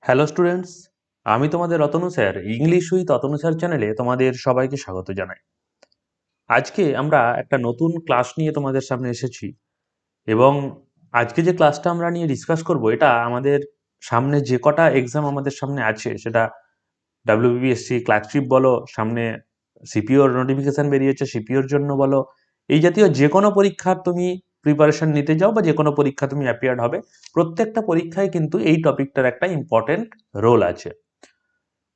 Hello students, আমি তোমাদের রতনু sir. English with রতনু sir চ্যানেলে তোমাদের সবাইকে স্বাগত জানাই। আজকে আমরা একটা নতুন ক্লাস নিয়ে তোমাদের সামনে এসেছি এবং আজকে যে ক্লাসটা আমরা নিয়ে ডিসকাস করব, এটা আমাদের সামনে যে কটা এক্সাম আমাদের সামনে আছে, সেটা ডাব্লিউবিপিএসসি ক্লার্কশিপ বলো, সামনে সিপিওর নোটিফিকেশন বেরিয়েছে সিপিওর জন্য বলো, এই জাতীয় যে কোনো পরীক্ষার তুমি প্রিপারেশন নিতে যাও বা যে কোনো পরীক্ষা তুমি অ্যাপিয়ার্ড হবে, প্রত্যেকটা পরীক্ষায় কিন্তু এই টপিকটার একটা ইম্পর্টেন্ট রোল আছে।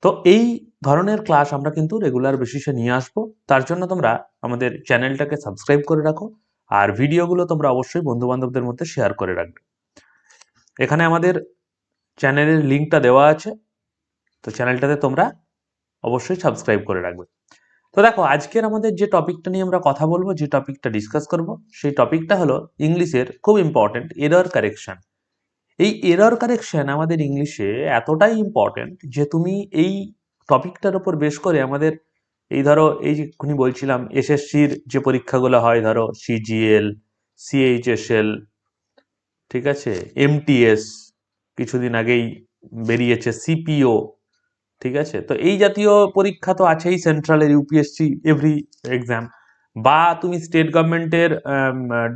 তো এই ধরনের ক্লাস আমরা কিন্তু রেগুলার বেসিসে নিয়ে আসবো। তার জন্য তোমরা আমাদের চ্যানেলটাকে সাবস্ক্রাইব করে রাখো আর ভিডিওগুলো তোমরা অবশ্যই বন্ধু বান্ধবদের মধ্যে শেয়ার করে রাখবে। এখানে আমাদের চ্যানেলের লিঙ্কটা দেওয়া আছে, তো চ্যানেলটাতে তোমরা অবশ্যই সাবস্ক্রাইব করে রাখবে। তো দেখো, আজকের আমাদের যে টপিকটা নিয়ে আমরা কথা বলবো, যে টপিকটা ডিসকাস করব, সেই টপিকটা হলো ইংলিশের খুব ইম্পর্টেন্ট এরর কারেকশন। এই এরর কারেকশন আমাদের ইংলিশে এতটাই ইম্পর্টেন্ট যে তুমি এই টপিকটার উপর বেশ করে আমাদের এই ধরো, এই যে এক্ষুনি বলছিলাম এসএসসির যে পরীক্ষাগুলো হয়, ধরো সিজিএল, সিএইচএসএল, ঠিক আছে, এমটিএস, কিছুদিন আগেই বেরিয়েছে সিপিও, ঠিক আছে, তো এই জাতীয় পরীক্ষা তো আছেই, সেন্ট্রালের ইউপিএসসি এভরি এক্সাম, বা তুমি স্টেট গভর্নমেন্টের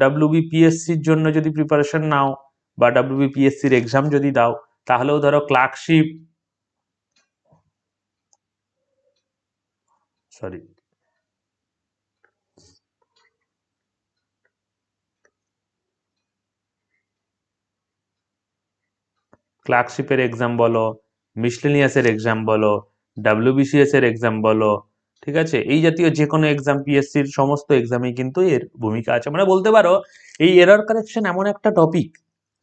ডাব্লিউবিপিএসসির জন্য যদি প্রিপারেশন নাও বা ডাব্লিউবিপিএসসির এক্সাম যদি দাও, তাহলেও ধরো ক্লার্কশিপ, সরি, ক্লার্কশিপের এক্সাম বলো, মিসলেনিয়াসের এক্সাম বলো, ডাব্লিউবিসিএস এর এক্সাম বলো, ঠিক আছে, এই জাতীয় যে কোনো এক্সাম, পিএসসির সমস্ত এক্সামেই কিন্তু এর ভূমিকা আছে। মানে বলতে পারো এই এরর কারেকশন এমন একটা টপিক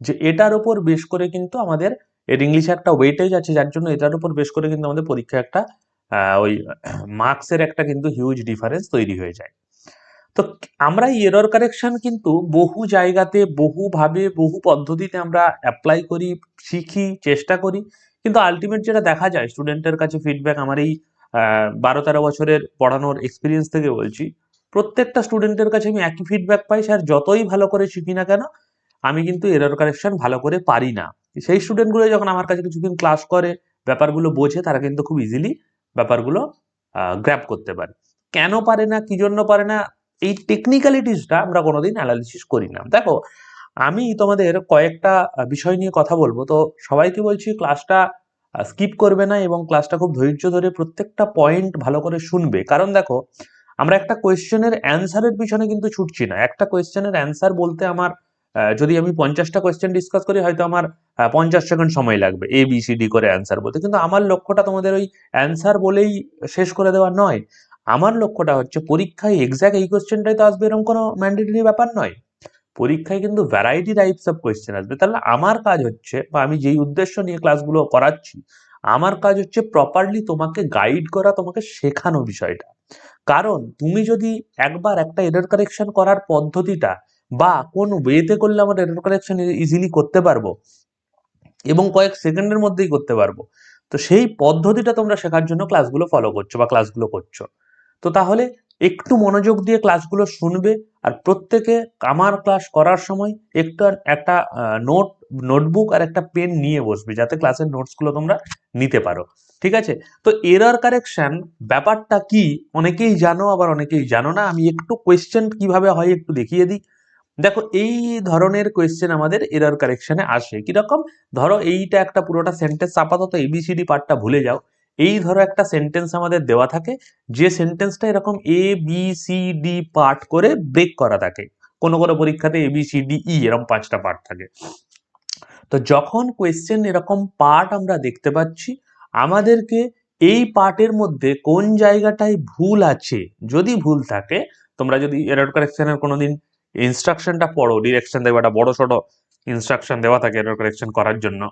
যে এটার উপর বেশ করে কিন্তু আমাদের, এর ইংলিশে একটা ওয়েটেজ আছে, যার জন্য এটার উপর বেশ করে কিন্তু আমাদের পরীক্ষা একটা ওই মার্কসের একটা কিন্তু হিউজ ডিফারেন্স তৈরি হয়ে যায়। তো আমরা এই এরর কারেকশন কিন্তু বহু জায়গাতে, বহুভাবে, বহু পদ্ধতিতে আমরা অ্যাপ্লাই করি, শিখি, চেষ্টা করি, কিন্তু আলটিমেট যেটা দেখা যায় স্টুডেন্টের কাছে ফিডব্যাক, আমার এই 12-13 বছরের পড়ানোর এক্সপিরিয়েন্স থেকে বলছি, প্রত্যেকটা স্টুডেন্টের কাছে আমি একই ফিডব্যাক পাই, স্যার যতই ভালো করে শিখি না কেন আমি কিন্তু এরর কারেকশন ভালো করে পারি না। সেই স্টুডেন্টগুলো যখন আমার কাছে কিছুদিন ক্লাস করে, ব্যাপারগুলো বোঝে, তারা কিন্তু খুব ইজিলি ব্যাপারগুলো গ্র্যাব করতে পারে। কেন পারে না, কি জন্য পারে না, এই টেকনিক্যালিটিসটা আমরা কোনোদিন অ্যানালিসিস করি না। দেখো, আমি তোমাদের কয়েকটা বিষয় নিয়ে কথা বলবো, তো সবাইকে বলছি ক্লাসটা স্কিপ করবে না এবং ক্লাসটা খুব ধৈর্য ধরে প্রত্যেকটা পয়েন্ট ভালো করে শুনবে। কারণ দেখো, আমরা একটা কোয়েশ্চেনের অ্যান্সারের পিছনে কিন্তু ছুটছি না। একটা কোয়েশ্চেনের অ্যান্সার বলতে আমার যদি আমি 50টা কোয়েশ্চেন ডিসকাস করি, হয়তো আমার 50 সেকেন্ড সময় লাগবে এ বি সি ডি করে অ্যান্সার বলতে, কিন্তু আমার লক্ষ্যটা তোমাদের ওই অ্যান্সার বলেই শেষ করে দেওয়া নয়। আমার লক্ষ্যটা হচ্ছে পরীক্ষায় এক্সাক্ট এই কোয়েশ্চেনটাই তো আসবে এরকম কোনো ম্যান্ডেটরি ব্যাপার নয়। পরীক্ষায় কিন্তু ভ্যারাইটি টাইপস অফ কোয়েশ্চেন আসবে। তাহলে আমার কাজ হচ্ছে, বা আমি যেই উদ্দেশ্য নিয়ে ক্লাসগুলো করাচ্ছি, আমার কাজ হচ্ছে প্রপারলি তোমাকে গাইড করা, তোমাকে শেখানো বিষয়টা। কারণ তুমি যদি একবার একটা এরর কারেকশন করার পদ্ধতিটা বা কোন ওয়েতে করলে আমরা এরর কারেকশন ইজিলি করতে পারবো এবং কয়েক সেকেন্ডের মধ্যেই করতে পারবো, তো সেই পদ্ধতিটা তোমরা শেখার জন্য ক্লাসগুলো ফলো করছো বা ক্লাসগুলো করছো। তো তাহলে একটু মনোযোগ দিয়ে ক্লাসগুলো শুনবে, আর প্রত্যেকে আমার ক্লাস করার সময় একটু একটা নোটবুক আর একটা পেন নিয়ে বসবে, যাতে ক্লাসের নোটসগুলো তোমরা নিতে পারো। ঠিক আছে? তো এরর কারেকশন ব্যাপারটা কি, অনেকেই জানো আবার অনেকেই জানো না। আমি একটু কোয়েশ্চেন কিভাবে হয় একটু দেখিয়ে দিই। দেখো, এই ধরনের কোয়েশ্চেন আমাদের এরর কারেকশনে আসে কিরকম। ধরো এইটা একটা পুরোটা সেন্টেন্স, আপাতত এবিসিডি পার্টটা ভুলে যাও। এই ধরো একটা সেন্টেন্স আমাদের দেওয়া থাকে, যে সেন্টেন্সটা এরকম A B C D part করে ব্রেক করা থাকে। কোনো কোনো পরীক্ষাতে A B C D E এরকম 5টা পার্ট থাকে। তো যখন কোয়েশ্চেন এরকম পার্ট আমরা দেখতে পাচ্ছি, আমাদেরকে এই পার্টের মধ্যে কোন জায়গাটায় ভুল আছে, যদি ভুল থাকে, তোমরা যদি এরর কারেকশনের কোনোদিন ইনস্ট্রাকশনটা পড়ো, ডিরেকশন দেওয়া একটা বড় সড়ো ইনস্ট্রাকশন দেওয়া থাকে এরর কারেকশন করার জন্য,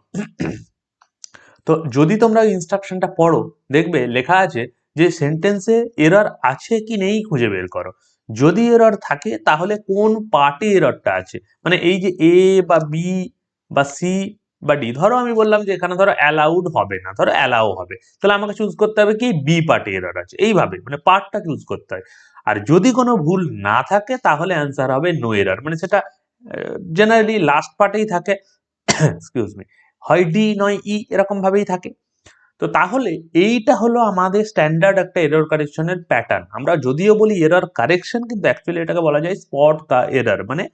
তো যদি তোমরা ইনস্ট্রাকশনটা পড়ো, দেখবে লেখা আছে যে সেন্টেন্সে এরর আছে কি নেই খুঁজে বের করো। যদি এরর থাকে তাহলে কোন পার্টে এররটা আছে, মানে এই যে এ বা বি বা সি বা ডি, ধরো আমি বললাম যে এখানে ধরো অ্যালাউড হবে না, ধরো অ্যালাউ হবে, তাহলে আমাকে চুজ করতে হবে কি বি পার্টে এরর আছে, এইভাবে মানে পার্টটা চুজ করতে হয়। আর যদি কোনো ভুল না থাকে তাহলে অ্যান্সার হবে নো এরর, মানে সেটা জেনারেলি লাস্ট পার্টেই থাকে। এক্সকিউজ মি, হয় ডি নয় ই, এরকম ভাবেই থাকে। তো তাহলে এইটা হলো আমাদের স্ট্যান্ডার্ড একটা এরর কারেকশনের প্যাটার্ন। আমরা যদিও বলি এরর কারেকশন, কিন্তু অ্যাকচুয়ালি এটাকে বলা যায় স্পট দ্য এরর, মানে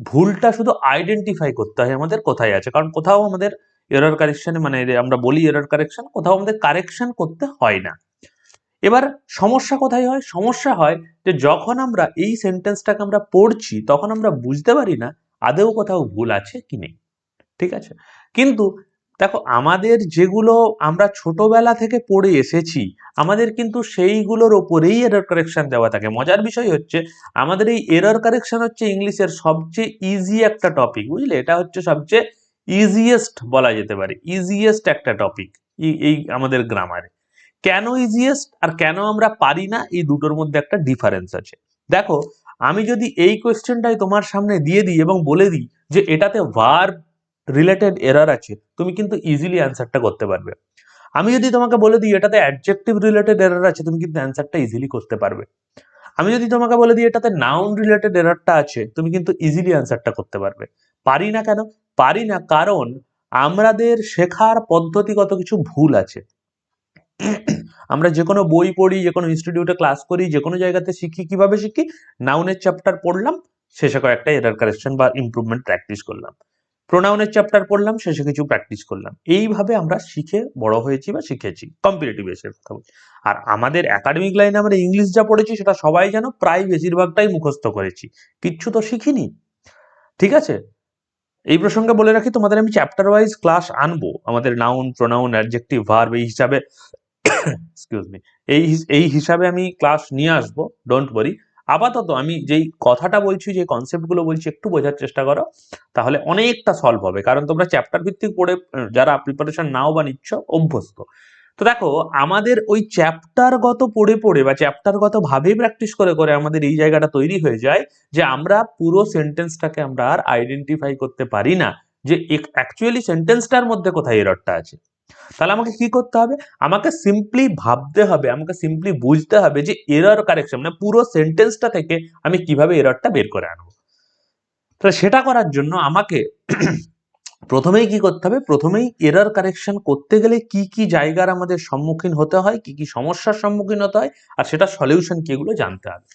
ভুলটা শুধু আইডেন্টিফাই করতে হয় আমাদের কোথায় আছে, কারণ কোথাও আমাদের এরর কারেকশনে মানে আমরা বলি এরর কারেকশন, কোথাও আমাদের কারেকশন করতে হয় না। এবার সমস্যা কোথায় হয়? সমস্যা হয় যে যখন আমরা এই সেন্টেন্সটাকে আমরা পড়ছি তখন আমরা বুঝতে পারি না আদৌ কোথাও ভুল আছে কি নেই, ঠিক আছে? কিন্তু দেখো, আমাদের যেগুলো আমরা ছোটবেলা থেকে পড়ে এসেছি, আমাদের কিন্তু সেইগুলোর ওপরেই এরর কারেকশন দেওয়া থাকে। মজার বিষয় হচ্ছে আমাদের এই এরর কারেকশন হচ্ছে ইংলিশের সবচেয়ে ইজি একটা টপিক, বুঝলে? এটা হচ্ছে সবচেয়ে ইজিয়েস্ট বলা যেতে পারে, ইজিয়েস্ট একটা টপিক এই আমাদের গ্রামারে। কেন ইজিয়েস্ট আর কেন আমরা পারি না, এই দুটোর মধ্যে একটা ডিফারেন্স আছে। দেখো, আমি যদি এই কোয়েশ্চেনটাই তোমার সামনে দিয়ে দিই এবং বলে দিই যে এটাতে ভার্ব রিলেটেড এরর আছে, তুমি কিন্তু ইজিলি অ্যান্সারটা করতে পারবে। আমি যদি তোমাকে বলে দিই এটাতে অ্যাডজেক্টিভ রিলেটেড এরর আছে, তুমি কিন্তু অ্যান্সারটা ইজিলি করতে পারবে। আমি যদি তোমাকে বলে দিই এটাতে নাউন রিলেটেড এররটা আছে, তুমি কিন্তু ইজিলি অ্যান্সারটা করতে পারবে। পারি না কেন? পারি না কারণ আমাদের শেখার পদ্ধতিগত কিছু ভুল আছে। আমরা যে কোনো বই পড়ি, যে কোনো ইনস্টিটিউটে ক্লাস করি, যে কোনো জায়গাতে শিখি, কিভাবে শিখি? নাউনের চ্যাপ্টার পড়লাম, শেষে কয়েকটা এরর কারেকশন বা ইমপ্রুভমেন্ট প্র্যাকটিস করলাম। প্রোনাউনের চ্যাপ্টার পড়লাম, শেষে কিছু প্র্যাকটিস করলাম। এইভাবে আমরা শিখে বড় হয়েছি বা শিখেছি, কম্পিটিটিভ এসের কথা বলছি। আর আমাদের একাডেমিক লাইনে আমরা ইংলিশ যা পড়েছি সেটা সবাই জানো, প্রায় বেশিরভাগটাই মুখস্থ করেছি, কিচ্ছু তো শিখিনি, ঠিক আছে? এই প্রসঙ্গে বলে রাখি, তোমাদের আমি চ্যাপ্টার ওয়াইজ ক্লাস আনবো, আমাদের নাউন, প্রোনাউন, অ্যাডজেক্টিভ, ভার্ব এই হিসাবে এক্সকিউজ মি, এই হিসাবে আমি ক্লাস নিয়ে আসবো, ডোন্ট ওয়ারি। আপাতত আমি যেই কথাটা বলছি, যে কনসেপ্টগুলো বলছি, একটু বোঝার চেষ্টা করো, তাহলে অনেকটা সলভ হবে। কারণ তোমরা চ্যাপ্টার ভিত্তিক পড়ে যারা প্রিপারেশন নাও বা নিচ্ছ, অভ্যস্ত। তো দেখো, আমাদের ওই চ্যাপ্টারগত পড়ে পড়ে বা চ্যাপ্টারগত ভাবে প্র্যাকটিস করে করে আমাদের এই জায়গাটা তৈরি হয়ে যায় যে আমরা পুরো সেন্টেন্সটাকে আমরা আর আইডেন্টিফাই করতে পারি না যে অ্যাকচুয়ালি সেন্টেন্সটার মধ্যে কোথায় এররটা আছে। তাহলে আমাকে কি করতে হবে? আমাকে সিম্পলি ভাবতে হবে, আমাকে সিম্পলি বুঝতে হবে যে এরর কারেকশন মানে পুরো সেন্টেন্সটা থেকে আমি কিভাবে এররটা বের করে আনবো। তাহলে সেটা করার জন্য আমাকে প্রথমেই কি করতে হবে? প্রথমেই এরর কারেকশন করতে গেলে কি কি জায়গার আমাদের সম্মুখীন হতে হয়, কি কি সমস্যার সম্মুখীন হতে হয়, আর সেটা সলিউশন কি, এগুলো জানতে হবে।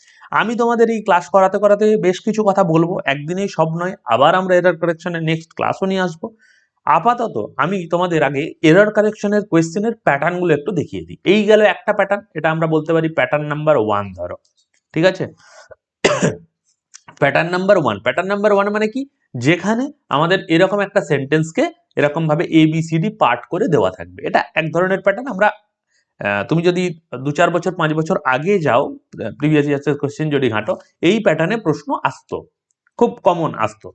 আমি তোমাদের এই ক্লাস করাতে করাতে বেশ কিছু কথা বলবো, একদিনেই সব নয়। আবার আমরা এরর কারেকশনের নেক্সট ক্লাসও নিয়ে আসবো। আপাতত আমি তোমাদের আগে এরর কারেকশনের কোয়েশ্চেনের প্যাটার্ন গুলো একটু দেখিয়ে দিই। এই গেল একটা প্যাটার্ন, এটা আমরা বলতে পারি প্যাটার্ন নাম্বার 1, ধরো, ঠিক আছে? প্যাটার্ন নাম্বার ওয়ান মানে কি? যেখানে আমাদের এরকম একটা সেন্টেন্সকে এরকম ভাবে ABCD পার্ট করে দেওয়া থাকবে। এটা এক ধরনের প্যাটার্ন। আমরা তুমি যদি 2-4 বছর 5 বছর আগে যাও, প্রিভিয়াস ইয়ার্সের কোশ্চেন যদি ঘাঁটো, এই প্যাটার্নে প্রশ্ন আসতো, খুব কমন আসতো।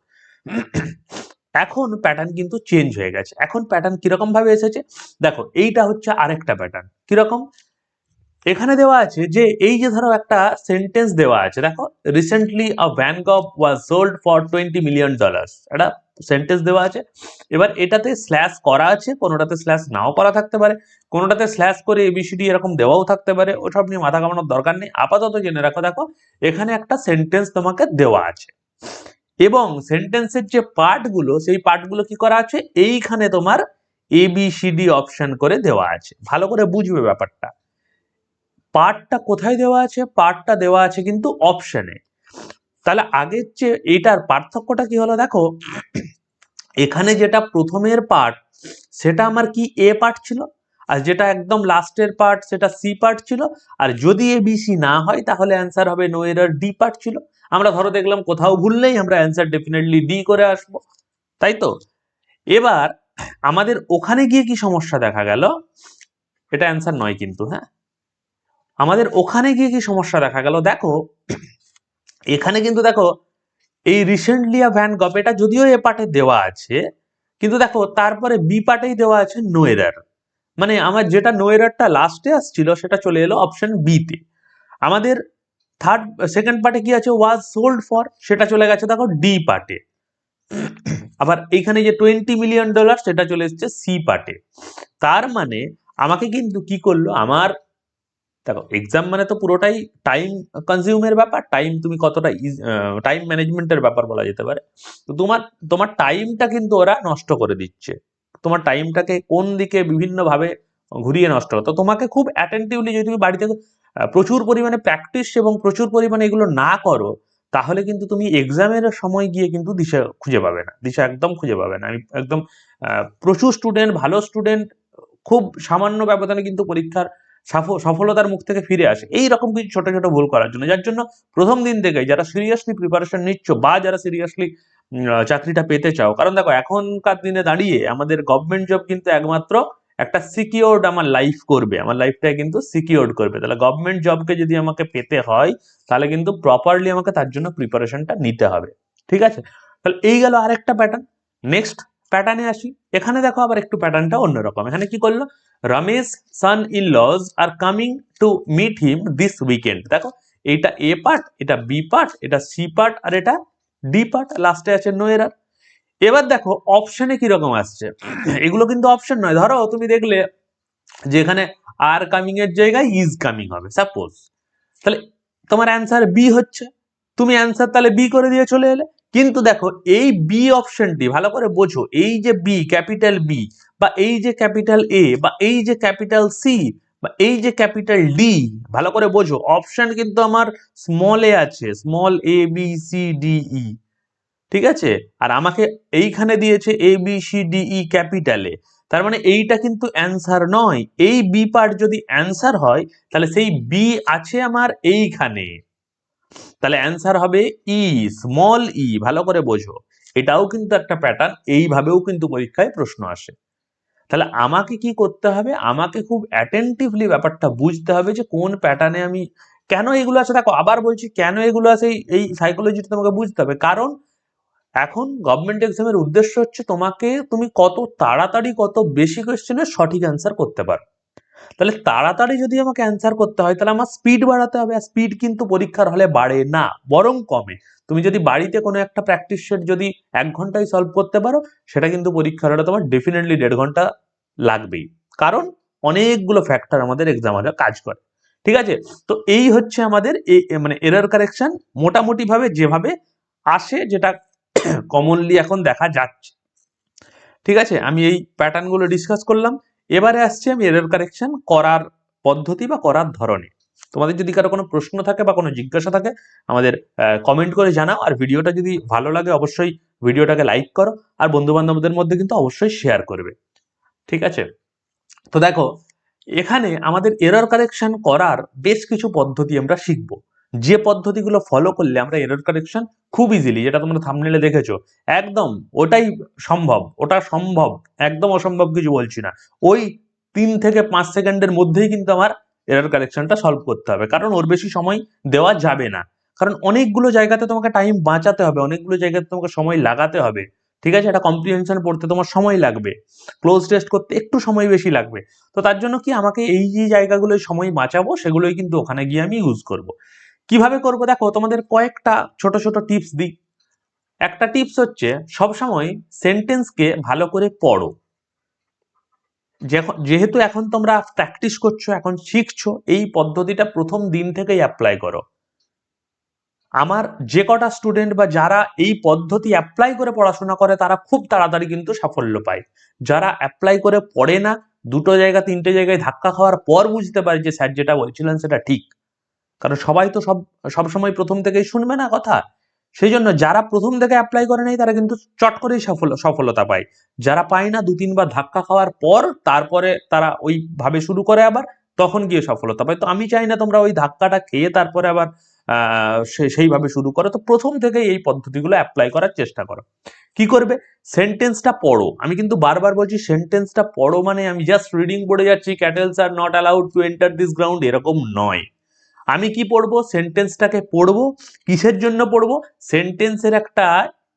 এখন প্যাটার্ন কিন্তু চেঞ্জ হয়ে গেছে। এখন প্যাটার্ন কিরকম ভাবে এসেছে দেখো, এইটা হচ্ছে আরেকটা প্যাটার্ন। কিরকম? এখানে দেওয়া আছে যে এই যে ধরো একটা সেন্টেন্স দেওয়া আছে, দেখো, recently a van গঘ was sold for $20 million, একটা সেন্টেন্স দেওয়া আছে। এবার এটাতে স্ল্যাশ করা আছে, কোনোটাতে স্ল্যাশ নাও করা থাকতে পারে, কোনোটাতে স্ল্যাশ করে ABCD এরকম দেওয়াও থাকতে পারে। ওসব নিয়ে মাথা ঘামানোর দরকার নেই, আপাতত জেনে রাখো। দেখো, এখানে একটা সেন্টেন্স তোমাকে দেওয়া আছে এবং সেন্টেন্সের যে পার্টগুলো, সেই পার্টগুলো কি করা আছে, এইখানে তোমার ABCD অপশন করে দেওয়া আছে। ভালো করে বুঝবে ব্যাপারটা। পার্টটা কোথায় দেওয়া আছে? পার্টটা দেওয়া আছে কিন্তু অপশনে। তাহলে আগের চেয়ে এটার পার্থক্যটা কি হলো দেখো, এখানে যেটা প্রথমের পার্ট সেটা আমার কি এ পার্ট ছিল, আর যেটা একদম লাস্টের পার্ট সেটা সি পার্ট ছিল। আর যদি ABC না হয় তাহলে অ্যান্সার হবে নো এরর, ডি পার্ট ছিল। আমরা ধরো দেখলাম কোথাও ভুল নেই, আমরা অ্যান্সার ডেফিনেটলি ডি করে আসবো, তাই তো? এবার আমাদের ওখানে গিয়ে কি সমস্যা দেখা গেল, এটা অ্যান্সার নয় কিন্তু, হ্যাঁ, আমাদের ওখানে গিয়ে কি সমস্যা দেখা গেল দেখো, এখানে কিন্তু দেখো এই রিসেন্টলি আ ভ্যান গঘ, এটা যদিও এ পার্টে দেওয়া আছে, কিন্তু দেখো তারপরে বি পার্টেই দেওয়া আছে নো এরর। মানে আমার যেটা নো এররটা লাস্টে আসছিল সেটা চলে এলো অপশন বি তে। আমাদের সেকেন্ড পার্টে কি আছে, ওয়াজ সোল্ড ফর, সেটা চলে গেছে দেখো ডি পার্টে। আবার এইখানে যে $20 মিলিয়ন সেটা চলে এসেছে সি পার্টে। তার মানে আমাকে কিন্তু কি করলো, আমার দেখো এক্সাম মানে তো পুরোটাই টাইম কনজিউমের ব্যাপার, টাইম তুমি কতটা টাইম ম্যানেজমেন্টের ব্যাপার বলা যেতে পারে। তো তোমার তোমার টাইমটা কিন্তু ওরা নষ্ট করে দিচ্ছে। তোমার টাইমটাকে কোন দিকে বিভিন্ন ভাবে ঘুরিয়ে নষ্ট করো। তো তোমাকে খুব অ্যাটেন্টিভলি যদি তুমি বাড়িতে প্রচুর পরিমাণে প্র্যাকটিস এবং প্রচুর পরিমাণে এগুলো না করো, তাহলে কিন্তু তুমি এক্সামের সময় গিয়ে কিন্তু দিশা খুঁজে পাবে না, দিশা একদম খুঁজে পাবে না। আমি একদম প্রচুর স্টুডেন্ট, ভালো স্টুডেন্ট খুব সামান্য ব্যবধানে কিন্তু পরীক্ষার সফলতার মুখ থেকে ফিরে আসে এই রকম কিছু ছোট ছোট ভুল করার জন্য। যার জন্য প্রথম দিন থেকেই যারা সিরিয়াসলি প্রিপারেশন নিচ্ছ বা যারা সিরিয়াসলি চাকরিটা পেতে চাও, কারণ দেখো এখনকার দিনে দাঁড়িয়ে আমাদের গভর্নমেন্ট জব কিন্তু একমাত্র একটা সিকিউরড আমার লাইফ করবে, আমার লাইফটাকে কিন্তু সিকিউরড করবে। তাহলে গভর্নমেন্ট জবকে যদি আমাকে পেতে হয়, তাহলে কিন্তু প্রপারলি আমাকে তার জন্য প্রিপারেশনটা নিতে হবে। ঠিক আছে, তাহলে এই গেল আরেকটা প্যাটার্ন। নেক্সট প্যাটার্নে আসি। এখানে দেখো আবার একটু প্যাটার্নটা অন্যরকম। এখানে কি করলো, Ramesh son in lodge are coming to meet him this weekend. দেখো এটা এ পার্ট, এটা বি পার্ট, এটা সি পার্ট, আর এটা ডি পার্ট, লাস্টে আছে নো এরার। এবার দেখো অপশনে কিরকম আসছে। এগুলো কিন্তু অপশন নয়। ধরো তুমি দেখলে যে এখানে আর কামিং এর জায়গায় ইজ কামিং হবে সাপোজ, তাহলে তোমার অ্যান্সার বি হচ্ছে, তুমি অ্যান্সার তাহলে বি করে দিয়ে চলে এলে। কিন্তু দেখো এই বি অপশনটি ভালো করে বোঝো, এই যে বি ক্যাপিটাল বি, বা এই যে ক্যাপিটাল এ, বা এই যে ক্যাপিটাল সি, বা এই যে ক্যাপিটাল ডি, ভালো করে বোঝো অপশন কিন্তু আমার স্মল এ আছে, small A B C D E. ঠিক আছে, আর আমাকে এইখানে দিয়েছে A B C D E ক্যাপিটালে। তার মানে এইটা কিন্তু অ্যান্সার নয়। এই বি পার্ট যদি অ্যান্সার হয়, তাহলে সেই বি আছে আমার এইখানে, তাহলে অ্যান্সার হবে ই, স্মল ই। ভালো করে বোঝো, এটাও কিন্তু একটা প্যাটার্ন, এইভাবেও কিন্তু পরীক্ষায় প্রশ্ন আসে। তাহলে আমাকে কি করতে হবে, আমাকে খুব অ্যাটেন্টিভলি ব্যাপারটা বুঝতে হবে যে কোন প্যাটার্নে আমি, কেন এগুলো আছে। দেখো আবার বলছি, কেন এগুলো আছে এই সাইকোলজিটা তোমাকে বুঝতে হবে। কারণ এখন গভর্নমেন্ট এক্সামের উদ্দেশ্য হচ্ছে তুমি কত তাড়াতাড়ি কত বেশি কোয়েশ্চেনের সঠিক অ্যান্সার করতে পারো। তাহলে তাড়াতাড়ি যদি আমাকে অ্যান্সার করতে হয়, তাহলে আমার স্পিড বাড়াতে হবে। আর স্পিড কিন্তু পরীক্ষার হলে বাড়ে না, বরং কমে। তুমি যদি বাড়িতে কোনো একটা প্র্যাকটিস সেট যদি 1 ঘন্টায় সলভ করতে পারো, সেটা কিন্তু পরীক্ষার হলে তোমার ডেফিনেটলি 1.5 ঘন্টা লাগবেই। কারণ অনেকগুলো ফ্যাক্টর আমাদের এক্সাম হলে কাজ করে। ঠিক আছে, তো এই হচ্ছে আমাদের মানে এরর কারেকশন মোটামুটি ভাবে যেভাবে আসে, যেটা কমনলি এখন দেখা যাচ্ছে। ঠিক আছে, আমি এই প্যাটার্নগুলো ডিসকাস করলাম। এবারে আসছি আমি এরর কারেকশন করার পদ্ধতি বা করার ধরনে। তোমাদের যদি কারো কোনো প্রশ্ন থাকে বা কোনো জিজ্ঞাসা থাকে, আমাদের কমেন্ট করে জানাও। আর ভিডিওটা যদি ভালো লাগে অবশ্যই ভিডিওটাকে লাইক করো, আর বন্ধু বান্ধবদের মধ্যে কিন্তু অবশ্যই শেয়ার করবে। ঠিক আছে, তো দেখো এখানে আমাদের এরর কারেকশন করার বেশ কিছু পদ্ধতি আমরা শিখবো, যে পদ্ধতিগুলো ফলো করলে আমরা এরর কারেকশন খুব ইজিলি, যেটা তোমরা থাম্বনেলে দেখেছো, একদম ওটাই সম্ভব, ওটা সম্ভব, একদম অসম্ভব কিছু বলছি না। ওই 3 থেকে 5 সেকেন্ডের মধ্যেই কিন্তু আমার এরর কারেকশনটা সলভ করতে হবে, কারণ ওর বেশি সময় দেওয়া যাবে না। কারণ অনেকগুলো জায়গাতে তোমাকে টাইম বাঁচাতে হবে, অনেকগুলো জায়গাতে তোমাকে সময় লাগাতে হবে। ঠিক আছে, এটা কম্প্রিহেনশন পড়তে তোমার সময় লাগবে, ক্লোজ টেস্ট করতে একটু সময় বেশি লাগবে। তো তার জন্য কি আমাকে এই যে জায়গাগুলোয় সময় বাঁচাবো, সেগুলোই কিন্তু ওখানে গিয়ে আমি ইউজ করব। কিভাবে করব দেখো, তোমাদের কয়েকটা ছোট ছোট টিপস দিই। একটা টিপস হচ্ছে সবসময় সেন্টেন্সকে ভালো করে পড়ো। যেহেতু এখন তোমরা প্র্যাকটিস করছো, এখন শিখছো, এই পদ্ধতিটা প্রথম দিন থেকেই অ্যাপ্লাই করো। আমার যে কটা স্টুডেন্ট বা যারা এই পদ্ধতি অ্যাপ্লাই করে পড়াশোনা করে, তারা খুব তাড়াতাড়ি কিন্তু সাফল্য পায়। যারা অ্যাপ্লাই করে পড়ে না, 2 জায়গা 3টে জায়গায় ধাক্কা খাওয়ার পর বুঝতে পারে যে স্যার যেটা বলছিলেন সেটা ঠিক। কারণ সবাই তো সব সময় প্রথম থেকেই শুনবে না কথা। সেই জন্য যারা প্রথম থেকে অ্যাপ্লাই করে নাই, তারা কিন্তু চট করেই সফলতা পায়। যারা পায় না, 2-3 বার ধাক্কা খাওয়ার পর তারপরে তারা ওই ভাবে শুরু করে আবার, তখন গিয়ে সফলতা পায়। তো আমি চাই না তোমরা ওই ধাক্কাটা খেয়ে তারপরে আবার সেইভাবে শুরু করো। তো প্রথম থেকেই এই পদ্ধতিগুলো অ্যাপ্লাই করার চেষ্টা করো। কি করবে, সেন্টেন্সটা পড়ো। আমি কিন্তু বারবার বলছি সেন্টেন্সটা পড়ো, মানে আমি জাস্ট রিডিং পড়ে যাচ্ছি cattles are not allowed to enter this ground, এরকম নয়। আমি কি পড়বো, সেন্টেন্সটাকে পড়বো। কিসের জন্য পড়বো, সেন্টেন্সের একটা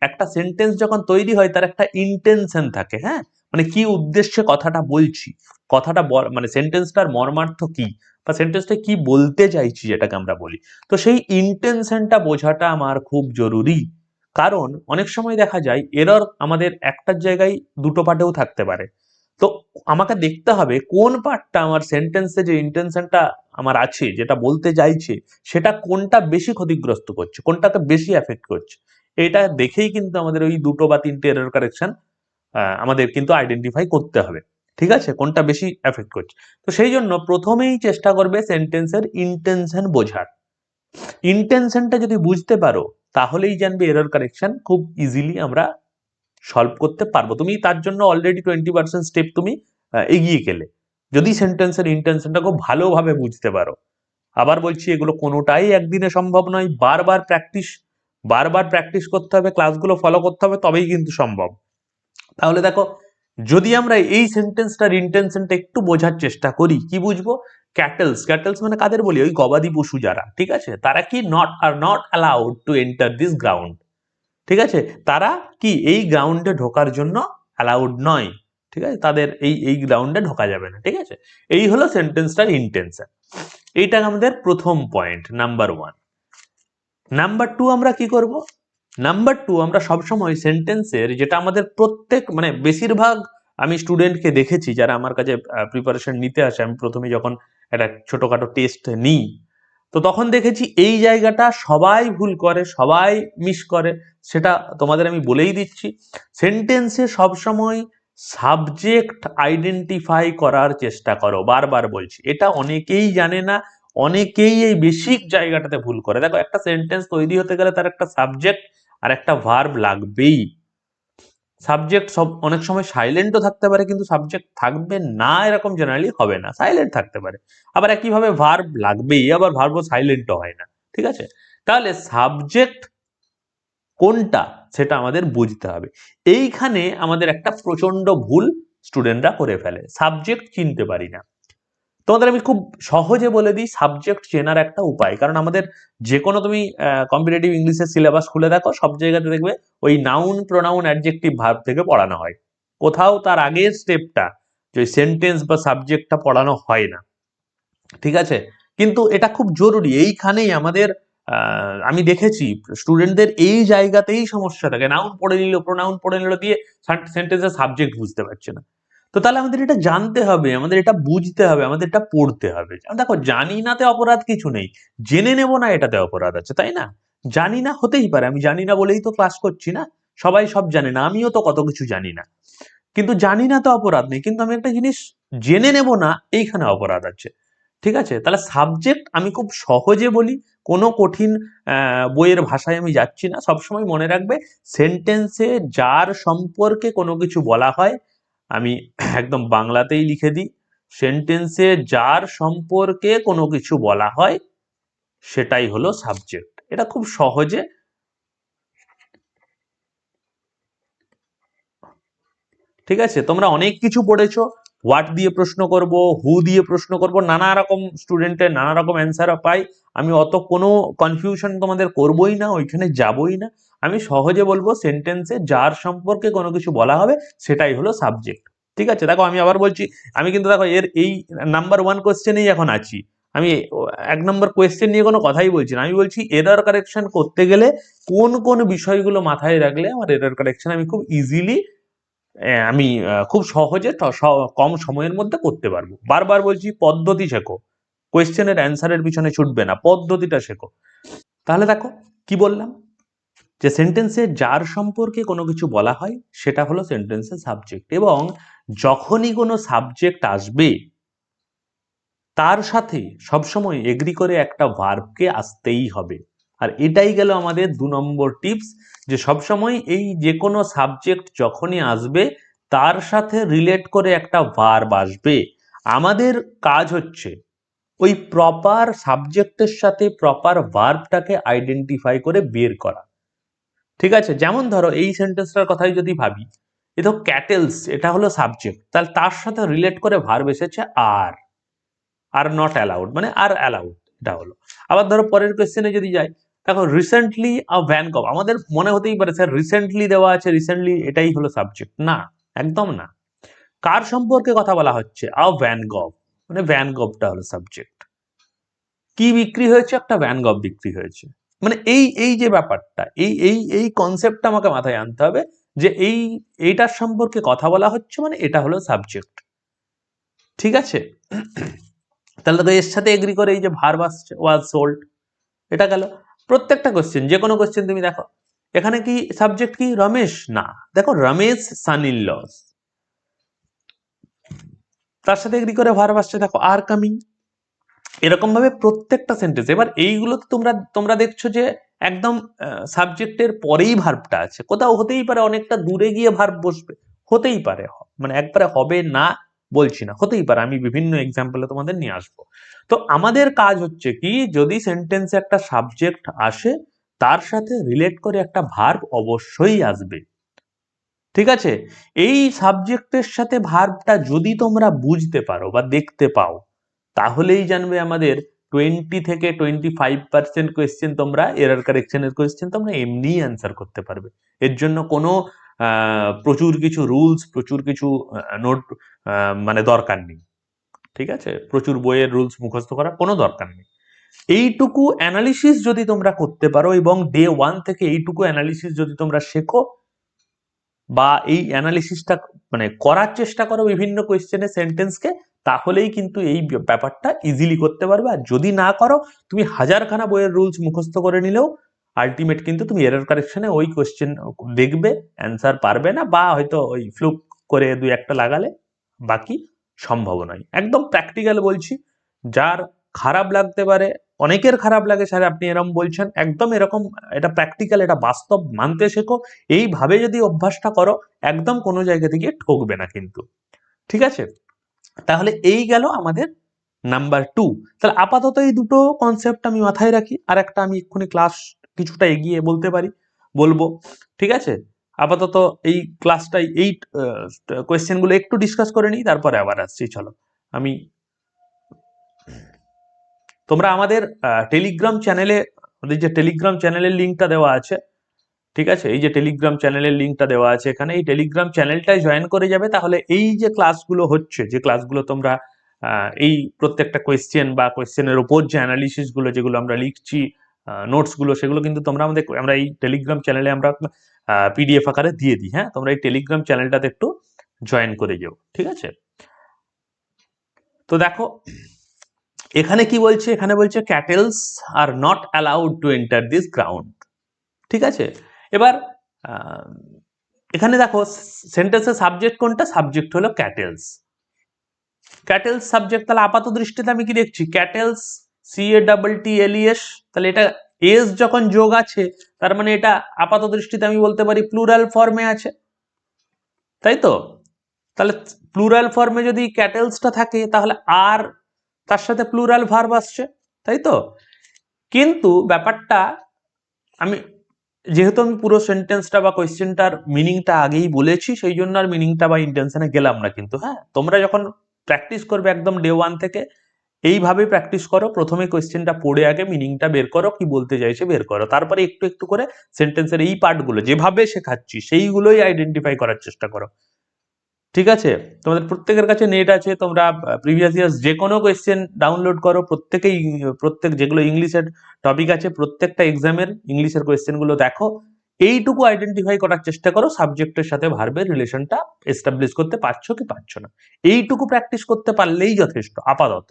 একটা সেন্টেন্স যখন তৈরি হয়, তার একটা ইন্টেনশন থাকে। হ্যাঁ, মানে কি উদ্দেশ্যে কথাটা বলছি, কথাটা মানে সেন্টেন্সটার মর্মার্থ কি, বা সেন্টেন্সটা কি বলতে চাইছি, যেটাকে আমরা বলি। তো সেই ইন্টেনশনটা বোঝাটা আমার খুব জরুরি। কারণ অনেক সময় দেখা যায় এরর আমাদের একটার জায়গায় 2 পার্টেও থাকতে পারে। তো আমাকে দেখতে হবে কোন পার্টটা আমার সেন্টেন্সে যে ইন্টেনশনটা আমার আছে, যেটা বলতে চাইছে, সেটা কোনটা বেশি ক্ষতিগ্রস্ত করছে, কোনটাকে বেশি এফেক্ট করছে। এটা দেখেই কিন্তু আমাদের ওই 2 বা 3টে এরর কারেকশন আমাদের কিন্তু আইডেন্টিফাই করতে হবে, ঠিক আছে, কোনটা বেশি এফেক্ট করছে। তো সেই জন্য প্রথমেই চেষ্টা করবে সেন্টেন্সের ইন্টেনশন বোঝার। ইন্টেনশনটা যদি বুঝতে পারো তাহলেই জানবে এরর কারেকশন খুব ইজিলি আমরা সলভ করতে পারবো। তুমি তার জন্য অলরেডি 20% স্টেপ তুমি এগিয়ে গেলে, যদি সেন্টেন্সের ইন্টেনশনটা খুব ভালোভাবে বুঝতে পারো। আবার বলছি, এগুলো কোনোটাই একদিনে সম্ভব নয়, বারবার প্র্যাকটিস করতে হবে, ক্লাসগুলো ফলো করতে হবে, তবেই কিন্তু সম্ভব। তাহলে দেখো, যদি আমরা এই সেন্টেন্সটার ইন্টেনশনটা একটু বোঝার চেষ্টা করি, কি বুঝবো? ক্যাটেলস মানে কাদের বলি? ওই গবাদি পশু যারা, ঠিক আছে, তারা কি আর not allowed to enter this ground, ঠিক আছে, তারা কি এই গ্রাউন্ডে ঢোকার জন্য অ্যালাউড নয়, ঠিক আছে, তাদের এই গ্রাউন্ডে ঢোকা যাবে না, ঠিক আছে। এই হলো সেন্টেন্সটার ইন্টেনশন। এইটা আমাদের প্রথম পয়েন্ট, নাম্বার 1। নাম্বার 2 আমরা কি করব? নাম্বার 2 আমরা সবসময় সেন্টেন্সের, যেটা আমাদের প্রত্যেক মানে বেশিরভাগ আমি স্টুডেন্টকে দেখেছি যারা আমার কাছে প্রিপারেশন নিতে আসে, আমি প্রথমে যখন একটা ছোটখাটো টেস্ট নিই, তো তখন দেখেছি এই জায়গাটা সবাই ভুল করে, সবাই মিস করে। সেটা তোমাদের আমি বলেই দিচ্ছি, সেন্টেন্সে সবসময় সাবজেক্ট আইডেন্টিফাই করার চেষ্টা করো। বারবার বলছি, এটা অনেকেই জানে না, অনেকেই এই বেসিক জায়গাটাতে ভুল করে। দেখো, একটা সেন্টেন্স তৈরি হতে গেলে তার একটা সাবজেক্ট আর একটা ভার্ব লাগবেই। সাবজেক্ট সব অনেক সময় সাইলেন্টও থাকতে পারে, কিন্তু সাবজেক্ট থাকবে না এরকম জেনারেলি হবে না, সাইলেন্ট থাকতে পারে। আবার একইভাবে ভার্ব লাগবেই, আবার ভার্বও সাইলেন্টও হয় না, ঠিক আছে। তাহলে সাবজেক্ট কোনটা সেটা আমাদের বুঝতে হবে। এইখানে আমাদের একটা প্রচন্ড ভুল স্টুডেন্টরা করে ফেলে, সাবজেক্ট চিনতে পারি না। তোমাদের আমি খুব সহজে বলে দিই সাবজেক্ট চেনার একটা উপায়। কারণ আমাদের যে কোনো তুমি কম্পিটিটিভ ইংলিশের সিলেবাস খুলে দেখো, সব জায়গাতে দেখবে ওই নাউন, প্রোনাউন, অ্যাডজেক্টিভ, ভার্ব থেকে পড়ানো হয়। কোথাও তার আগের স্টেপটা, যে সেন্টেন্স বা সাবজেক্টটা পড়ানো হয় না, ঠিক আছে। কিন্তু এটা খুব জরুরি। এইখানেই আমাদের আমি দেখেছি স্টুডেন্টদের এই জায়গাতেই সমস্যা থাকে, নাউন পড়ে নিল, প্রোনাউন পড়ে নিল, দিয়ে সেন্টেন্সের সাবজেক্ট বুঝতে পারছে না। তো তাহলে আমাদের এটা জানতে হবে, আমাদের এটা বুঝতে হবে, আমাদের এটা পড়তে হবে। দেখো, জানি নাতে অপরাধ কিছু নেই, জেনে নেব না এটাতে অপরাধ আছে, তাই না? জানি না হতেই পারে, আমি জানি না বলেই তো ক্লাস করছি না, সবাই সব জানে না, আমিও তো কত কিছু জানি না, কিন্তু জানি না তো অপরাধ নেই, কিন্তু আমি একটা জিনিস জেনে নেব না, এইখানে অপরাধ আছে, ঠিক আছে। তাহলে সাবজেক্ট আমি খুব সহজে বলি, কোনো কঠিন বইয়ের ভাষায় আমি যাচ্ছি না। সবসময় মনে রাখবে, সেন্টেন্সে যার সম্পর্কে কোনো কিছু বলা হয়, আমি একদম বাংলাতেই লিখে দিই, সেন্টেন্সে যার সম্পর্কে কোনো কিছু বলা হয় সেটাই হলো সাবজেক্ট। এটা খুব সহজে, ঠিক আছে। তোমরা অনেক কিছু পড়েছো, হোয়াট দিয়ে প্রশ্ন করব, হু দিয়ে প্রশ্ন করব, নানা রকম স্টুডেন্টের নানা রকম অ্যান্সার পাই। আমি অত কোনো কনফিউশন তোমাদের করবই না, ওইখানে যাবই না। আমি সহজে বলবো, সেন্টেন্সে যার সম্পর্কে কোনো কিছু বলা হবে সেটাই হলো সাবজেক্ট, ঠিক আছে। দেখো, আমি আবার বলছি, আমি কিন্তু দেখো এর এই নাম্বার 1 কোয়েশ্চেনেই এখন আছি। আমি 1 নম্বর কোয়েশ্চেন নিয়ে কোনো কথাই বলছি না, আমি বলছি এরর কারেকশন করতে গেলে কোন কোন বিষয়গুলো মাথায় রাখলে আমার এরর কারেকশন আমি খুব ইজিলি, আমি খুব সহজে কম সময়ের মধ্যে করতে পারবো। বারবার বলছি, পদ্ধতি শেখো, কোয়েশ্চেনের অ্যান্সারের পিছনে ছুটবে না, পদ্ধতিটা শেখো। তাহলে দেখো কি বললাম, যে সেন্টেন্সে যার সম্পর্কে কোনো কিছু বলা হয় সেটা হলো সেন্টেন্সের সাবজেক্ট, এবং যখনই কোনো সাবজেক্ট আসবে তার সাথে সবসময় এগ্রি করে একটা ভার্বকে আসতেই হবে। আর এটাই গেল আমাদের 2 নম্বর টিপস, যে সবসময় এই যে কোনো সাবজেক্ট যখনই আসবে তার সাথে রিলেট করে একটা ভার্ব আসবে। আমাদের কাজ হচ্ছে ওই প্রপার সাবজেক্টের সাথে প্রপার ভার্বটাকে আইডেন্টিফাই করে বের করা, ঠিক আছে। যেমন ধরো, এই সেন্টেন্সটার কথাই যদি ভাবি, এ তো ক্যাটেলস, এটা হলো সাবজেক্ট, তাহলে তার সাথে রিলেট করে ভার্ব এসেছে আর নট অ্যালাউড, মানে আর অ্যালাউড, এটা হলো। আবার ধরো পরের কোয়েশ্চেনে যদি যাই, দেখো রিসেন্টলি আ ভ্যান গভ, আমাদের মনে হতেই পারে স্যার রিসেন্টলি দেওয়া আছে, রিসেন্টলি এটাই হলো সাবজেক্ট, না, একদম না। কার সম্পর্কে কথা বলা হচ্ছে? আ ভ্যান গভ, মানে ভ্যান গভটা হলো সাবজেক্ট। কি বিক্রি হয়েছে? একটা ভ্যান গভ বিক্রি হয়েছে। মানে এই যে ব্যাপারটা, এই কনসেপ্টটা আমাকে মাথায় আনতে হবে, যে এইটার সম্পর্কে কথা বলা হচ্ছে, মানে এটা হলো সাবজেক্ট, ঠিক আছে। তাহলে তো এর সাথে এগ্রি করে এই যে ভার্ব আসছে, ওয়াজ সোল্ড, এটা গেল। প্রত্যেকটা কোশ্চেন, যে কোনো কোশ্চেন তুমি দেখো, এখানে কি সাবজেক্ট কি রমেশ? না, দেখো রমেশ সান ইন লস, তার সাথে এগ্রি করে ভার্ব আসছে, দেখো আর কামিং। এরকম ভাবে প্রত্যেকটা সেন্টেন্স, এবার এইগুলো তোমরা দেখছো যে একদম সাবজেক্টের পরেই ভার্বটা আছে, কোথাও হতেই পারে অনেকটা দূরে গিয়ে ভার্ব বসবে, হতেই পারে, মানে একবারে হবে না বলছি না, হতেই পারে, আমি বিভিন্ন এক্সাম্পলে তোমাদের নিয়ে আসবো। তো আমাদের কাজ হচ্ছে কি, যদি সেন্টেন্সে একটা সাবজেক্ট আসে তার সাথে রিলেট করে একটা ভার্ব অবশ্যই আসবে, ঠিক আছে? এই সাবজেক্টের সাথে ভার্বটা যদি তোমরা বুঝতে পারো বা দেখতে পাও, তাহলেই জানবে আমাদের 20 থেকে 25% কোয়েশ্চেন তোমরা, এরর কারেকশনের কোয়েশ্চেন তোমরা এমনিই অ্যান্সার করতে পারবে। এর জন্য কোনো প্রচুর কিছু রুলস, প্রচুর কিছু নোট মানে দরকার নেই, ঠিক আছে? প্রচুর বইয়ের রুলস মুখস্থ করার কোনো দরকার নেই। এইটুকু অ্যানালিসিস যদি তোমরা করতে পারো এবং ডে 1 থেকে এইটুকু অ্যানালিসিস যদি তোমরা শেখো বা এই অ্যানালিসিসটা মানে করার চেষ্টা করো বিভিন্ন কোয়েশ্চেনের সেন্টেন্সকে, তাহলেই কিন্তু এই ব্যাপারটা ইজিলি করতে পারবে। আর যদি না করো, তুমি হাজারখানা বইয়ের রুলস মুখস্থ করে নিলেও আলটিমেট কিন্তু তুমি এরর কারেকশনে ওই কোয়েশ্চেন দেখবে, অ্যান্সার পারবে না, বা হয়তো ওই ফ্লুক করে দুই একটা লাগালে, বাকি সম্ভব নয়। একদম প্র্যাকটিক্যাল বলছি, যার খারাপ লাগতে পারে, অনেকের খারাপ লাগে স্যার আপনি এরকম বলছেন, একদম এরকম, এটা প্র্যাকটিক্যাল, এটা বাস্তব, মানতে শেখো। এইভাবে যদি অভ্যাসটা করো, একদম কোনো জায়গা থেকে ঠকবে না কিন্তু, ঠিক আছে? তাহলে এই গেল আমাদের নাম্বার 2। তাহলে আপাতত এই দুটো কনসেপ্ট আমি মাথায় রাখি, আর একটা আমি এক্ষুনি ক্লাস কিছুটা এগিয়ে বলবো, ঠিক আছে? আপাতত এই ক্লাসটাই, এই কোয়েশ্চেন গুলো একটু ডিসকাস করে নিই, তারপরে আবার আসছি। চলো, আমি তোমরা আমাদের টেলিগ্রাম চ্যানেলে, আমাদের যে টেলিগ্রাম চ্যানেলের লিঙ্কটা দেওয়া আছে, ঠিক আছে, এই যে টেলিগ্রাম চ্যানেলের লিঙ্কটা দেওয়া আছে এখানে, এই টেলিগ্রাম চ্যানেলটায় জয়েন করে যাবে, তাহলে এই যে ক্লাসগুলো হচ্ছে, যে ক্লাসগুলো তোমরা এই প্রত্যেকটা কোয়েশ্চেন বা কোয়েশ্চেনের উপর যে অ্যানালিসিস গুলো যেগুলো আমরা লিখছি, নোটস গুলো, সেগুলো কিন্তু তোমরা আমরা এই টেলিগ্রাম চ্যানেলে আমরা পিডিএফ আকারে দিয়ে দিই। হ্যাঁ, তোমরা এই টেলিগ্রাম চ্যানেলটাতে একটু জয়েন করে যাও, ঠিক আছে? তো দেখো এখানে কি বলছে, এখানে বলছে cattles are not allowed to enter this ground, ঠিক আছে? এবার এখানে দেখো সেন্টেন্সের সাবজেক্ট কোনটা, সাবজেক্ট হলো ক্যাটেলস। ক্যাটেলস সাবজেক্ট, তাহলে আপাত দৃষ্টিতে আমি কি দেখছি, ক্যাটেলস CATTLES, তাহলে এটা এস যখন যোগ আছে, তার মানে এটা আপাত দৃষ্টিতে আমি বলতে পারি প্লুরাল ফর্মে আছে, তাই তো? তাহলে প্লুরাল ফর্মে যদি ক্যাটেলসটা থাকে, তাহলে আর তার সাথে প্লুরাল ভার্ব আসছে, তাই তো? কিন্তু ব্যাপারটা, আমি যেহেতু আমি পুরো সেন্টেন্সটা বা কোয়েশ্চেনটার মিনিংটা আগেই বলেছি, সেই জন্য আর মিনিংটা বা ইন্টেনশনে গেলাম না। কিন্তু হ্যাঁ, তোমরা যখন প্র্যাকটিস করবে একদম ডে 1 থেকে, এইভাবে প্র্যাকটিস করো, প্রথমে কোয়েশ্চেনটা পড়ে আগে মিনিংটা বের করো, কি বলতে চাইছে বের করো, তারপরে একটু একটু করে সেন্টেন্সের এই পার্টগুলো যেভাবে শেখাচ্ছি সেইগুলোই আইডেন্টিফাই করার চেষ্টা করো, ঠিক আছে? তোমাদের প্রত্যেকের কাছে নেট আছে, তোমরা প্রিভিয়াস ইয়ার্স যে কোনো কোয়েশ্চেন ডাউনলোড করো, প্রত্যেক যেগুলো ইংলিশের টপিক আছে, প্রত্যেকটা এক্সামের ইংলিশের কোয়েশ্চেন গুলো দেখো, এইটুকু আইডেন্টিফাই করার চেষ্টা করো, সাবজেক্টের সাথে ভার্বের রিলেশনটা এস্টাবলিশ করতে পারছো কি পারছো না, এইটুকু প্র্যাকটিস করতে পারলেই যথেষ্ট আপাতত।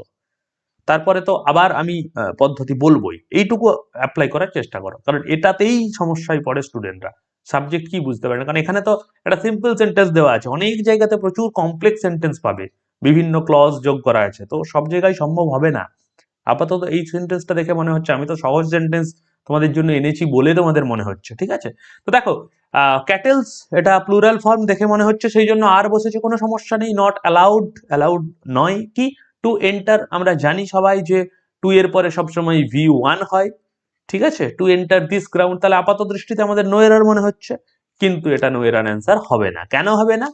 তারপরে তো আবার আমি পদ্ধতি বলবোই, এইটুকু অ্যাপ্লাই করার চেষ্টা করো, কারণ এটাতেই সমস্যায় পড়ে স্টুডেন্টরা, সাবজেক্ট কি বুঝতে পারে না। কারণ এখানে তো একটা সিম্পল সেন্টেন্স দেওয়া আছে, অনেক জায়গাতে প্রচুর কমপ্লেক্স সেন্টেন্স পাবে, বিভিন্ন ক্লজ যোগ করা আছে, তো সব জায়গায় সম্ভব হবে না। আপাতত এই সেন্টেন্সটা দেখে মনে হচ্ছে আমি তো সহজ সেন্টেন্স তোমাদের জন্য এনেছি বলে তোমাদের মনে হচ্ছে, ঠিক আছে? তো দেখো ক্যাটেলস, এটা প্লুরাল ফর্ম দেখে মনে হচ্ছে, সেই জন্য আর বসেছে, কোনো সমস্যা নেই। নট অ্যালাউড, অ্যালাউড নয়, কি টু এন্টার, আমরা জানি সবাই যে টু এর পরে সবসময় V1 হয়, ঠিক আছে? টু এন্টার দিস গ্রাউন্ড, তাহলে আপাত দৃষ্টিতে আমাদের নো এরর মনে হচ্ছে, কিন্তু এটা নো এরর অ্যান্সার হবে না। কেন হবে না?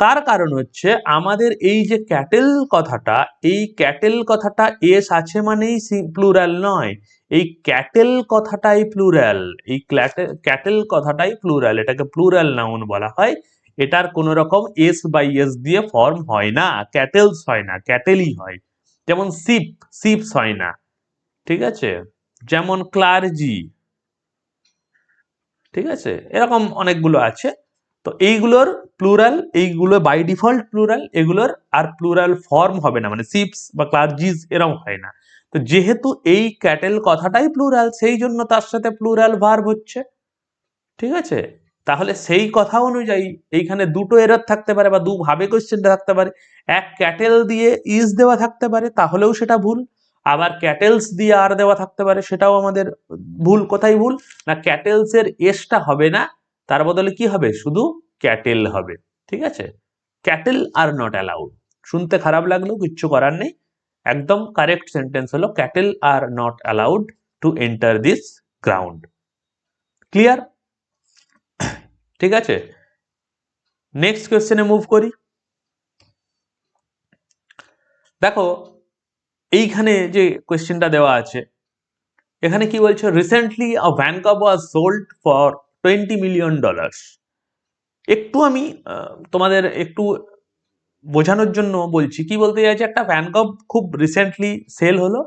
তার কারণ হচ্ছে আমাদের এই যে ক্যাটেল কথাটা, এই ক্যাটেল কথাটা এস আছে মানেই প্লুরাল নয়, এই ক্যাটেল কথাটাই প্লুরাল, এই ক্যাটেল কথাটাই প্লুরাল, এটাকে প্লুরাল নাউন বলা হয়। এটার কোন রকম এস বাই এস দিয়ে ফর্ম হয় না, ক্যাটেলস হয় না, ক্যাটেলই হয়। যেমন সিপস হয় না, ঠিক আছে? যেমন ক্লার্জি, ঠিক আছে? এরকম অনেকগুলো আছে। তো এইগুলোর প্লুরাল, এইগুলো বাই ডিফল্ট প্লুরাল, এগুলোর আর প্লুরাল ফর্ম হবে না, মানে সিপস বা ক্লার্জিস এরকম হয় না। তো যেহেতু এই ক্যাটেল কথাটাই প্লুরাল, সেই জন্য তার সাথে প্লুরাল ভার্ব হচ্ছে, ঠিক আছে, তাহলে সেই কথা অনুযায়ী এইখানে দুটো এরর থাকতে পারে বা দুভাবে কোশ্চেনটা থাকতে পারে। এক ক্যাটেল দিয়ে ইজ দেওয়া থাকতে পারে, তাহলেও সেটা ভুল। আবার ক্যাটেলস দিয়ে আর দেওয়া থাকতে পারে, সেটাও আমাদের ভুল। কোথায় ভুল? না, ক্যাটেলস এর এসটা হবে না, তার বদলে কি হবে? শুধু ক্যাটেল হবে। ঠিক আছে, ক্যাটেল আর নট অ্যালাউড। শুনতে খারাপ লাগলেও কিচ্ছু করার নেই, একদম কারেক্ট সেন্টেন্স হলো cattle R not allowed to enter this ground. Clear? ঠিক আছে, নেক্সট কোয়েশ্চেনে মুভ করি। দেখো এইখানে যে কোয়েশ্চেনটা দেওয়া আছে, এখানে কি বলছে? Recently a van cup was sold for $20 million। একটু আমি তোমাদের একটু বোঝানোর জন্য বলছি, কি বলতে চাইছে, একটা ভ্যান কাপ খুব রিসেন্টলি সেল হলো,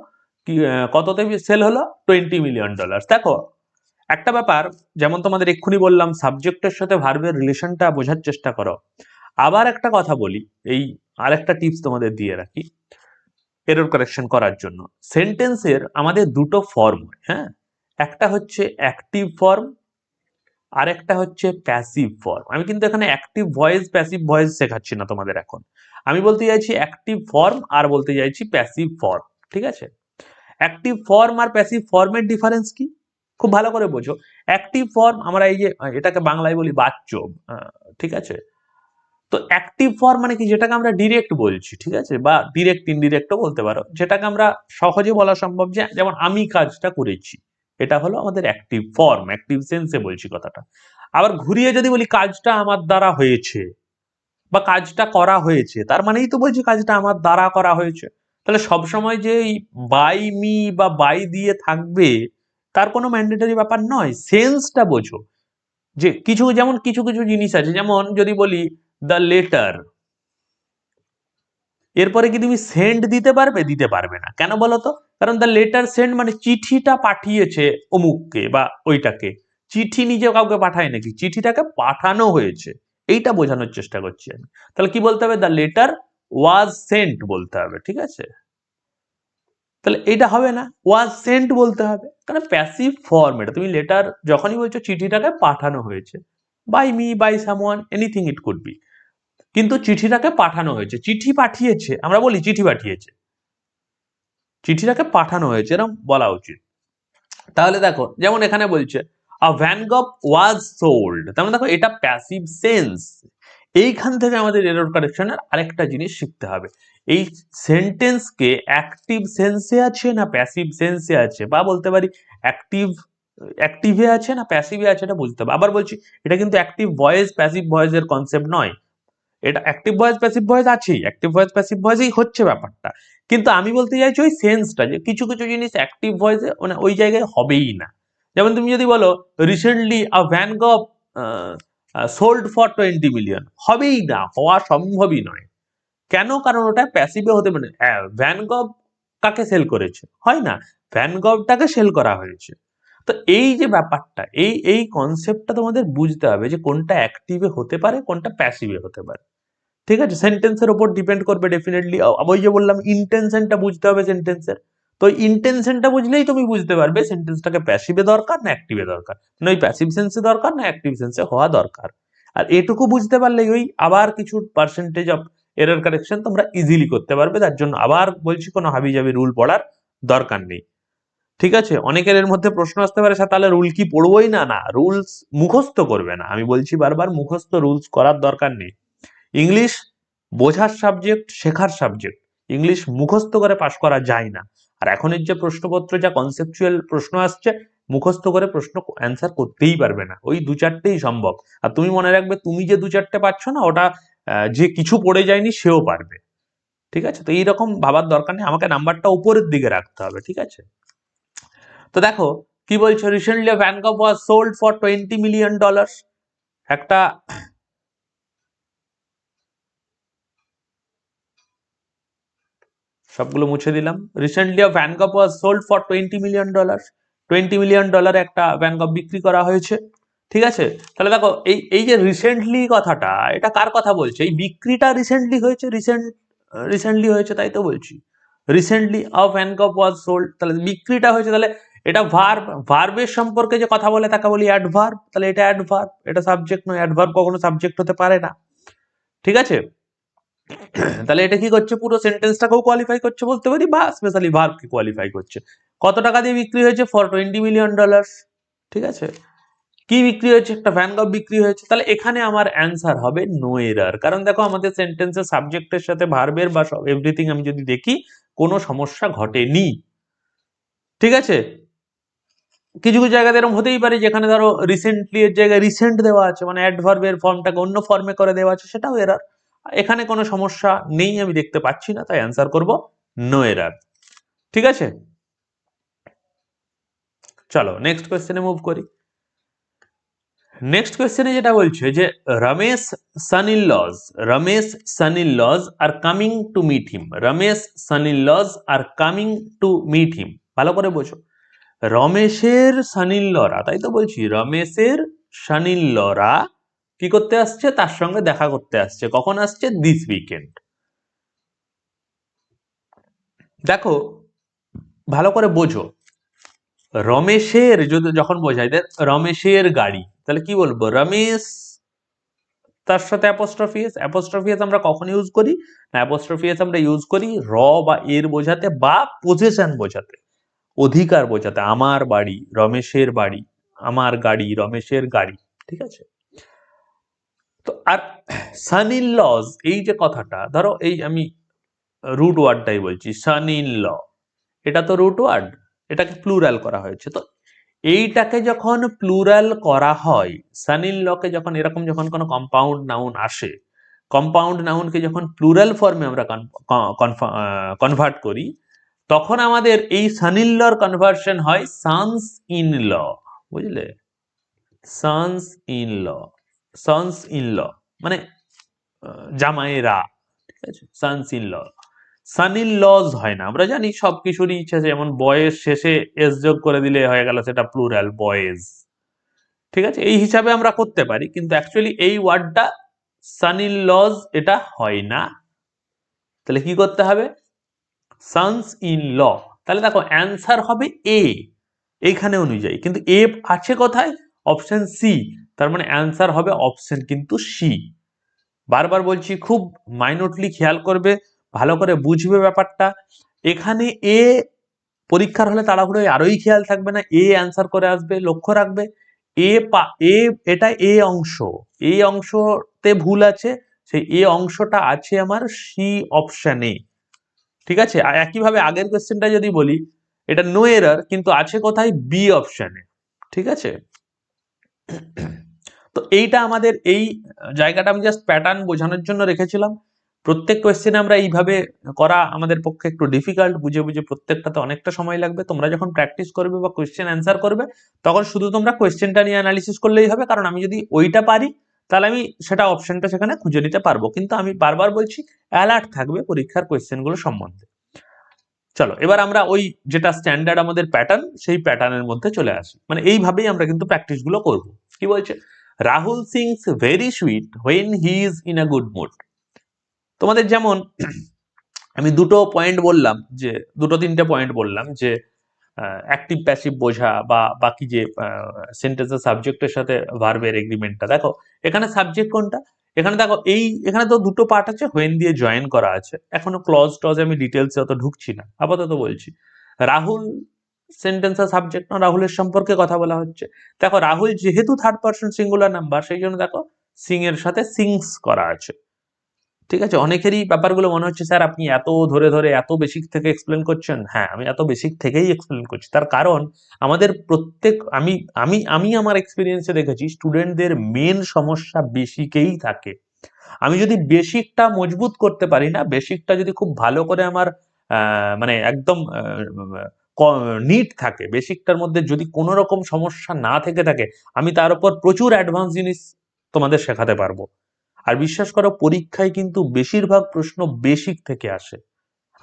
কি কততে সেল হলো? $20 million। দেখো একটা ব্যাপার, যেমন তোমাদের এক্ষুনি বললাম সাবজেক্টের সাথে ভার্বের রিলেশনটা বোঝার চেষ্টা করো। আবার একটা কথা বলি, এই আরেকটা টিপস তোমাদের দিয়ে রাখি এরর কারেকশন করার জন্য। সেন্টেন্সের আমাদের দুটো ফর্ম হয়, হ্যাঁ, একটা হচ্ছে অ্যাক্টিভ ফর্ম আর একটা হচ্ছে প্যাসিভ ফর্ম। আমি কিন্তু এখানে অ্যাক্টিভ ভয়েস প্যাসিভ ভয়েস শেখাচ্ছি না তোমাদের এখন, আমি বলতে চাইছি অ্যাক্টিভ ফর্ম আর বলতে চাইছি প্যাসিভ ফর্ম। ঠিক আছে, অ্যাক্টিভ ফর্ম আর প্যাসিভ ফর্মের ডিফারেন্স কি খুব ভালো করে বোঝো। অ্যাক্টিভ ফর্ম আমরা এই যে এটাকে বাংলায় বলি বাচ্চব, ঠিক আছে, তো অ্যাক্টিভ ফর্ম মানে কি? যেটাকে আমরা ডিরেক্ট বলছি, ঠিক আছে, বা ডিরেক্ট ইনডিরেক্টও বলতে পারো, যেটাকে আমরা সহজে বলা সম্ভব, যে যেমন আমি কাজটা করেছি, এটা হলো আমাদের অ্যাক্টিভ ফর্ম, অ্যাক্টিভ সেন্সে বলছি কথাটা। আবার ঘুরিয়ে যদি বলি কাজটা আমার দ্বারা হয়েছে বা কাজটা করা হয়েছে, তার মানেই তো বলছি কাজটা আমার দ্বারা করা হয়েছে। তাহলে সবসময় যে বাই মি বা বাই দিয়ে থাকবে তার কোনো ম্যান্ডেটরি ব্যাপার নয়, সেন্সটা বোঝো। যে কিছু, যেমন কিছু কিছু জিনিস আছে, যেমন যদি বলি দ্য লেটার, এরপরে কি তুমি সেন্ড দিতে পারবে? দিতে পারবে না। কেন বলো তো? কারণ দ্য লেটার সেন্ড মানে চিঠিটা পাঠিয়েছে অমুককে বা ওইটাকে, চিঠি নিজে কাউকে পাঠায় নাকি, চিঠিটাকে পাঠানো হয়েছে, এইটা বোঝানোর চেষ্টা করছি আমি। তাহলে কি বলতে হবে? দ্য লেটার ওয়াজ সেন্ট বলতে হবে। ঠিক আছে, তাহলে এটা হবে না, ওয়াজ সেন্ট বলতে হবে, কারণ প্যাসিভ ফর্ম এটা। তুমি লেটার যখনই বলছো চিঠিটাকে পাঠানো হয়েছে, by me, by someone, anything it could be, কিন্তু চিঠিটাকে পাঠানো হয়েছে, চিঠি পাঠিয়েছে, আমরা বলি চিঠি পাঠিয়েছে, চিঠিটাকে পাঠানো হয়েছে, এরকম বলা উচিত। তাহলে দেখো যেমন এখানে বলছে আ ভ্যান গপ ওয়াজ সোল্ড, তার মানে দেখো এটা প্যাসিভ সেন্স। এইখান থেকে আমাদের এরর কারেকশনের আরেকটা জিনিস শিখতে হবে, এই সেন্টেন্সকে অ্যাক্টিভ সেন্সে আছে না প্যাসিভ সেন্সে আছে, বা বলতে পারি অ্যাক্টিভে আছে না প্যাসিভে আছে, এটা বুঝতে হবে। আবার বলছি, এটা কিন্তু অ্যাক্টিভ ভয়েস প্যাসিভ ভয়েসের কনসেপ্ট নয়, এটা অ্যাক্টিভ ভয়েস প্যাসিভ ভয়েস আছেই, অ্যাক্টিভ ভয়েস প্যাসিভ ভয়েসই হচ্ছে ব্যাপারটা। কিন্তু আমি বলতে চাইছি ওই সেন্সটা, যে কিছু কিছু জিনিস অ্যাক্টিভ ভয়েসে মানে ওই জায়গায় হবেই না। যেমন তুমি যদি বলো রিসেন্টলি আ ভ্যান গপ সোল্ড ফর 20 মিলিয়ন, হবেই না, হওয়া সম্ভবই নয়। কেন? কারণ ওটা প্যাসিভে হতে পারে। ভ্যান গভ কাকে সেল করেছে? হয় না, ভ্যান গভটাকে সেল করা হয়েছে। তো এই যে ব্যাপারটা, এই এই কনসেপ্টটা তোমাদের বুঝতে হবে, যে কোনটা অ্যাক্টিভে হতে পারে কোনটা প্যাসিভে হতে পারে। ঠিক আছে, সেন্টেন্সের উপর ডিপেন্ড করবে ডেফিনেটলি। ওই যে বললাম ইন্টেনশনটা বুঝতে হবে সেন্টেন্সের, তো ইন্টেনশনটা বুঝলেই তুমি বুঝতে পারবে সেন্টেন্সটাকে প্যাসিভে দরকার না অ্যাক্টিভে দরকার, না ওই প্যাসিভ সেন্সে দরকার না অ্যাক্টিভ সেন্সে হওয়া দরকার। আর এটুকু বুঝতে পারলে ওই আবার কিছু পার্সেন্টেজ অফ এরর কারেকশন তোমরা ইজিলি করতে পারবে। তার জন্য আবার বলছি, কোনো হাবিজাবি রুল পড়ার দরকার নেই। ঠিক আছে, অনেকের এর মধ্যে প্রশ্ন আসতে পারে, স্যার তাহলে রুল কি পড়বোই না? না, রুলস মুখস্থ করবে না, আমি বলছি বারবার মুখস্থ রুলস করার দরকার নেই। ইংলিশ বোঝার সাবজেক্ট, শেখার সাবজেক্ট, ইংলিশ মুখস্থ করে পাশ করা যায় না। আর এখনের যে প্রশ্নপত্র যা কনসেপচুয়াল প্রশ্ন আসছে, মুখস্থ করে প্রশ্ন অ্যান্সার করতেই পারবে না, ওই দু চারটেই সম্ভব। আর তুমি মনে রাখবে, তুমি যে দু চারটে পাচ্ছ না, ওটা যে কিছু পড়ে যায়নি সেও পারবে। ঠিক আছে, তো এইরকম ভাবার দরকার নেই, আমাকে নাম্বারটা উপরের দিকে রাখতে হবে। ঠিক আছে, তো দেখো কি বলছো, recently van gov was sold for $20 million। একটা সবগুলো মুছে দিলাম। Recently van gov was sold for $20 million, $20 million একটা ভ্যান গভ বিক্রি করা হয়েছে। ঠিক আছে, তাহলে দেখো এই এই যে রিসেন্টলি কথাটা, এটা কার কথা বলছে? এই বিক্রিটা রিসেন্টলি হয়েছে, রিসেন্টলি হয়েছে, তাই তো বলছি রিসেন্টলি আ ভ্যান গভ ওয়াজ সোল্ড, তাহলে বিক্রিটা হয়েছে, তাহলে এটা ভার্ব, ভার্বের সম্পর্কে যে কথা বলে তাকে বলি অ্যাডভার্ব, তাহলে এটা অ্যাডভার্ব, এটা সাবজেক্ট নয়, অ্যাডভার্ব কখনো সাবজেক্ট হতে পারে না। ঠিক আছে, তাহলে এটা কি করছে, পুরো সেন্টেন্সটাকেও কোয়ালিফাই করছে বলতে পারি, বা স্পেশালি ভার্বকে কোয়ালিফাই করছে। কত টাকা দিয়ে বিক্রি হয়েছে, ফর $20 মিলিয়ন। ঠিক আছে, কি বিক্রি হয়েছে, একটা ভ্যান গাড়ি বিক্রি হয়েছে। তাহলে এখানে আমার অ্যান্সার হবে নো এরার, কারণ দেখো আমাদের সেন্টেন্সের সাবজেক্টের সাথে ভার্বের বা এভরিথিং আমি যদি দেখি কোনো সমস্যা ঘটেনি। ঠিক আছে, কিছু কিছু জায়গাতে এরকম হতেই পারে যেখানে ধরো রিসেন্টলি এর জায়গায় রিসেন্ট দেওয়া আছে, মানে অ্যাডভার্বের ফর্মটাকে অন্য ফর্মে করে দেওয়া আছে, সেটাও এরার। এখানে কোনো সমস্যা নেই, আমি দেখতে পাচ্ছি না, তাই অ্যান্সার করব নো এরার। ঠিক আছে, চলো নেক্সট কোয়েশ্চেনে মুভ করি। নেক্সট কোয়েশ্চেনে যেটা বলছে যে Ramesh son in lodge are coming to meet him. Ramesh son in lodge are coming to meet him, ভালো করে বোঝো। রমেশের সানিল্লরা, তাই তো বলছি, রমেশের সানিল্লরা কি করতে আসছে, তার সঙ্গে দেখা করতে আসছে। কখন আসছে, দিস উইকেন্ড। দেখো ভালো করে বোঝো, রমেশের যদি যখন বোঝাই রমেশের গাড়ি, তাহলে কি বলবো, রমেশ, তার সাথে অ্যাপোস্ট্রফি এস আমরা কখন ইউজ করি না, অ্যাপোস্ট্রফি এস আমরা ইউজ করি র বা এর বোঝাতে, বা পজেশন বোঝাতে, অধিকার বোঝাতে। আমার বাড়ি, রমেশের বাড়ি, আমার গাড়ি, রমেশের গাড়ি। ঠিক আছে, তো আর সান ইন লজ, এই যে কথাটা, ধরো এই আমি রুট ওয়ার্ডটাই বলছি, সান ইন ল, এটা তো রুট ওয়ার্ড, এটাকে প্লুরাল করা হয়েছে। তো এইটাকে যখন প্লুরাল করা হয়, সান ইন লকে যখন এরকম যখন কোনো কম্পাউন্ড নাউন আসে, কম্পাউন্ড নাউনকে যখন প্লুরাল ফর্মে আমরা কনভার্ট করি, তখন আমাদের এই সান ইন লর কনভার্সন হয় সানস ইন ল। বুঝলে, sons in law, sons in law মানে জামাইরা। ঠিক আছে, sons in law, son in laws হয় না। আমরা জানি সব কিছুরই ইচ্ছা, যেমন বয়েজ শেষে এস যোগ করে দিলে হয়ে গেল সেটা প্লুরাল, বয়েজ। ঠিক আছে, এই হিসাবে আমরা করতে পারি, কিন্তু অ্যাকচুয়ালি এই ওয়ার্ডটা সান ইন লজ এটা হয় না। তাহলে কি করতে হবে, সানস ইন ল। তাহলে দেখো অ্যান্সার হবে এ এইখানে অনুযায়ী, কিন্তু এ আছে কোথায়, অপশন সি। তার মানে অ্যান্সার হবে অপশন কিন্তু সি। বারবার বলছি, খুব মাইনটলি খেয়াল করবে, ভালো করে বুঝবে ব্যাপারটা। এখানে এ পরীক্ষার হলে তাড়াহুড়ো আরোই খেয়াল থাকবে না, এ অ্যান্সার করে আসবে, লক্ষ্য রাখবে। এ এটা এ অংশ, এই অংশতে ভুল আছে, সেই এ অংশটা আছে আমার সি অপশনে। ঠিক আছে, আর একইভাবে আগের কোশ্চেনটা যদি বলি, এটা নো এরার, কিন্তু আছে কোথায়, বি অপশনে। ঠিক আছে, তো এইটা আমাদের এই জায়গাটা আমি জাস্ট প্যাটার্ন বোঝানোর জন্য রেখেছিলাম। প্রত্যেক কোয়েশ্চেনে আমরা এইভাবে করা আমাদের পক্ষে একটু ডিফিকাল্ট, বুঝে বুঝে প্রত্যেকটাতে অনেকটা সময় লাগবে। তোমরা যখন প্র্যাকটিস করবে বা কোয়েশ্চেন অ্যান্সার করবে, তখন শুধু তোমরা কোয়েশ্চেনটা নিয়ে অ্যানালিসিস করলেই হবে, কারণ আমি যদি ওইটা পারি তাহলে আমি সেটা অপশনটা সেখানে খুঁজে নিতে পারবো। কিন্তু আমি বারবার বলছি, অ্যালার্ট থাকবে পরীক্ষার কোয়েশ্চেনগুলো সম্বন্ধে। চলো এবার আমরা ওই যেটা স্ট্যান্ডার্ড আমাদের প্যাটার্ন, সেই প্যাটার্নের মধ্যে চলে আসি। মানে এইভাবেই আমরা কিন্তু প্র্যাকটিস গুলো করবো। কি বলছে, Rahul sings very sweet when he is in a good mood. তোমাদের যেমন আমি দুটো পয়েন্ট বললাম, যে দুটো তিনটে পয়েন্ট বললাম, যে অ্যাক্টিভ প্যাসিভ বোঝা বা বাকি যে সেন্টেন্সের সাবজেক্টের সাথে ভার্বের এগ্রিমেন্টটা। দেখো এখানে সাবজেক্ট কোনটা, এখানে দেখো এখানে তো দুটো পার্ট আছে, হোয়েন দিয়ে জয়েন করা আছে। এখনো ক্লজ টজ আমি ডিটেলসে অত ঢুকছি না, আপাতত বলছি রাহুল সেন্টেন্সের সাবজেক্ট না, রাহুলের সম্পর্কে কথা বলা হচ্ছে। দেখো রাহুল যেহেতু থার্ড পারসন সিঙ্গুলার নাম্বার, সেই জন্য দেখো সিং এর সাথে সিংস করা আছে। ঠিক আছে, অনেকেরই ব্যাপারগুলো মনে হচ্ছে স্যার আপনি এত ধরে ধরে এত বেসিক থেকে এক্সপ্লেন করছেন। হ্যাঁ, আমি এত বেসিক থেকেই এক্সপ্লেন করছি, তার কারণ আমাদের প্রত্যেক আমি আমি আমি আমার এক্সপিরিয়েন্সে দেখেছি স্টুডেন্টদের মেন সমস্যা বেসিকেই থাকে। আমি যদি বেসিকটা মজবুত করতে পারি না, বেসিকটা যদি খুব ভালো করে আমার মানে একদম নিট থাকে, বেসিকটার মধ্যে যদি কোনো রকম সমস্যা না থেকে থাকে, আমি তার উপর প্রচুর অ্যাডভান্স জিনিস তোমাদের শেখাতে পারবো। আর বিশ্বাস করো, পরীক্ষায় কিন্তু বেশিরভাগ প্রশ্ন বেসিক থেকে আসে।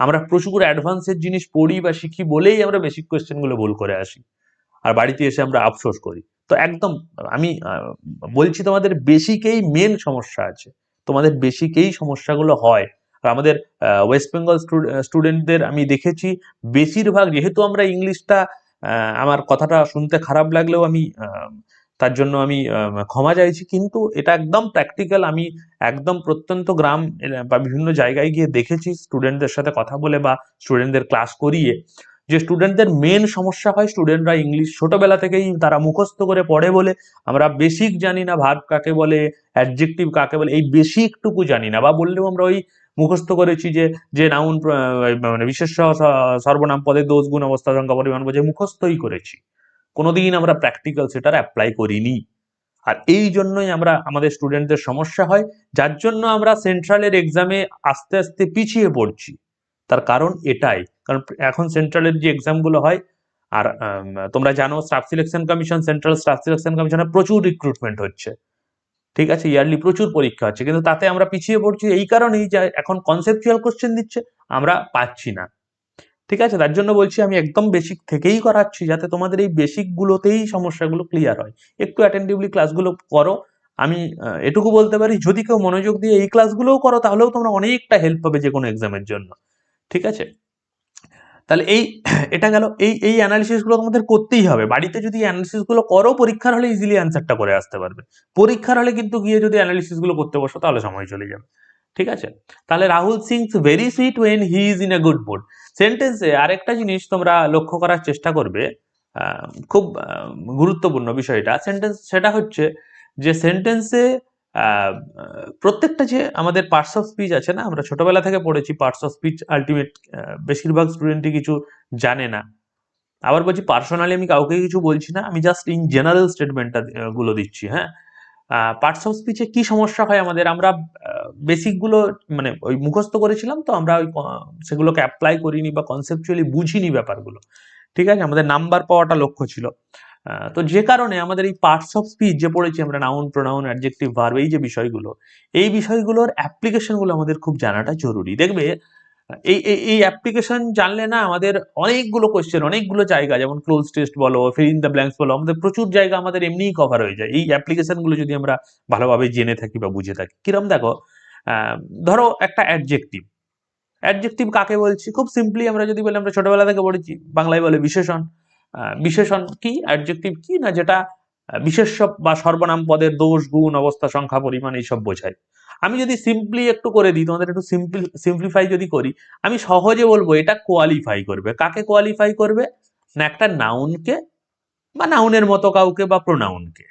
আমরা প্রচুর অ্যাডভান্সের জিনিস পড়ি বা শিখি বলেই আমরা বেসিক কোয়েশ্চেন গুলো ভুল করে আসি, আর বাড়িতে এসে আমরা আফসোস করি। তো একদম আমি বলছি, তোমাদের বেসিকেই মেন সমস্যা আছে, তোমাদের বেসিকেই সমস্যাগুলো হয়। আর আমাদের ওয়েস্ট বেঙ্গল স্টুডেন্টদের আমি দেখেছি বেশিরভাগ, যেহেতু আমরা ইংলিশটা আমার কথাটা শুনতে খারাপ লাগলেও আমি তার জন্য আমি ক্ষমা চাইছি, কিন্তু এটা একদম প্র্যাকটিক্যাল। আমি একদম প্রত্যন্ত গ্রাম বা বিভিন্ন জায়গায় গিয়ে দেখেছি স্টুডেন্টদের সাথে কথা বলে বা স্টুডেন্টদের ক্লাস করিয়ে, যে স্টুডেন্টদের মেন সমস্যা হয় স্টুডেন্টরা ইংলিশ ছোটবেলা থেকেই তারা মুখস্থ করে পড়ে বলে আমরা বেসিক জানি না, ভার্ব কাকে বলে, অ্যাডজেক্টিভ কাকে বলে, এই বেসিকটুকু জানি না, বা বললেও আমরা ওই মুখস্থ করেছি যে যে নাউন মানে বিশেষ্য সর্বনাম পদে দোষ গুণ অবস্থা সংখ্যা পরিমাণ বোঝে, মুখস্থই করেছি, কোনোদিন আমরা প্র্যাকটিক্যাল সেটার অ্যাপ্লাই করিনি। আর এই জন্যই আমরা আমাদের স্টুডেন্টদের সমস্যা হয়, যার জন্য আমরা সেন্ট্রালের এক্সামে আস্তে আস্তে পিছিয়ে পড়ছি। তার কারণ এটাই, কারণ এখন সেন্ট্রালের যে এক্সামগুলো হয়, আর তোমরা জানো staff selection commission, central staff selection কমিশনে প্রচুর রিক্রুটমেন্ট হচ্ছে, ঠিক আছে, ইয়ারলি প্রচুর পরীক্ষা হচ্ছে, কিন্তু তাতে আমরা পিছিয়ে পড়ছি এই কারণেই যে এখন কনসেপচুয়াল কোশ্চেন দিচ্ছে, আমরা পাচ্ছি না। ঠিক আছে, তার জন্য বলছি আমি একদম বেসিক থেকেই করাচ্ছি, যাতে তোমাদের এই বেসিক গুলোতেই সমস্যাগুলো ক্লিয়ার হয়। একটু অ্যাটেন্টিভলি ক্লাসগুলো করো। আমি এটুকু বলতে পারি, যদি কেউ মনোযোগ দিয়ে এই ক্লাসগুলোও করো তাহলেও তোমরা অনেকটা হেল্প পাবে যে কোনো এক্সামের জন্য। ঠিক আছে, তাহলে এই এটা গেল, এই অ্যানালিসিস গুলো তোমাদের করতেই হবে। বাড়িতে যদি অ্যানালিসিস গুলো করো, পরীক্ষার হলে ইজিলি অ্যান্সারটা করে আসতে পারবে। পরীক্ষার হলে কিন্তু গিয়ে যদি অ্যানালিসিস গুলো করতে বসো তাহলে সময় চলে যাবে। ঠিক আছে, তাহলে Rahul sings very sweet when he is in a good mood. সেন্টেন্সে আরেকটা জিনিস তোমরা লক্ষ্য করার চেষ্টা করবে, খুব গুরুত্বপূর্ণ বিষয়টা সেন্টেন্স, সেটা হচ্ছে যে সেন্টেন্সে প্রত্যেকটা যে আমাদের পার্টস অফ স্পিচ আছে না, আমরা ছোটবেলা থেকে পড়েছি পার্টস অফ স্পিচ আলটিমেট, বেশিরভাগ স্টুডেন্টই কিছু জানে না। আবার বলছি পার্সোনালি আমি কাউকে কিছু বলছি না, আমি জাস্ট ইন জেনারেল স্টেটমেন্টটা গুলো দিচ্ছি। হ্যাঁ, পার্টস অফ স্পিচে কি সমস্যা হয় আমাদের, আমরা বেসিক গুলো মানে ওই মুখস্থ করেছিলাম, তো আমরা ওই সেগুলোকে অ্যাপ্লাই করিনি বা কনসেপচুয়ালি বুঝিনি ব্যাপারগুলো। ঠিক আছে, আমাদের নাম্বার পাওয়াটা লক্ষ্য ছিল। তো যে কারণে আমাদের এই পার্টস অফ স্পিচ যে পড়েছি আমরা, নাউন, প্রোনাউন, অ্যাডজেক্টিভ, ভার্ব, এই যে বিষয়গুলো, এই বিষয়গুলোর অ্যাপ্লিকেশনগুলো আমাদের খুব জানাটা জরুরি। দেখবে এই অ্যাপ্লিকেশন জানলে না, আমাদের অনেকগুলো কোয়েশ্চেন, অনেকগুলো জায়গা, যেমন ক্লোজ টেস্ট বলো, ফিল ইন দ্য ব্ল্যাঙ্কস বলো, আমাদের প্রচুর জায়গা আমাদের এমনিই কভার হয়ে যায় এই অ্যাপ্লিকেশনগুলো যদি আমরা ভালোভাবে জেনে থাকি বা বুঝে থাকি। কিরম দেখো, ধরো একটা অ্যাডজেক্টিভ, অ্যাডজেক্টিভ কাকে বলছি, খুব সিম্পলি আমরা যদি বলি, আমরা ছোটবেলা থেকে পড়েছি, বাংলায় বলে বিশেষণ। বিশেষণ কি, অ্যাডজেক্টিভ কি না, যেটা বিশেষ্য বা সর্বনাম পদের দোষ, গুণ, অবস্থা, সংখ্যা, পরিমাণ এইসব বোঝায়। আমি যদি সিম্পলি একটু করে দিই তোমাদের, একটু সিম্পলিফাই যদি করি, আমি সহজে বলবো এটা কোয়ালিফাই করবে। কাকে কোয়ালিফাই করবে না, একটা নাউনকে বা নাউনের মতো কাউকে বা প্রোনাউনকে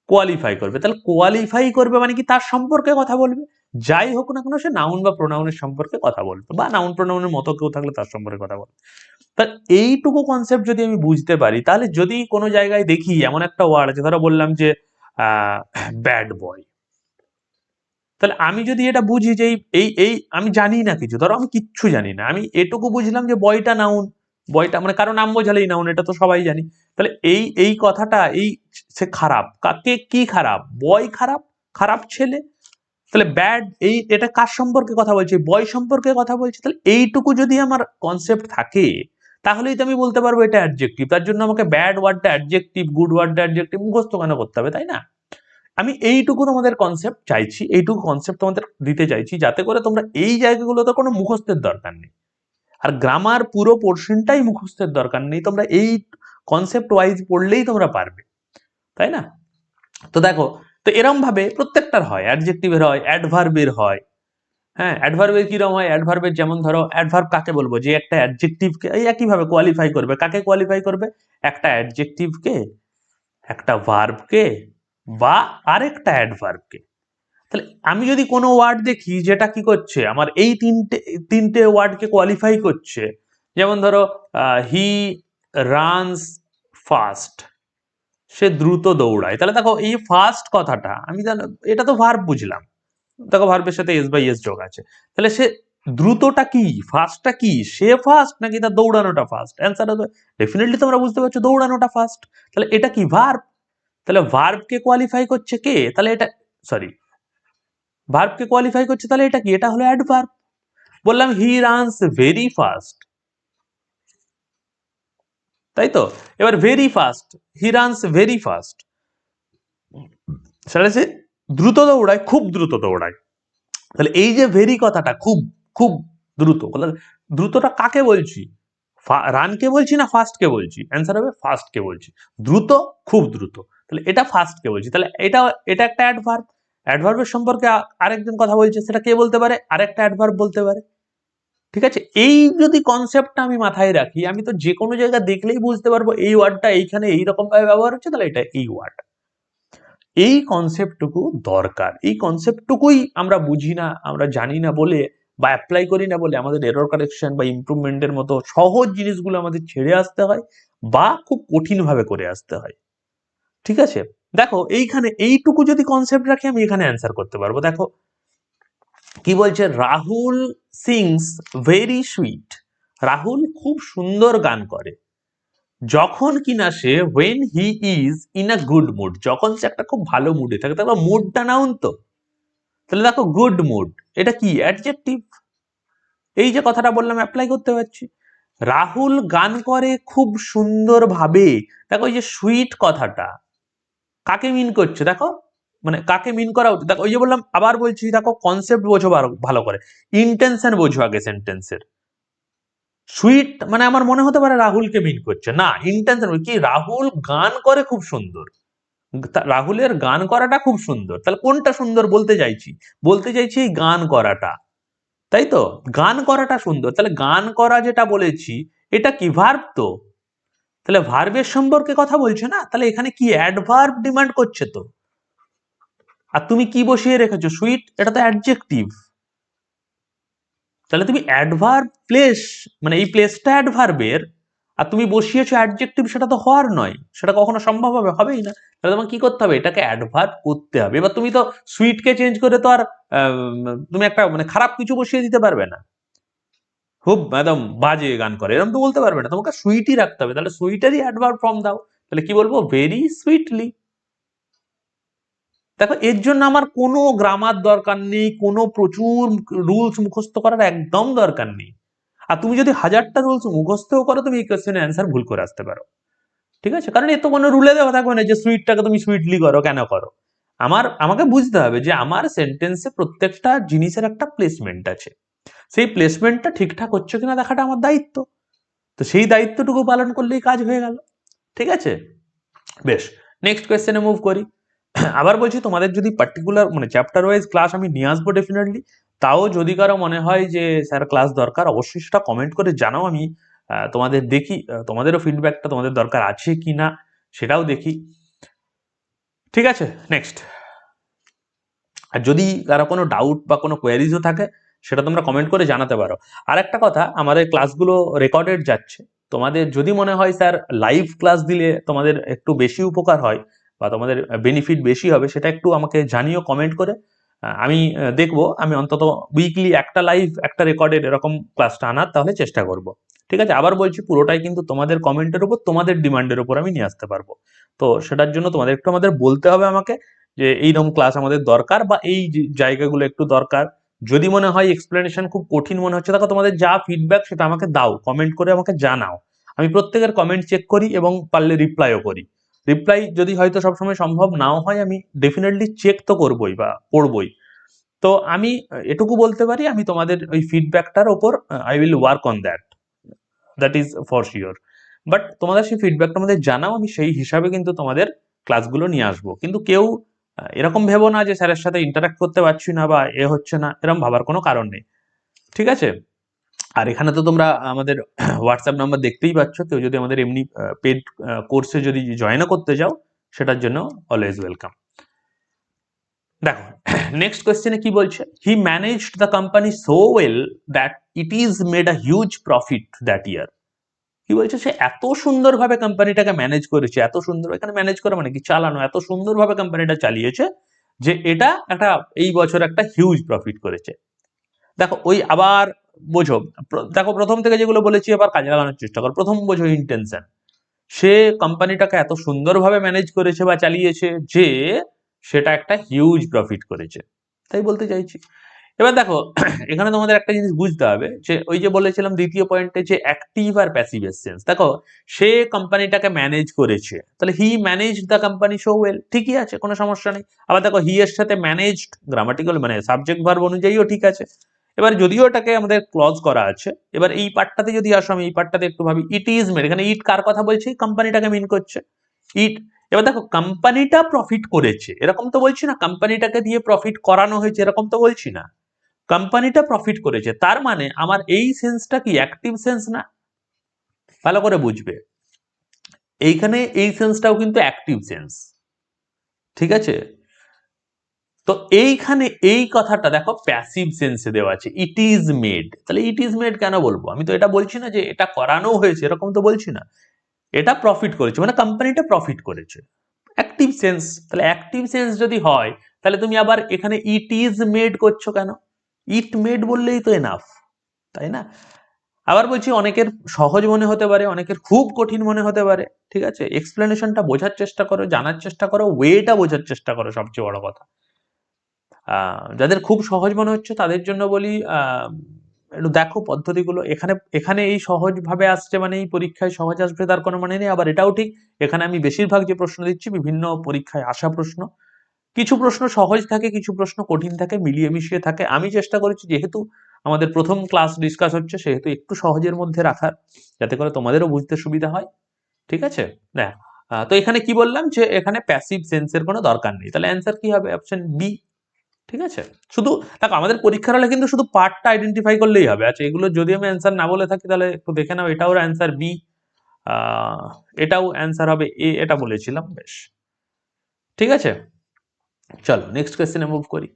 কোয়ালিফাই করবে। তাহলে কোয়ালিফাই করবে মানে কি, তার সম্পর্কে কথা বলবে, যাই হোক না কেন সে নাউন বা প্রোনাউনের সম্পর্কে কথা বলবে, বা নাউন প্রোনাউনের মতো কেউ থাকলে তার সম্পর্কে কথা বলবে। তা এইটুকু কনসেপ্ট যদি আমি বুঝতে পারি, তাহলে যদি কোনো জায়গায় দেখি এমন একটা ওয়ার্ড আছে, ধরো বললাম যে ব্যাড বয়, তাহলে আমি যদি এটা বুঝি যে এই এই আমি জানি না কিছু, ধরো আমি কিচ্ছু জানি না, আমি এটুকু বুঝলাম যে বয়টা নাউন, বয়টা মানে কারো নাম বোঝালেই নাউন, এটা তো সবাই জানি। তাহলে এই এই কথাটা, এই সে খারাপ, কাকে কি খারাপ, বয় খারাপ, খারাপ ছেলে। তাহলে ব্যাড, এই এটা কার সম্পর্কে কথা বলছে, বয় সম্পর্কে কথা বলছে। তাহলে এইটুকু যদি আমার কনসেপ্ট থাকে, তাহলেই তো আমি বলতে পারবো এটা অ্যাডজেক্টিভ। তার জন্য আমাকে ব্যাড ওয়ার্ডটা অ্যাডজেক্টিভ, গুড ওয়ার্ডটা অ্যাডজেক্টিভ মুখস্থ কেন করতে হবে, তাই না? আমি এইটুকু তোমাদের কনসেপ্ট চাইছি, এইটুকু কনসেপ্ট তোমাদের দিতে চাইছি, যাতে করে তোমরা এই জায়গাগুলোতে কোনো মুখস্থের দরকার নেই। আর গ্রামার পুরো পোর্শনটাই মুখস্থের দরকার নেই, তোমরা এই কনসেপ্ট ওয়াইজ পড়লেই তোমরা পারবে, তাই না? তো দেখো, তো এরম ভাবে প্রত্যেকটার হয়, অ্যাডজেক্টিভের হয়, অ্যাডভার্বের হয়। হ্যাঁ, অ্যাডভার্বের কিরকম হয়, অ্যাডভার্বের যেমন ধরো, অ্যাডভার্ব কাকে বলবো, যে একটা অ্যাডজেক্টিভকে এই একইভাবে কোয়ালিফাই করবে। কাকে কোয়ালিফাই করবে, একটা অ্যাডজেক্টিভকে, একটা ভার্বকে, বা আরেকটা অ্যাডভার্বকে। তাহলে আমি যদি কোনো ওয়ার্ড দেখি যেটা কি করছে, আমার এই তিনটে তিনটে ওয়ার্ডকে কোয়ালিফাই করছে, যেমন ধরো হি রানস ফাস্ট, সে দ্রুত দৌড়ায়, তাহলে দেখো এই ফাস্ট কথাটা আমি জানো, এটা তো ভার্ব বুঝলাম, দেখো ভার্বের সাথে এস বাই এস যোগ আছে। তাহলে সে দ্রুতটা কি, ফাস্টটা কি, সে ফাস্ট নাকি তার দৌড়ানোটা ফাস্ট? অ্যান্সার হবে ডেফিনেটলি, তোমরা বুঝতে পারছো দৌড়ানোটা ফাস্ট। তাহলে এটা কি ভার্ব, তাহলে ভার্বকে কোয়ালিফাই করছে কে, তাহলে এটা সরি, ভার্বকে কোয়ালিফাই করছে, তাহলে এটা কি, এটা হলো অ্যাডভার্ব। বললাম হি রানস ভেরি ফাস্ট, তাই তো? এবার very fast, he runs very fast, সেটা সে দ্রুত দৌড়ায়, খুব দ্রুত দৌড়ায়। তাহলে এই যে ভেরি কথাটা, খুব খুব দ্রুত, দ্রুতটা কাকে বলছি, রান কে বলছি না ফাস্ট কে বলছি? অ্যান্সার হবে ফাস্ট কে বলছি। দ্রুত, খুব দ্রুত, তাহলে এটা ফাস্ট কে বলছি। তাহলে এটা একটা অ্যাডভার্ব। অ্যাডভার্বের সম্পর্কে আরেকজন কথা বলছে, সেটা কে বলতে পারে? আরেকটা অ্যাডভার্ব বলতে পারে। ঠিক আছে, এই যদি কনসেপ্টটা আমি মাথায় রাখি, আমি তো যে কোনো জায়গা দেখলেই বুঝতে পারবো এই ওয়ার্ডটা এইখানে এইরকম ভাবে ব্যবহার হচ্ছে, তাহলে এটা এই ওয়ার্ড। এই কনসেপ্টটুকু দরকার। এই কনসেপ্টটুকুই আমরা বুঝি না, আমরা জানি না বলে বা অ্যাপ্লাই করি না বলে আমাদের এরর কারেকশন বা ইমপ্রুভমেন্টের মতো সহজ জিনিসগুলো আমাদের ছেড়ে আসতে হয় বা খুব কঠিন ভাবে করে আসতে হয়। ঠিক আছে, দেখো এইখানে এইটুকু যদি কনসেপ্ট রাখি, আমি এখানে অ্যান্সার করতে পারবো। দেখো কি বলছে, Rahul sings very sweet. Rahul খুব সুন্দর গান করে যখন কিনা সে when he is in a good mood, যখন সে একটা খুব ভালো মুডে থাকে। তারপর মুডটা নাউন তো, তাহলে দেখো গুড মুড এটা কি অ্যাডজেক্টিভ। এই যে কথাটা বললাম অ্যাপ্লাই করতে পারছি। রাহুল গান করে খুব সুন্দর ভাবে, দেখো এই যে সুইট কথাটা কাকে মিন করছে, দেখো মানে কাকে মিন করা উচিত। দেখো ওই যে বললাম, আবার বলছি, দেখো কনসেপ্ট বোঝো ভালো করে, ইন্টেনশন বোঝো আগে সেন্টেন্সের। সুইট মানে আমার মনে হতে পারে রাহুলকে মিন করছে, না, ইন্টেনশন কি, রাহুল গান করে খুব সুন্দর, রাহুলের গান করাটা খুব সুন্দর। তাহলে কোনটা সুন্দর বলতে চাইছি? বলতে চাইছি এই গান করাটা, তাই তো, গান করাটা সুন্দর। তাহলে গান করা যেটা বলেছি এটা কি ভার্ব তো, তাহলে ভার্বের সম্পর্কে কথা বলছে না, তাহলে এখানে কি অ্যাডভার্ব ডিমান্ড করছে তো। আর তুমি কি বসিয়ে রেখেছো, সুইট, এটা তো অ্যাডজেক্টিভ। তাহলে তুমি অ্যাডভার্ব প্লেস, মানে এই প্লেসটা অ্যাডভার্বের, আর তুমি বসিয়েছো অ্যাডজেক্টিভ, সেটা তো হওয়ার নয়, সেটা কখনো সম্ভব হবে, হবেই না। তাহলে তোমাকে কি করতে হবে, এটাকে অ্যাডভার্ব করতে হবে। এবার তুমি তো সুইটকে চেঞ্জ করে তো আর তুমি একটা মানে খারাপ কিছু বসিয়ে দিতে পারবে না, খুব একদম বাজে গান করে এরকম তো বলতে পারবে না, তোমাকে সুইটই রাখতে হবে। তাহলে সুইটেরই অ্যাডভার্ব ফর্ম দাও, তাহলে কি বলবো, ভেরি সুইটলি। দেখো এর জন্য আমার কোনো গ্রামার দরকার নেই, কোনো প্রচুর রুলস মুখস্থ করার একদম দরকার নেই। আর তুমি যদি হাজারটা রুলস মুখস্থও করো, তুমি এই কোশ্চেনের অ্যান্সার ভুল করে আসতে পারো। ঠিক আছে, কারণ এর তো কোনো রুলে দেওয়া থাকবে না যে সুইটটাকে তুমি সুইটলি করো, কেন করো। আমাকে বুঝতে হবে যে আমার সেন্টেন্সে প্রত্যেকটা জিনিসের একটা প্লেসমেন্ট আছে, সেই প্লেসমেন্টটা ঠিকঠাক হচ্ছে কিনা দেখাটা আমার দায়িত্ব। তো সেই দায়িত্বটুকু পালন করলেই কাজ হয়ে গেল। ঠিক আছে, বেশ, নেক্সট কোয়েশ্চেনে মুভ করি। আবার বলছি, তোমাদের যদি পার্টিকুলার মানে চ্যাপ্টার ওয়াইজ ক্লাস আমি নিয়ে আসবো ডেফিনেটলি, তাও যদি কারো মনে হয় যে স্যার ক্লাস দরকার, অবশ্যই সেটা কমেন্ট করে জানাও। আমি তোমাদের দেখি, তোমাদেরও ফিডব্যাকটা তোমাদের দরকার আছে কি না সেটাও দেখি। ঠিক আছে, নেক্সট। আর যদি কারো কোনো ডাউট বা কোনো কোয়ারিজও থাকে, সেটা তোমরা কমেন্ট করে জানাতে পারো। আর একটা কথা, আমাদের ক্লাসগুলো রেকর্ডেড যাচ্ছে। তোমাদের যদি মনে হয় স্যার লাইভ ক্লাস দিলে তোমাদের একটু বেশি উপকার হয় বা তোমাদের বেনিফিট বেশি হবে, সেটা একটু আমাকে জানিও কমেন্ট করে। আমি দেখবো, আমি অন্তত উইকলি একটা লাইভ একটা রেকর্ডেড এরকম ক্লাসটা আনার তাহলে চেষ্টা করব। ঠিক আছে, আবার বলছি পুরোটাই কিন্তু তোমাদের কমেন্টের উপর, তোমাদের ডিমান্ডের উপর আমি নিয়ে আসতে পারবো। তো সেটার জন্য তোমাদের একটু আমাদের বলতে হবে আমাকে যে এইরকম ক্লাস আমাদের দরকার বা এই জায়গাগুলো একটু দরকার। যদি মনে হয় এক্সপ্লেনেশন খুব কঠিন মনে হচ্ছে, দেখো তোমাদের যা ফিডব্যাক সেটা আমাকে দাও, কমেন্ট করে আমাকে জানাও। আমি প্রত্যেকের কমেন্ট চেক করি এবং পারলে রিপ্লাইও করি। রিপ্লাই যদি হয়তো সবসময় সম্ভব নাও হয়, আমি ডেফিনেটলি চেক তো করবোই বা পড়বই। তো আমি এটুকু বলতে পারি, আমি তোমাদের ওই ফিডব্যাকটার ওপর I will work on that, that is for sure. But তোমাদের সেই ফিডব্যাকটা আমাদের জানাও, আমি সেই হিসাবে কিন্তু তোমাদের ক্লাসগুলো নিয়ে আসবো। কিন্তু কেউ এরকম ভেবো না যে স্যারের সাথে ইন্টারাক্ট করতে পারছি না বা এ হচ্ছে না, এরকম ভাবার কোনো কারণ নেই। ঠিক আছে, আর এখানে তো তোমরা আমাদের হোয়াটসঅ্যাপ নাম্বার দেখতেই পাচ্ছ, কেউ যদি আমাদের এমনি পেড কোর্সে যদি জয়েনও করতে চাও, সেটার জন্য অলওয়েজ ওয়েলকাম। দেখো নেক্সট কোয়েশ্চেনে কি বলছে, he managed the company so well that it is made a huge profit that year. কি বলছে, সে এত সুন্দরভাবে কোম্পানিটাকে ম্যানেজ করেছে, এত সুন্দর, এখানে ম্যানেজ করা মানে কি, চালানো, এত সুন্দরভাবে কোম্পানিটা চালিয়েছে যে এটা একটা এই বছর একটা হিউজ প্রফিট করেছে। দেখো ওই আবার বোঝো, দেখো প্রথম থেকে যেগুলো বলেছি আবার কাজে লাগানোর চেষ্টা করো। প্রথম বোঝো ইন্টেনশন, সে কোম্পানিটাকে এত সুন্দরভাবে ম্যানেজ করেছে বা চালিয়েছে যে সেটা একটা হিউজ প্রফিট করেছে, তাই বলতে চাইছি। এবার দেখো এখানে তোমাদের একটা জিনিস বুঝতে হবে যে ওই যে বলেছিলাম দ্বিতীয় পয়েন্টে যে অ্যাক্টিভ আর প্যাসিভ সেন্স, দেখো সে কোম্পানিটাকে ম্যানেজ করেছে, তাহলে হি manage the company so well, ঠিকই আছে, কোনো সমস্যা নেই। আবার দেখো হি এর সাথে ম্যানেজড গ্রামাটিক্যাল মানে সাবজেক্ট ভার্ব অনুযায়ীও ঠিক আছে। এবার যদিও এটাকে আমাদের ক্লজ করা আছে, এবার এই পার্টটাতে যদি আসো, আমি এই পার্টটাতে একটু ভাবি, ইট ইজ মেড, এখানে ইট কার কথা বলছি? কোম্পানিটাকে মিন করছে ইট। এবার দেখো কোম্পানিটা প্রফিট করেছে এরকম তো বলছি না, কোম্পানিটাকে দিয়ে প্রফিট করানো হয়েছে এরকম তো বলছি না, কোম্পানিটা প্রফিট করেছে, তার মানে আমার এই সেন্সটা কি অ্যাক্টিভ সেন্স না? ভালো করে বুঝবে, এইখানে এই সেন্সটাও কিন্তু অ্যাক্টিভ সেন্স, ঠিক আছে? তো এইখানে এই কথাটা দেখো প্যাসিভ সেন্সে দেওয়া আছে, ইট ইজ মেড, তাহলে ইট ইজ মেড কেন বলবো? আমি তো এটা বলছি না যে এটা করানো হয়েছে এরকম তো বলছি না, এটা প্রফিট করেছে মানে কোম্পানিটা প্রফিট করেছে, অ্যাক্টিভ সেন্স। তাহলে অ্যাক্টিভ সেন্স যদি হয় তাহলে তুমি আবার এখানে ইট ইজ মেড করছো কেন? ইট মেড বললেই তো এনাফ, তাই না? আবার বলছি, অনেকের সহজ মনে হতে পারে, অনেকের খুব কঠিন মনে হতে পারে, ঠিক আছে? এক্সপ্লেনেশনটা বোঝার চেষ্টা করো, জানার চেষ্টা করো, ওয়েটা বোঝার চেষ্টা করো, সবচেয়ে বড় কথা। যাদের খুব সহজ মনে হচ্ছে তাদের জন্য বলি, একটু দেখো পদ্ধতিগুলো, এখানে এখানে এই সহজ ভাবে আসছে মানে এই পরীক্ষায় সহজ আসবে তার কোনো মানে নেই। আবার এটাও ঠিক, এখানে আমি বেশিরভাগ যে প্রশ্ন দিচ্ছি বিভিন্ন পরীক্ষায় আসা প্রশ্ন, কিছু প্রশ্ন সহজ থাকে, কিছু প্রশ্ন কঠিন থাকে, মিলিয়ে মিশিয়ে থাকে। আমি চেষ্টা করেছি যেহেতু আমাদের প্রথম ক্লাস ডিসকাস হচ্ছে সেহেতু একটু সহজের মধ্যে রাখার, যাতে করে তোমাদেরও বুঝতে সুবিধা হয়, ঠিক আছে? না, তো এখানে কি বললাম যে এখানে প্যাসিভ সেন্সের কোনো দরকার নেই, তাহলে অ্যান্সার কি হবে? অপশন বি, ঠিক আছে? শুধু দেখো আমাদের পরীক্ষার হলে কিন্তু শুধু পার্টটা আইডেন্টিফাই করলেই হবে। আচ্ছা, এগুলো যদি আমি অ্যান্সার না বলে থাকি তাহলে একটু দেখে নাও, এটাও অ্যান্সার বি, এটাও অ্যান্সার হবে এ, এটা বলেছিলাম, বেশ, ঠিক আছে? চলো নেক্সট কোয়েশ্চেনে মুভ করি।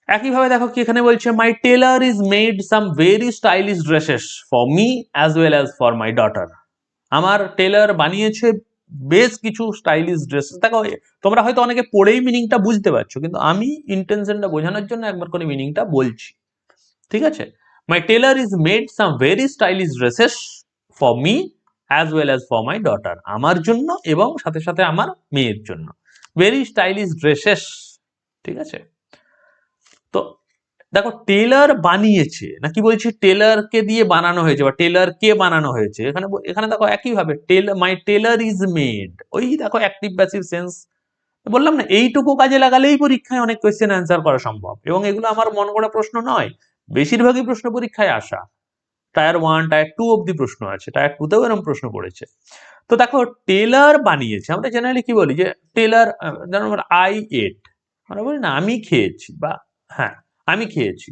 একইভাবে দেখো কি এখানে বলছে, my tailor is made some very stylish dresses for me as well as for my daughter. আমার টেলার বানিয়েছে বেশ কিছু স্টাইলিশ ড্রেস। দেখো তোমরা হয়তো অনেকে পড়েই মিনিংটা বুঝতে পারছো, কিন্তু আমি ইন্টেনশনটা বোঝানোর জন্য একবার করে মিনিংটা বলছি, ঠিক আছে? My tailor is made some very stylish dresses for me as well as for my daughter, আমার জন্য এবং সাথে সাথে আমার মেয়ের জন্য, ভেরি স্টাইলিশ ড্রেসেস, ঠিক আছে? তো দেখো টেলার বানিয়েছে না কি বলছি, টেলারকে দিয়ে বানানো হয়েছে বা টেলার কে বানানো হয়েছে, এখানে এখানে দেখো একইভাবে tailor, my tailor is made, ওই দেখো অ্যাক্টিভ প্যাসিভ সেন্স। বললাম না, এইটুকু কাজে লাগালেই পরীক্ষায় অনেক কোয়েশ্চেন অ্যান্সার করা সম্ভব, এবং এগুলো আমার মন গড়া প্রশ্ন নয়, বেশিরভাগই প্রশ্ন পরীক্ষায় আসা, টায়ার 1 টায়ার 2 অব্দি প্রশ্ন আছে, টায়ার 2 তেও এরকম প্রশ্ন পড়েছে। তো দেখো টেলার বানিয়েছে, আমরা জেনারেলি কি বলি যে টেলার, যেমন আই এট, আমরা বলি না আমি খেয়েছি, বা হ্যাঁ আমি খেয়েছি,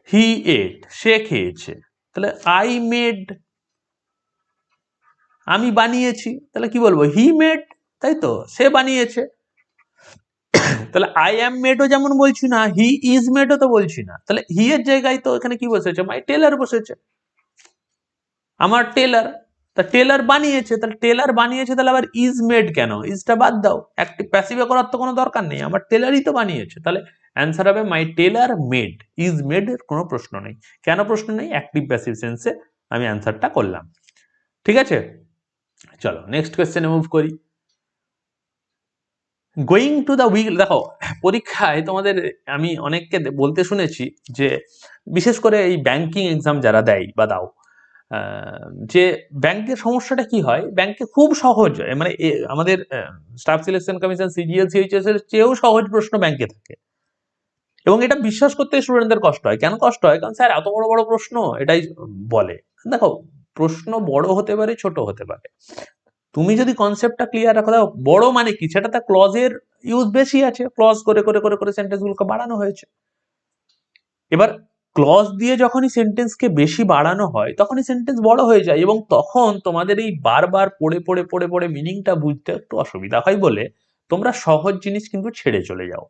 হি এট সে খেয়েছে, তাহলে আই মেড আমি বানিয়েছি, তাহলে কি বলবো? হি মেড, তাই তো, সে বানিয়েছে। তাহলে আই অ্যাম মেডও যেমন বলছি না, হি ইজ মেডও তো বলছি না, তাহলে হি এর জায়গায় তো এখানে কি বসেছে? মাই টেলার বসেছে, আমার টেলার। তা টেলার বানিয়েছে, তাহলে টেলার বানিয়েছে, তাহলে আবার ইজ মেড কেন? ইজটা বাদ দাও, অ্যাক্টিভ প্যাসিভে করার তো কোনো দরকার নেই, আমার টেলারই তো বানিয়েছে, তাহলে অ্যান্সার হবে মাই টেলার মেড, ইজ মেড এর কোনো প্রশ্ন নেই। কেন প্রশ্ন নেই? অ্যাক্টিভ প্যাসিভ সেন্সে আমি অ্যান্সারটা করলাম, ঠিক আছে? চলো নেক্সট কোয়েশ্চেনে মুভ করি। গোয়িং টু দ্য উইক, দেখো পরীক্ষায় তোমাদের আমি অনেককে বলতে শুনেছি যে বিশেষ করে এই ব্যাংকিং এক্সাম যারা দেয় বা দাও, যে ব্যাংকের সমস্যাটা কি হয়, ব্যাংকে খুব সহজ মানে আমাদের staff selection commission CGL CHS এর চেয়েও সহজ প্রশ্ন ব্যাংকে থাকে, এবং এটা বিশ্বাস করতে স্টুডেন্টদের কষ্ট হয়। কেন কষ্ট হয়? কারণ স্যার এত বড় বড় প্রশ্ন, এটাই বলে। দেখো প্রশ্ন বড় হতে পারে, ছোট হতে পারে, তুমি যদি কনসেপ্টটা ক্লিয়ার রাখো, দেখো বড় মানে কি, সেটাতে ক্লজের ইউজ বেশি আছে, ক্লজ করে করে করে করে সেন্টেন্স গুলোকে বাড়ানো হয়েছে। এবার ক্লজ দিয়ে যখনই সেন্টেন্সকে বেশি বাড়ানো হয় তখনই সেন্টেন্স বড় হয়ে যায়, এবং তখন তোমাদের এই বারবার পড়ে পড়ে পড়ে পড়ে মিনিংটা বুঝতে একটু অসুবিধা হয় বলে তোমরা সহজ জিনিস কিন্তু ছেড়ে চলে যাও,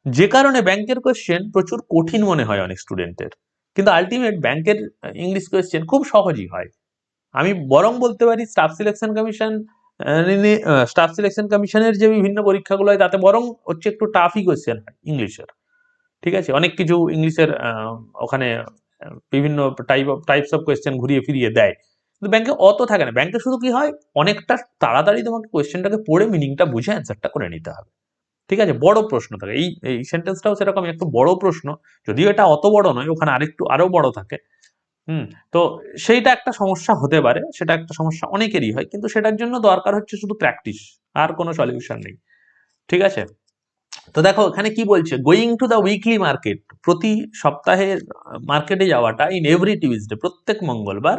যে কারণে ব্যাংকের কোয়েশ্চেন প্রচুর কঠিন মনে হয় অনেক স্টুডেন্টের, কিন্তু আলটিমেট ব্যাংকের ইংলিশ কোয়েশ্চেন খুব সহজই হয়। আমি বরং বলতে পারি স্টাফ সিলেকশন কমিশনের যে বিভিন্ন পরীক্ষাগুলো হয় তাতে বরং হচ্ছে একটু টাফই কোয়েশ্চেন হয় ইংলিশের, ঠিক আছে? অনেক কিছু ইংলিশের ওখানে বিভিন্ন টাইপস অফ কোয়েশ্চেন ঘুরিয়ে ফিরিয়ে দেয়, কিন্তু ব্যাংকে অত থাকে না। ব্যাংকে শুধু কি হয়, অনেকটা তাড়াতাড়ি তোমাকে কোয়েশ্চেনটাকে পড়ে মিনিংটা বুঝে অ্যান্সারটা করে নিতে হবে, ঠিক আছে? বড় প্রশ্ন থাকে, এই সেন্টেন্সটাও সেরকম একটু বড় প্রশ্ন, যদিও এটা অত বড় নয়, ওখানে আরো বড় থাকে। তো সেইটা একটা সমস্যা হতে পারে, সেটা একটা সমস্যা অনেকেরই হয়, কিন্তু সেটার জন্য দরকার হচ্ছে শুধু প্র্যাকটিস, আর কোনো সলিউশন নেই, ঠিক আছে? তো দেখো এখানে কি বলছে, going to the weekly market, প্রতি সপ্তাহে মার্কেটে যাওয়াটা ইন এভরি টিউজডে, প্রত্যেক মঙ্গলবার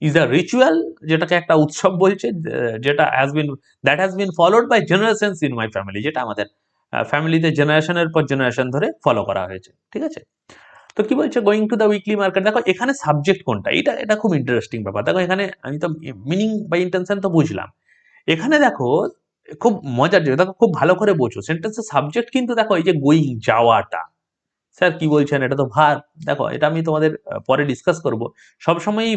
ইজ আ রিচুয়াল, যেটাকে একটা উৎসব বলছে, যেটা that has been followed by generations in my family, যেটা আমাদের ফ্যামিলিতে জেনারেশনের পর জেনারেশন ধরে ফলো করা হয়েছে। ঠিক আছে, তো কি বলছে going to the weekly market, দেখো এখানে সাবজেক্ট কোনটা, এটা খুব ইন্টারেস্টিং ব্যাপার। দেখো এখানে আমি তো মিনিং বা ইন্টেনশন তো বুঝলাম, এখানে দেখো খুব মজার জিনিস, দেখো খুব ভালো করে বোঝো সেন্টেন্সের সাবজেক্ট কিন্তু দেখো এই যে গোয়িং, যাওয়াটা, স্যার কি বলছেন, এটা তো ভার্ব। দেখো এটা আমি তোমাদের পরে ডিসকাস করব। সবসময়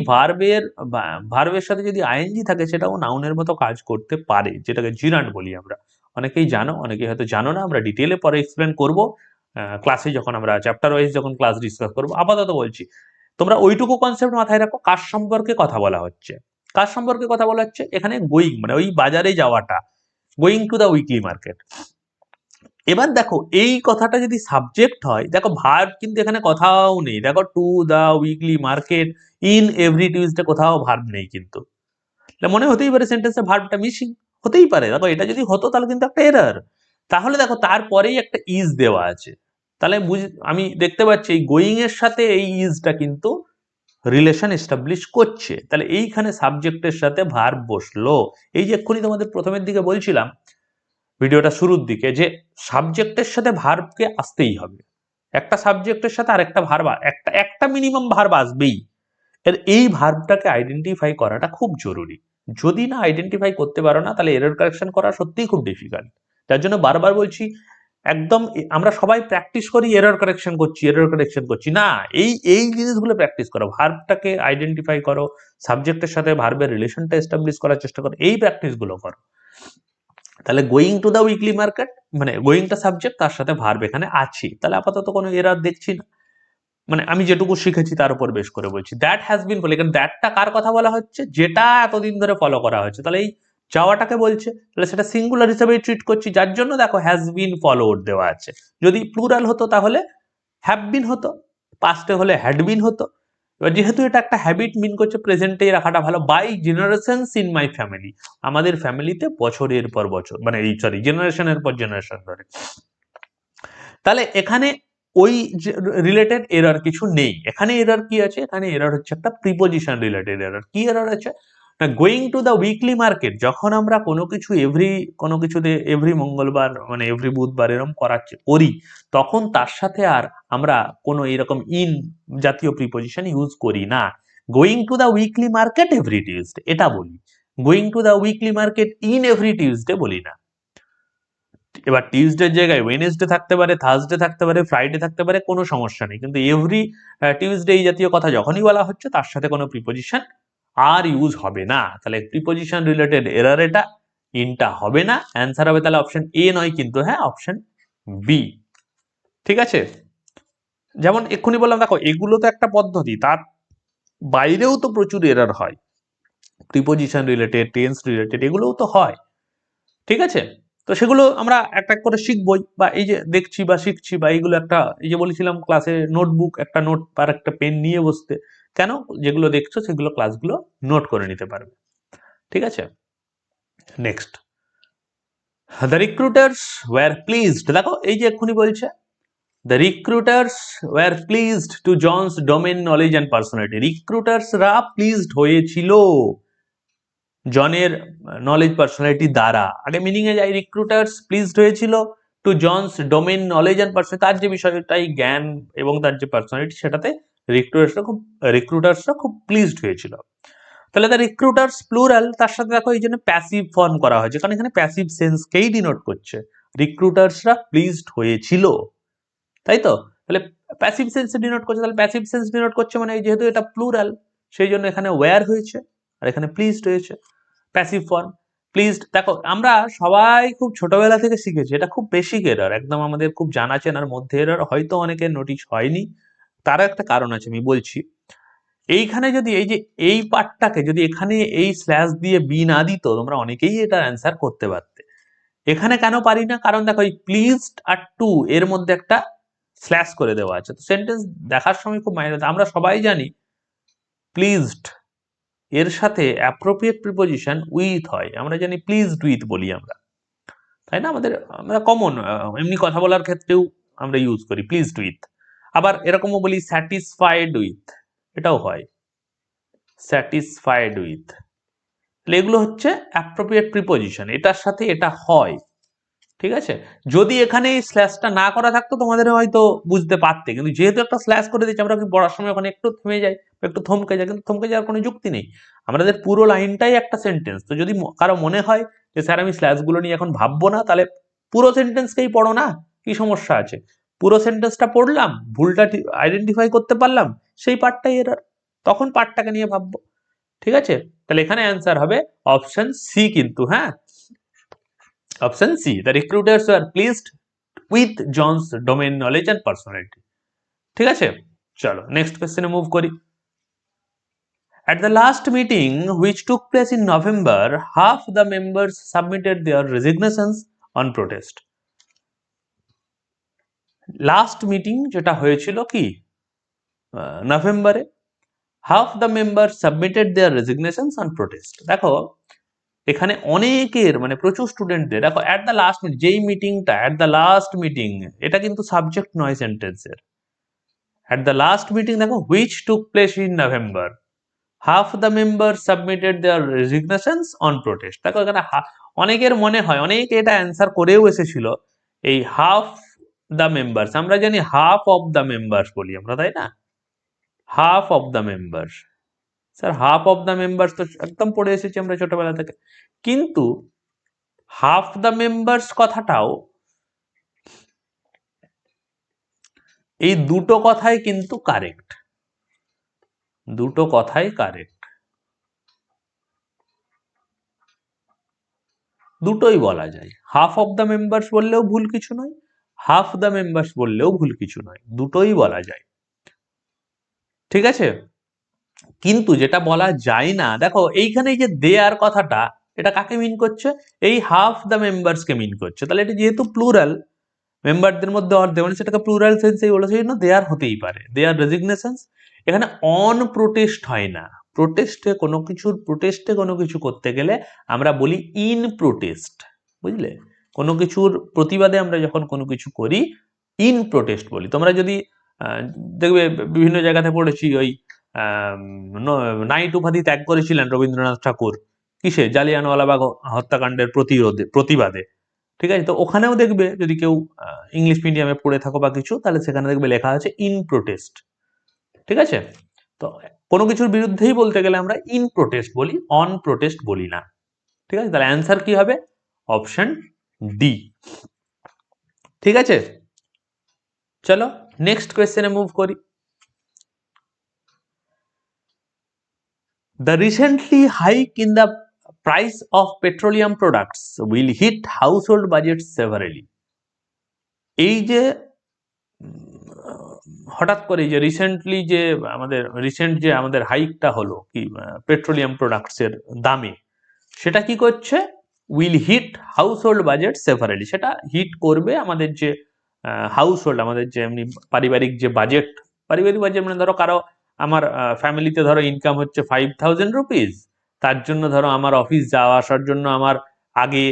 ভার্বের সাথে যদি আইএনজি থাকে সেটাও নাউনের মতো কাজ করতে পারে, যেটাকে জিরান্ড বলি আমরা। অনেকেই জানো, অনেকেই হয়তো জানো না, আমরা ডিটেলে পরে এক্সপ্লেন করব ক্লাসে, যখন আমরা চ্যাপ্টার ওয়াইজ যখন ক্লাস ডিসকাস করবো। আপাতত বলছি তোমরা ওইটুকু কনসেপ্ট মাথায় রাখো, কার সম্পর্কে কথা বলা হচ্ছে। কার সম্পর্কে কথা বলা হচ্ছে এখানে, গোয়িং মানে ওই বাজারে যাওয়াটা, going to the weekly market. এবার দেখো এই কথাটা যদি সাবজেক্ট হয়, দেখো ভার্ব কিন্তু এখানে কোথাও নেই, দেখো to the weekly market in every Tuesday, কোথাও ভার্ব নেই কিন্তু। মনে হতেই পারে সেন্টেন্সে ভার্বটা মিসিং, হতেই পারে। দেখো এটা যদি হতো তাহলে কিন্তু একটা এরার। তাহলে দেখো তারপরেই একটা ইজ দেওয়া আছে, তাহলে আমি দেখতে পাচ্ছি এই গোয়িং এর সাথে এই ইজটা কিন্তু রিলেশন এস্টাবলিশ করছে, তাহলে এইখানে সাবজেক্টের সাথে ভার্ব বসলো। এই যে এক্ষুনি তোমাদের প্রথমের দিকে বলছিলাম ভিডিওটা শুরুর দিকে, যে সাবজেক্টের সাথে ভার্বকে আসতেই হবে, একটা সাবজেক্টের সাথে আরেকটা ভার্ব, একটা মিনিমাম ভার্ব আসবেই। এই ভার্বটাকে আইডেন্টিফাই করাটা খুব জরুরি। যদি না আইডেন্টিফাই করতে পারো না, তাহলে এরর কারেকশন করা সত্যিই খুব ডিফিকাল্ট। তার জন্য বারবার বলছি, একদম আমরা সবাই প্র্যাকটিস করি এরর কারেকশন করছি, এরর কারেকশন করছি না, এই জিনিসগুলো প্র্যাকটিস করো, ভার্বটাকে আইডেন্টিফাই করো, সাবজেক্টের সাথে ভার্বের রিলেশনটা এস্টাবলিশ করার চেষ্টা করো, এই প্র্যাকটিসগুলো করো। তাহলে going to the weekly market মানে গোয়িংটা সাবজেক্ট, তার সাথে ভার্ব এখানে আছে, তাহলে আপাতত কোনো এরর দেখছি না। মানে আমি যেটুকু শিখেছি তার উপর বেশ করে বলছি। দ্যাট হ্যাজ বিন ফলো, এখানে দ্যাটটা কার কথা বলা হচ্ছে, যেটা এতদিন ধরে ফলো করা হচ্ছে, তাহলে এই যাওয়াটাকে বলছে, তাহলে সেটা সিঙ্গুলার হিসেবেই ট্রিট করছি, যার জন্য দেখো হ্যাজ বিন ফলোড দেওয়া আছে। যদি প্লুরাল হতো তাহলে হ্যাভ বিন হতো, পাস্টে হলে হ্যাড বিন হতো। এবার যেহেতু এটা একটা হ্যাবিট মিন করছে, প্রেজেন্টেই রাখাটা ভালো। By generations in my family, আমাদের ফ্যামিলিতে বছরের পর বছর, মানে এই সরি জেনারেশনের পর জেনারেশন ধরে। তাহলে এখানে ওই রিলেটেড এরর কিছু নেই। এখানে এরর কি আছে, এখানে এরর হচ্ছে একটা প্রিপোজিশন রিলেটেড এরর। কি এরর আছে না, going to the weekly market, যখন আমরা কোনো কিছুতে এভরি মঙ্গলবার মানে এভরি বুধবার এরকম করি, তখন তার সাথে আর আমরা কোনো এরকম ইন জাতীয় প্রিপোজিশন ইউজ করি না। Going to the weekly market every Tuesday এটা বলি, going to the weekly market in every Tuesday বলি না। এবার টিউসডের জায়গায় ওয়েনেসডে থাকতে পারে, থার্সডে থাকতে পারে, ফ্রাইডে থাকতে পারে, কোনো সমস্যা নেই। কিন্তু এভরি টিউসডে এই জাতীয় কথা যখনই বলা হচ্ছে, তার সাথে কোনো প্রিপোজিশন আর ইউজ হবে না। তাহলে প্রিপোজিশন রিলেটেড এরর এটা, ইনটা হবে না, অ্যান্সার হবে তাহলে অপশন এ নয় কিন্তু, হ্যাঁ অপশন বি। ঠিক আছে, যেমন এক্ষুনি বললাম, দেখো এগুলো তো একটা পদ্ধতি, তার বাইরেও তো প্রচুর এরর হয়, প্রিপোজিশন রিলেটেড, টেন্স রিলেটেড, এগুলোও তো হয়। ঠিক আছে, তো সেগুলো আমরা একটা এক করে শিখবই, বা এই যে দেখছি বা শিখছি, বা এইগুলো একটা, এই যে বলেছিলাম ক্লাসে নোটবুক, একটা নোট আর একটা পেন নিয়ে বসতে, কেন, যেগুলো দেখছো সেগুলো ক্লাসগুলো নোট করে নিতে পারবে। ঠিক আছে, next, the recruiters were pleased, দেখো এই যে এক্ষুনি বলছে the recruiters were pleased to John's domain knowledge and personality, রিক্রুটার্সরা প্লিজড হয়েছিল জনের নলেজ পার্সোনালিটি দ্বারা। আগে মিনিং এ যাই, রিক্রুটার্স প্লিজড হয়েছিল to John's domain knowledge and personality, তার যে বিষয়টাই জ্ঞান এবং তার যে পার্সোনালিটি, সেটাতে রিক্রুটার্সরা খুব প্লিজড হয়েছিল। তাহলে দ্য রিক্রুটার্স প্লুরাল, তার সাথে দেখো এই জন্য প্যাসিভ ফর্ম করা হয়েছে, কারণ এখানে প্যাসিভ সেন্সকেই ডিনোট করছে, রিক্রুটার্সরা প্লিজড হয়েছিল, তাই তো। তাহলে প্যাসিভ সেন্স ডিনোট করছে, তাহলে প্যাসিভ সেন্স ডিনোট করছে মানে যেহেতু এটা প্লুরাল, সেই জন্য এখানে ওয়্যার হয়েছে আর এখানে প্লিজড হয়েছে, প্যাসিভ ফর্ম প্লিজড। দেখো আমরা সবাই খুব ছোটবেলা থেকে শিখেছি, এটা খুব বেসিক এরর, একদম আমাদের খুব জানা চেনার মধ্যে এরর, হয়তো অনেকের নোটিশ হয়নি, তার একটা কারণ আছে আমি বলছি। এইখানে যদি এই যে এই পার্টটাকে যদি এখানে এই স্ল্যাশ দিয়ে বি না দিত, তোমরা অনেকেই এটার অ্যান্সার করতে পারতে। এখানে কেন পারি না, কারণ দেখো এই প্লিজড আর টু এর মধ্যে একটা স্ল্যাশ করে দেওয়া আছে, তো সেন্টেন্স দেখার সময় খুব মাইনে। আমরা সবাই জানি প্লিজড এর সাথে অ্যাপ্রোপ্রিয়েট প্রিপোজিশন উইথ হয়, আমরা জানি প্লিজড উইথ বলি আমরা, তাই না, আমরা কমন এমনি কথা বলার ক্ষেত্রেও আমরা ইউজ করি প্লিজড উইথ। আবার এরকমও বলি স্যাটিসফাইড উইথ, এটাও হয় স্যাটিসফাইড উইথ। তাহলে এগুলো হচ্ছে অ্যাপ্রোপ্রিয়েট প্রিপোজিশন, এটার সাথে এটা হয়। ঠিক আছে, যদি এখানে এই স্ল্যাশটা না করা থাকতো তোমাদের হয়তো বুঝতে পারতে, কিন্তু যেহেতু একটা স্ল্যাশ করে দিচ্ছি আমরা কি পড়ার সময় ওখানে একটু থেমে যাই, একটু থমকে যাই, কিন্তু থমকে যাওয়ার কোনো যুক্তি নেই। আমাদের পুরো লাইনটাই একটা সেন্টেন্স। তো যদি কারো মনে হয় যে স্যার আমি স্ল্যাশগুলো নিয়ে এখন ভাববো না, তাহলে পুরো সেন্টেন্সকেই পড়ো না, কি সমস্যা আছে? পুরো সেন্টেন্সটা পড়লাম, ভুলটা আইডেন্টিফাই করতে পারলাম, সেই পার্টটাই এরর, তখন পার্টটাকে নিয়ে ভাববো। ঠিক আছে, তাহলে এখানে অ্যান্সার হবে অপশন সি কিন্তু, হ্যাঁ option C, the recruiters were pleased with John's domain knowledge and personality. ঠিক আছে, চলো নেক্সট কোয়েশ্চেনে মুভ করি। At the last meeting, which took place in November, half the members submitted their resignations on protest. Last meeting যেটা হয়েছিল কি নভেম্বরে, half the member submitted their resignations on protest. দেখো এখানে অনেকের মানে প্রচুর স্টুডেন্টদের, দেখো অ্যাট দ্য লাস্ট মিটিং, যেই মিটিংটা অ্যাট দ্য লাস্ট মিটিং, এটা কিন্তু সাবজেক্ট নয় সেন্টেন্সের। অ্যাট দ্য লাস্ট মিটিং দেখো which took place in November, half the member submitted their resignations on protest. দেখো এখানে অনেকের মনে হয়, অনেকে এটা অ্যান্সার করেও এসেছিল, এই হাফ দ্য মেম্বার্স, আমরা জানি হাফ অফ দ্য মেম্বার্স বলি আমরা, তাই না? Half of the members, sir half of the members তো একদম পড়ে এসেছি আমরা ছোটবেলা থেকে, কিন্তু হাফ দ্য মেম্বার্স কথাটাও, এই দুটো কথাই কিন্তু কারেক্ট, দুটো কথাই কারেক্ট, দুটোই বলা যায়। হাফ অফ দ্য মেম্বার্স বললেও ভুল কিছু নয়, হাফ দ্য মেম্বার্স বললেও ভুল কিছু নয়, দুটোই বলা যায়। ঠিক আছে, কিন্তু যেটা বলা যায় না, দেখো এইখানে যে দেয়ার কথাটা, এটা কাকে মিন করছে? এই হাফ দ্য মেম্বার্স কে মিন করছে। তাহলে এটা যেহেতু প্লুরাল, মেম্বারদের মধ্যে অর্ধেক, মানে সেটাকে প্লুরাল সেন্সেই বলে, সেই জন্য দেয়ার হতেই পারে, দেয়ার রেজিগনেশনস। এখানে অন প্রোটেস্ট হয় না, প্রোটেস্টে কোনো কিছু করতে গেলে আমরা বলি ইন প্রোটেস্ট, বুঝলে? কোনো কিছুর প্রতিবাদে আমরা যখন কোনো কিছু করি ইন প্রোটেস্ট বলি। তোমরা যদি দেখবে বিভিন্ন জায়গাতে পড়েছি, ওই নাইট উপাধি ত্যাগ করেছিলেন রবীন্দ্রনাথ ঠাকুর কিসে? জালিয়ানওয়ালাবাগ হত্যাকাণ্ডের প্রতিবাদে। ঠিক আছে, তো ওখানেও দেখবে যদি কেউ ইংলিশ মিডিয়ামে পড়ে থাকো বা কিছু, তাহলে সেখানে দেখবে লেখা আছে ইন প্রোটেস্ট। ঠিক আছে, তো কোনো কিছুর বিরুদ্ধেই বলতে গেলে আমরা ইন প্রোটেস্ট বলি, অন প্রোটেস্ট বলি না। ঠিক আছে, তাহলে অ্যান্সার কি হবে? Option D. ঠিক আছে, চলো নেক্সট কোয়েশ্চেনে মুভ করি। The recently hike in the price of petroleum products will hit household budgets severely. এই যে হঠাৎ করে যে রিসেন্টলি যে আমাদের হাইকটা হলো কি পেট্রোলিয়াম প্রোডাক্টস এর দামে, সেটা কি করছে? Will hit household budget severally, সেটা হিট করবে আমাদের যে হাউস হোল্ড, আমাদের যে এমনি পারিবারিক যে বাজেট, পারিবারিক বাজেট মানে ধরো কারো, আমার ফ্যামিলিতে ধরো ইনকাম হচ্ছে 5,000 রুপিস, তার জন্য ধরো আমার অফিস যাওয়া আসার জন্য আমার আগে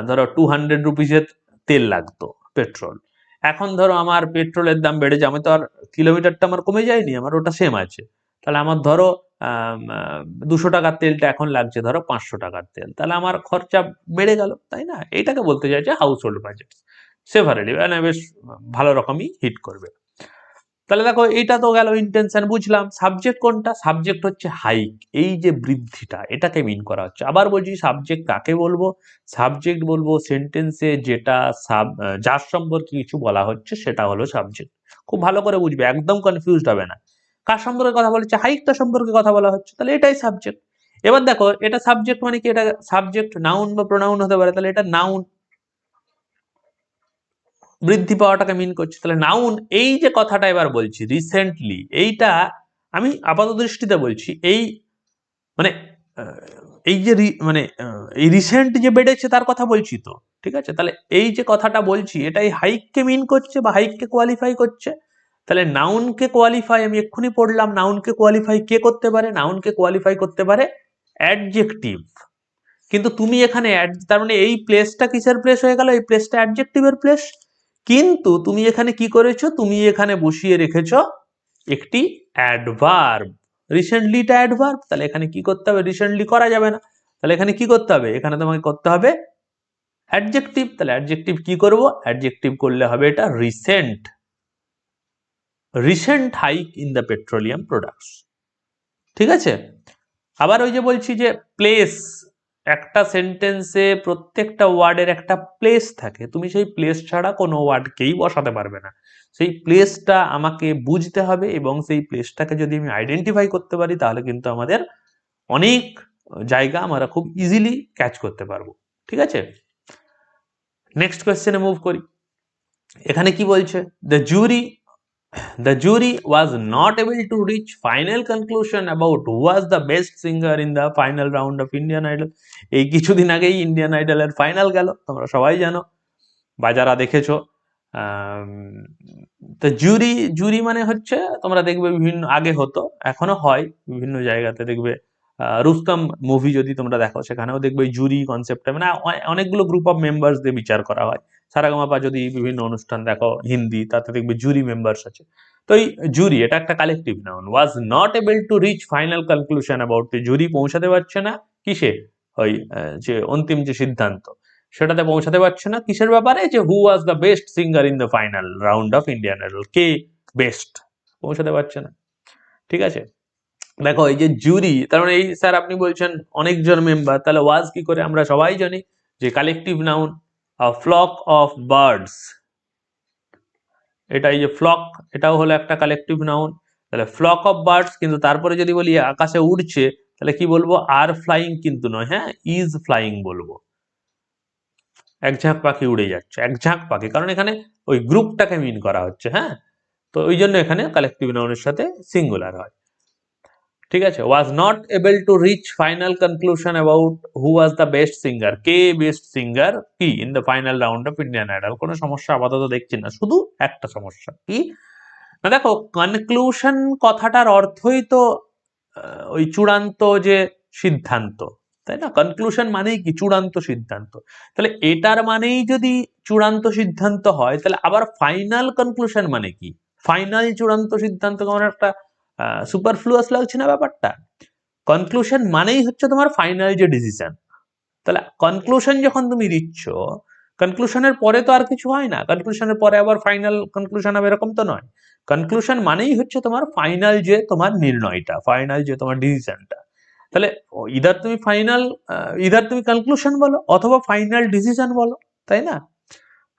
ধরো 200 রুপিসের তেল লাগতো পেট্রোল, এখন ধরো আমার পেট্রোলের দাম বেড়েছে, আমি তো আর কিলোমিটারটা আমার কমে যায়নি, আমার ওটা সেম আছে, তাহলে আমার ধরো 200 টাকার তেলটা এখন লাগছে ধরো 500 টাকার তেল, তাহলে আমার খরচা বেড়ে গেল, তাই না? এইটাকে বলতে চাইছে হাউস হোল্ড বাজেট সেভারেলি, মানে বেশ ভালো রকমই হিট করবে। তাহলে দেখো এইটা তো গেল ইন্টেনশন, বুঝলাম। সাবজেক্ট কোনটা? সাবজেক্ট হচ্ছে হাইক, এই যে বৃদ্ধিটা, এটাকে মিন করা হচ্ছে। আবার বলছি সাবজেক্ট কাকে বলবো? সাবজেক্ট বলবো সেন্টেন্সে যেটা যার সম্পর্কে কিছু বলা হচ্ছে সেটা হলো সাবজেক্ট। খুব ভালো করে বুঝবে, একদম কনফিউজড হবে না। কার সম্পর্কে কথা বলছে? হাইকটা সম্পর্কে কথা বলা হচ্ছে, তাহলে এটাই সাবজেক্ট। এবার দেখো এটা সাবজেক্ট মানে কি? এটা সাবজেক্ট নাউন বা প্রোনাউন হতে পারে, তাহলে এটা নাউন, বৃদ্ধি পাওয়াটাকে মিন করছে। তাহলে নাউন, এই যে কথাটা এবার বলছি রিসেন্টলি, এইটা আমি আপাত দৃষ্টিতে বলছি, এই মানে এই যে মানে এই রিসেন্ট যে বেড়েছে তার কথা বলছি তো। ঠিক আছে, তাহলে এই যে কথাটা বলছি এটাই হাইককে মিন করছে বা হাইককে কোয়ালিফাই করছে। তাহলে নাউনকে কোয়ালিফাই, আমি এক্ষুনি পড়লাম, নাউনকে কোয়ালিফাই কে করতে পারে? নাউনকে কোয়ালিফাই করতে পারে অ্যাডজেক্টিভ। কিন্তু তুমি এখানে তার মানে এই প্লেসটা কিসের প্লেস হয়ে গেল? এই প্লেসটা অ্যাডজেক্টিভের প্লেস। কিন্তু তুমি এখানে কি করেছো, তুমি এখানে বসিয়ে রেখেছো একটি অ্যাডভার্ব। রিসেন্টলিটা অ্যাডভার্ব, তাহলে এখানে কি করতে হবে, রিসেন্টলি করা যাবে না, তাহলে এখানে কি করতে হবে, এখানে তোমাকে করতে হবে অ্যাডজেক্টিভ। তাহলে অ্যাডজেক্টিভ কি করব, অ্যাডজেক্টিভ করলে হবে এটা recent, recent hike in the petroleum products. ঠিক আছে। আবার ওই যে বলছি যে প্লেস, একটা সেন্টেন্সে প্রত্যেকটা ওয়ার্ডের একটা প্লেস থাকে, তুমি সেই প্লেস ছাড়া কোনো ওয়ার্ডকেই বসাতে পারবে না। সেই প্লেসটা আমাকে বুঝতে হবে, এবং সেই প্লেসটাকে যদি আমি আইডেন্টিফাই করতে পারি তাহলে কিন্তু আমাদের অনেক জায়গা আমরা খুব ইজিলি ক্যাচ করতে পারবো। ঠিক আছে, নেক্সট কোয়েশ্চেনে মুভ করি। এখানে কি বলছে, The jury was not able to reach final conclusion about who was the best singer in the final round of Indian Idol. এই কিছুদিন আগেই ইন্ডিয়ান আইডলের ফাইনাল গেল, তোমরা সবাই জানো বা যারা দেখেছো। তো জুরি মানে হচ্ছে, তোমরা দেখবে বিভিন্ন, আগে হতো এখনো হয় বিভিন্ন জায়গাতে দেখবে, রুস্তম মুভি যদি তোমরা দেখো সেখানেও দেখবে জুরি কনসেপ্টে, মানে অনেকগুলো গ্রুপ অফ মেম্বার্স দিয়ে বিচার করা হয়। সারেগামাপা যদি বিভিন্ন অনুষ্ঠান দেখো হিন্দি, তাতে দেখবে জুরি মেম্বার্স আছে। তো এই জুরি এটা একটা collective noun. Was not able to reach final conclusion about, jury পৌঁছাতে পারছে না কিসে, ওই যে অন্তিম যে সিদ্ধান্ত সেটাতে পৌঁছাতে পারছে না, কিসের ব্যাপারে, যে who was the best singer in the final round of Indian Idol, কে বেস্ট, পৌঁছাতে পারছে না। ঠিক আছে, দেখো এই যে জুরি, তার মানে এই স্যার আপনি বলছেন অনেকজন মেম্বার, তাহলে ওয়াজ কি করে, আমরা সবাই জানি যে collective noun, flock of birds, এটা এই যে ফ্লক, এটাও হলো একটা কালেকটিভ নাউন। তাহলে ফ্লক অফ বার্ডস, কিন্তু তারপরে যদি বলি আকাশে উড়ছে, তাহলে কি বলবো, আর ফ্লাইং কিন্তু নয়, হ্যাঁ ইজ ফ্লাইং বলবো। এক ঝাঁক পাখি উড়ে যাচ্ছে, এক ঝাঁক পাখি, কারণ এখানে ওই গ্রুপটাকে মিন করা হচ্ছে, হ্যাঁ, তো ওই জন্য এখানে কালেকটিভ নাউনের সাথে সিঙ্গুলার হয়। ঠিক আছে, was not able to reach final conclusion about who was the best singer, কে বেস্ট সিঙ্গার কি in the final round of Indian Idol. কোনো সমস্যা আপাতত দেখছি না, শুধু একটা সমস্যা কি না, দেখো কনক্লুশন কথাটার অর্থই তো ওই চূড়ান্ত যে সিদ্ধান্ত, তাই না, কনক্লুশন মানেই কি, চূড়ান্ত সিদ্ধান্ত। তাহলে এটার মানেই যদি চূড়ান্ত সিদ্ধান্ত হয়, তাহলে আবার ফাইনাল কনক্লুশন মানে কি, ফাইনাল চূড়ান্ত সিদ্ধান্ত, কেমন একটা সুপারফ্লুয়াস লাগছে না ব্যাপারটা। কনক্লুশন মানেই হচ্ছে তোমার ফাইনাল যে ডিসিশন। তাহলে কনক্লুশন যখন তুমি দিচ্ছ, কনক্লুশনের পরে তো আর কিছু হয় না, কনক্লুশনের পরে আবার ফাইনাল কনক্লুশন হবে এরকম তো নয়। কনক্লুশন মানেই হচ্ছে তোমার ফাইনাল যে তোমার নির্ণয়টা, ফাইনাল যে তোমার ডিসিশনটা। তাহলে ইদার তুমি কনক্লুশন বলো অথবা ফাইনাল ডিসিশন বলো, তাই না।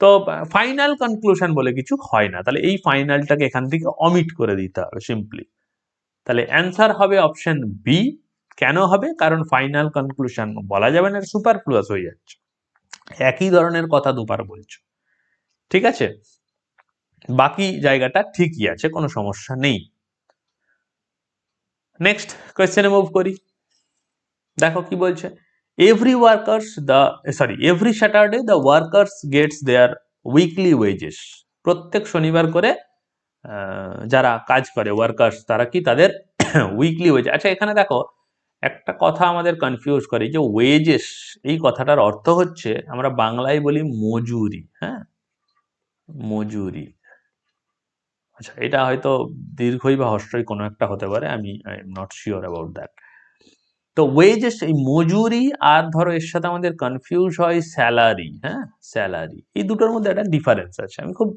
তো ফাইনাল কনক্লুশন বলে কিছু হয় না, তাহলে এই ফাইনালটাকে এখান থেকে অমিট করে দিতে হবে সিম্পলি। তাহলে অ্যান্সার হবে অপশন বি। কেন হবে, কারণ ফাইনাল কনক্লুশন বলা যাবে না, সুপারফ্লুয়াস হয়ে যাচ্ছে, একই ধরনের কথা দুবার বলছো। ঠিক আছে, বাকি জায়গাটা ঠিকই আছে, কোনো সমস্যা নেই। নেক্সট কোয়েশ্চেনে মুভ করি। দেখো কি বলছে, every Saturday the workers gets their weekly wages. প্রত্যেক শনিবার করে যারা কাজ করে ওয়ার্কার্স, তারা কি তাদের উইকলি ওয়েজ। আচ্ছা এখানে দেখো একটা কথা আমাদের কনফিউজ করে, যে ওয়েজেস এই কথাটার অর্থ হচ্ছে, আমরা বাংলায় বলি মজুরি, হ্যাঁ মজুরি। আচ্ছা এটা হয়তো দীর্ঘই বা হর্ষই কোনো একটা হতে পারে, আমি I am not sure about that. তো ওয়েজেস এই মজুরি, আর ধরো এর সাথে আমাদের কনফিউজ হয় স্যালারি, হ্যাঁ স্যালারি, এই দুটোর মধ্যে একটা ডিফারেন্স আছে। আমি খুব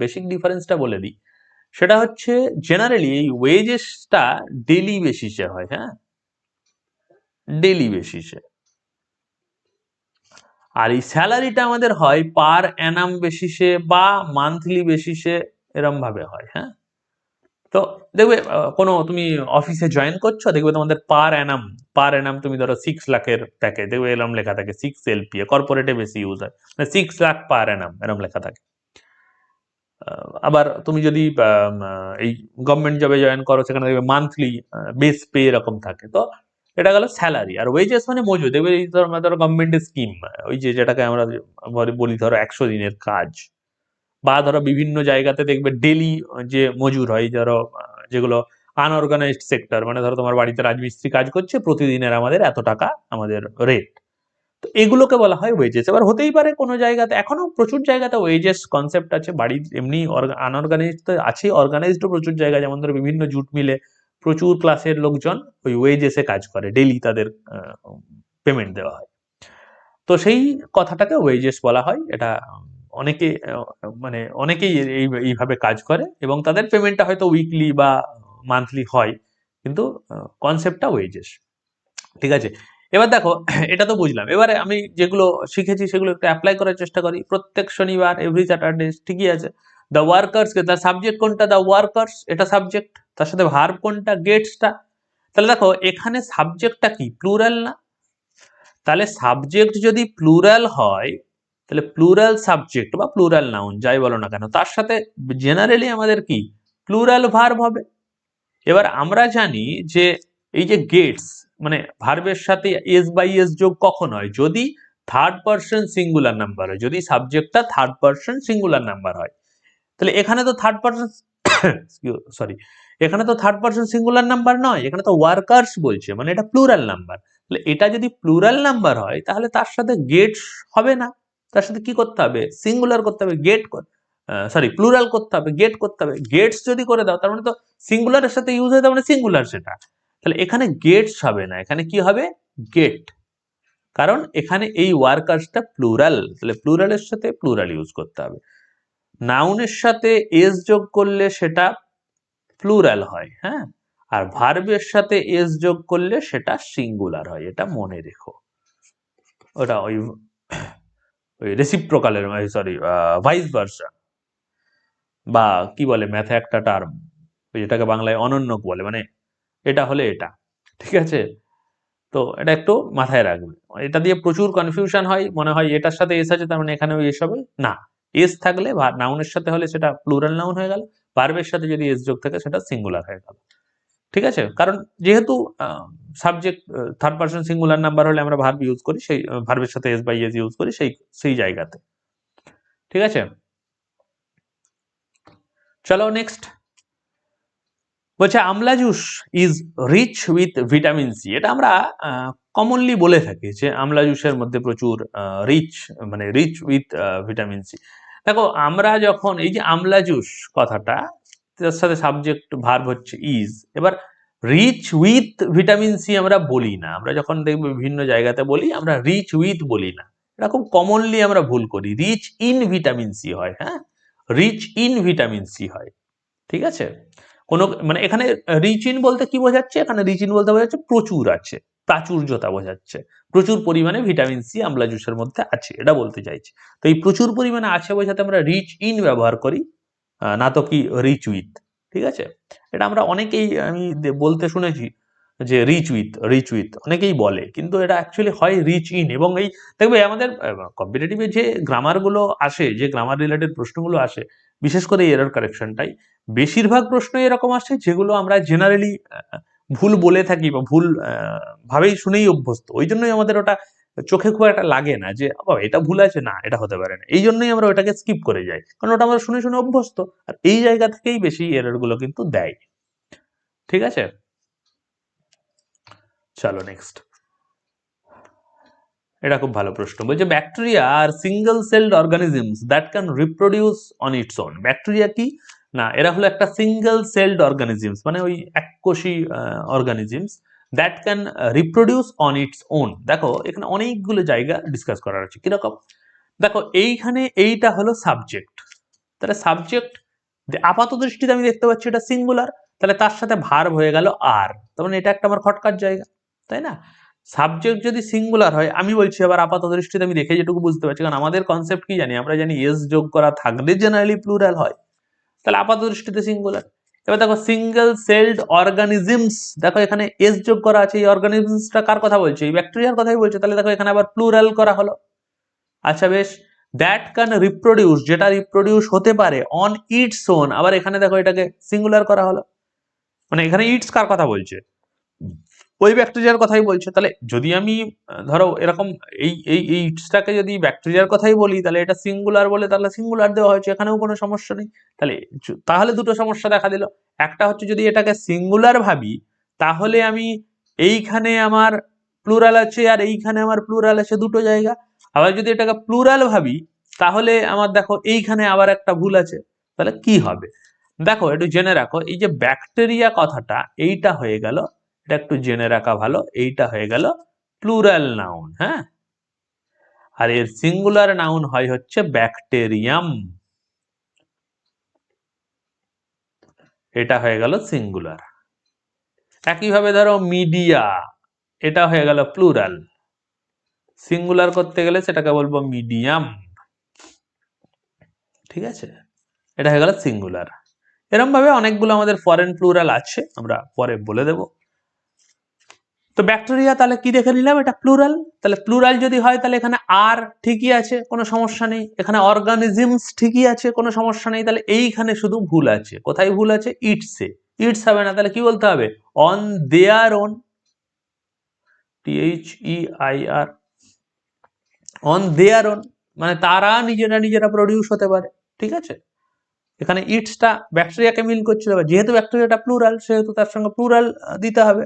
বেসিক ডিফারেন্সটা বলে দিই, সেটা হচ্ছে জেনারেলি এই ওয়েজেসটা ডেলি বেসিসে হয়, হ্যাঁ ডেলি বেসিসে, আর এই স্যালারিটা আমাদের হয় পার অ্যানাম বেসিসে বা মান্থলি বেসিসে, এরম ভাবে হয়, হ্যাঁ। তো দেখবে কোনো তুমি অফিসে জয়েন করছো, দেখবে তোমাদের পার অ্যানাম তুমি ধরো 6 লাখের প্যাকেজ, দেখবে এরম লেখা থাকে 6 LPA, কর্পোরেটে বেশি ইউজ হয়, 6 লাখ পার অ্যানাম এরম লেখা থাকে। আবার তুমি যদি এই গভর্নমেন্ট জবে জয়েন করো, সেখানে দেখবে মান্থলি বেস পে এরকম থাকে। তো এটা গেল স্যালারি। আর ওয়েজেস মানে মজুরি, দেখবে এই ধরো গভর্নমেন্টের স্কিম, ওই যে যেটাকে আমরা বলি ধরো 100 দিনের কাজ, বা ধরো বিভিন্ন জায়গাতে দেখবে ডেলি যে মজুর হয়, ধরো যেগুলো আনঅর্গানাইজড সেক্টর, মানে ধরো তোমার বাড়িতে রাজমিস্ত্রি কাজ করছে, প্রতিদিনের আমাদের এত টাকা আমাদের রেট। তো এগুলোকে বলা হয় ওয়েজেস। এবার হতেই পারে কোনো জায়গাতে, এখনো প্রচুর জায়গাতে ওয়েজেস কনসেপ্ট আছে, বাড়ির এমনি আনঅর্গানাইজড তো আছে, অর্গানাইজডও প্রচুর জায়গা, যেমন ধরো বিভিন্ন জুট মিলে প্রচুর ক্লাসের লোকজন ওই ওয়েজেসে কাজ করে, ডেইলি তাদের পেমেন্ট দেওয়া হয়। তো সেই কথাটাকে ওয়েজেস বলা হয়। এটা অনেকে মানে অনেকেই এইভাবে কাজ করে এবং তাদের পেমেন্টটা হয়তো উইকলি বা মান্থলি হয়, কিন্তু কনসেপ্টটা ওয়েজেস। ঠিক আছে, এবার দেখো এটা তো বুঝলাম। এবারে আমি যেগুলো শিখেছি সেগুলো একটু অ্যাপ্লাই করার চেষ্টা করি। প্রত্যেক শনিবার, এভরি স্যাটারডে, ঠিকই আছে। দ্য ওয়ার্কার্স, তার সাবজেক্ট কোনটা? দ্য ওয়ার্কার্স, এটা সাবজেক্ট। তার সাথে ভার্ব কোনটা? গেটসটা। তাহলে দেখো এখানে সাবজেক্টটা কি? প্লুরাল না? তাহলে সাবজেক্ট যদি প্লুরাল হয়, তাহলে প্লুরাল সাবজেক্ট বা প্লুরাল নাউন যাই বলো না কেন, তার সাথে জেনারেলি আমাদের কি প্লুরাল ভার্ব হবে। এবার আমরা জানি যে এই যে গেটস মানে ভার্বের সাথে এস বাই এস যোগ কখন হয়? যদি থার্ড পারসন সিঙ্গুলার নাম্বার হয়, যদি সাবজেক্টটা থার্ড পারসন সিঙ্গুলার নাম্বার হয়। তাহলে এখানে তো থার্ড পারসন সরি, এখানে তো থার্ড পারসন সিঙ্গুলার নাম্বার নয়, এখানে তো ওয়ার্কার্স বলছে, মানে এটা প্লুরাল নাম্বার। তাহলে এটা যদি প্লুরাল নাম্বার হয় তাহলে তার সাথে গেটস হবে না, তার সাথে কি করতে হবে? সিঙ্গুলার করতে হবে, গেট, সরি প্লুরাল করতে হবে, গেট করতে হবে। গেটস যদি করে দাও তার মানে তো সিঙ্গুলারের সাথে ইউজ হয়, তার মানে সিঙ্গুলার সেটা। তাহলে এখানে গেটস হবে না, এখানে কি হবে? গেট। কারণ এখানে এই ওয়ার্কার্সটা প্লুরাল, তাহলে প্লুরালের সাথে প্লুরাল ইউজ করতে হবে। নাউনের সাথে এস যোগ করলে সেটা প্লুরাল হয়, হ্যাঁ, আর ভার্বের সাথে এস যোগ করলে সেটা সিঙ্গুলার হয়, এটা মনে রেখো। ওটা ওই রেসিপ্রোকালের, সরি ভাইস ভার্সা, বা কি বলে ম্যাথে একটা টার্ম, যেটাকে বাংলায় অনন্যক বলে, মানে এটা হলে এটা, ঠিক আছে? তো এটা একটু মাথায় রাখবে। এটা দিয়ে প্রচুর কনফিউশন হয়, মনে হয় এটার সাথে এস আছে তার মানে এখানেও এস হবে না। এস থাকলে নাউনের সাথে হলে সেটা প্লুরাল নাউন হয়ে গেল, ভার্বের সাথে যদি এস যোগ থাকে সেটা সিঙ্গুলার হয়ে গেল। ঠিক আছে, কারণ যেহেতু subject third person singular number হলে আমরা ভার্ব ইউজ করি, সেই ভার্বের সাথে এস বাই এস ইউজ করি সেই সেই জায়গাতে। ঠিক আছে, চলো নেক্সট। বলছে amla juice is rich with vitamin C. এটা আমরা কমনলি বলে থাকি যে আমলা জুসের মধ্যে প্রচুর রিচ, মানে রিচ উইথ ভিটামিন সি। দেখো আমরা যখন এই যে আমলা জুস কথাটা, তার সাথে সাবজেক্ট ভার্ব হচ্ছে ইজ। এবার রিচ উইথ ভিটামিন সি আমরা বলি না, আমরা যখন দেখবো বিভিন্ন জায়গাতে বলি আমরা রিচ উইথ বলি না, এটা খুব কমনলি আমরা ভুল করি। রিচ ইন ভিটামিন সি হয়, হ্যাঁ, রিচ ইন ভিটামিন সি হয়। ঠিক আছে, কোনো মানে এখানে রিচ ইন বলতে কি বোঝাচ্ছে? এখানে রিচ ইন বলতে বোঝাচ্ছে প্রচুর আছে, প্রাচুর্যতা বোঝাচ্ছে, প্রচুর পরিমাণে ভিটামিন সি আমলা জুসের মধ্যে আছে, এটা বলতে চাইছে। তো এই প্রচুর পরিমাণে আছে বোঝাতে আমরা রিচ ইন ব্যবহার করি, না তো কি রিচ উইথ। ঠিক আছে, এটা আমরা অনেকেই আমি বলতে শুনেছি যে রিচ উইথ, রিচ উইথ অনেকেই বলে, কিন্তু এটা অ্যাকচুয়ালি হয় রিচ ইন। এবং এই দেখবে আমাদের কম্পিটিটিভে যে গ্রামারগুলো আসে, যে গ্রামার রিলেটেড প্রশ্নগুলো আসে, বিশেষ করে এরর কারেকশনটাই বেশিরভাগ প্রশ্ন এরকম আসে যেগুলো আমরা জেনারেলি ভুল বলে থাকি বা ভুল ভাবেই শুনেই অভ্যস্ত, ওই জন্যই আমাদের ওটা চোখে খুব একটা লাগে না যে এটা ভুল আছে, না এটা হতে পারে না, এই জন্যই আমরা ওটাকে স্কিপ করে যাই, কারণ ওটা আমরা শুনে শুনে অভ্যস্ত। আর এই জায়গা থেকেই বেশি এরর গুলো কিন্তু দেয়। ঠিক আছে, চলো নেক্সট। এটা খুব ভালো প্রশ্ন। বলছে bacteria are single celled organisms that can reproduce on its own. Bacteria কি না, এরা হলো একটা সিঙ্গেল সেলড অর্গানিজমস, মানে ওই এককোষী organisms, that can reproduce on its on. দেখো এখানে অনেকগুলো জায়গা ডিসকাস করার আছে। কিরকম? দেখো এইখানে এইটা হলো সাবজেক্ট, তাহলে সাবজেক্ট আপাত দৃষ্টিতে আমি দেখতে পাচ্ছি এটা সিঙ্গুলার, তাহলে তার সাথে ভার্ব হয়ে গেল আর, তার মানে এটা একটা আমার খটকার জায়গা, তাই না? সাবজেক্ট যদি সিঙ্গুলার হয়, আমি বলছি আবার আপাত দৃষ্টিতে আমি দেখে যেটুকু বুঝতে পারছি, কারণ আমাদের কনসেপ্ট কি জানি, আমরা জানি এস যোগ করা থাকলে জেনারেলি প্লুরাল হয়, তাহলে আপাত দৃষ্টিতে সিঙ্গুলার। এবার দেখো সিঙ্গেল সেলড অর্গানিজমস, দেখো এখানে এস যোগ করা আছে, এই অর্গানিজমসটা কার কথা বলছে? এই ব্যাকটেরিয়ার কথাই বলছে, তাহলে দেখো এখানে আবার প্লুরাল করা হলো। আচ্ছা বেশ, দ্যাট ক্যান রিপ্রোডিউস, যেটা রিপ্রোডিউস হতে পারে, অন ইটস ওন, আবার এখানে দেখো এটাকে সিঙ্গুলার করা হলো, মানে এখানে ইটস কার কথা বলছে? ওই ব্যাকটেরিয়ার কথাই বলছে। তাহলে যদি আমি ধরো এরকম এই ইটসটাকে যদি ব্যাকটেরিয়ার কথাই বলি, তাহলে এটা সিঙ্গুলার বলে তাহলে সিঙ্গুলার দেওয়া হয়েছে, এখানেও কোনো সমস্যা নেই। তাহলে তাহলে দুটো সমস্যা দেখা দিল। একটা হচ্ছে যদি এটাকে সিঙ্গুলার ভাবি, তাহলে আমি এইখানে আমার প্লুরাল আছে আর এইখানে আমার প্লুরাল আছে দুটো জায়গা। আবার যদি এটাকে প্লুরাল ভাবি তাহলে আমার দেখো এইখানে আবার একটা ভুল আছে, তাহলে কি হবে দেখো একটু জেনে রাখো। এই যে ব্যাকটেরিয়া কথাটা এইটা হয়ে গেল, এটা একটু জেনে রাখা ভালো, এইটা হয়ে গেল প্লুরাল নাউন। হ্যাঁ, আর এর সিঙ্গুলার নাউন হয় হচ্ছে ব্যাকটেরিয়াম, এটা হয়ে গেল সিঙ্গুলার। একইভাবে ধরো মিডিয়া, এটা হয়ে গেল প্লুরাল, সিঙ্গুলার করতে গেলে সেটাকে বলবো মিডিয়াম। ঠিক আছে, এটা হয়ে গেল সিঙ্গুলার। এরকম ভাবে অনেকগুলো আমাদের ফরেন প্লুরাল আছে, আমরা পরে বলে দেব। তো ব্যাকটেরিয়া তাহলে কি দেখে নিলাম, এটা প্লুরাল। তাহলে প্লুরাল যদি হয় তাহলে এখানে আর ঠিকই আছে, কোনো সমস্যা নেই। এখানে অর্গানিজমস ঠিকই আছে, কোনো সমস্যা নেই। তাহলে এইখানে শুধু ভুল আছে, কোথায় ভুল আছে? ইটসে। ইটস হবে না, তাহলে কি বলতে হবে? On their own, THEIR, on their own, মানে তারা নিজেরা প্রডিউস হতে পারে। ঠিক আছে, এখানে ইটসটা ব্যাকটেরিয়াকে মিল করছিল, যেহেতু ব্যাকটেরিয়াটা প্লুরাল সেহেতু তার সঙ্গে প্লুরাল দিতে হবে,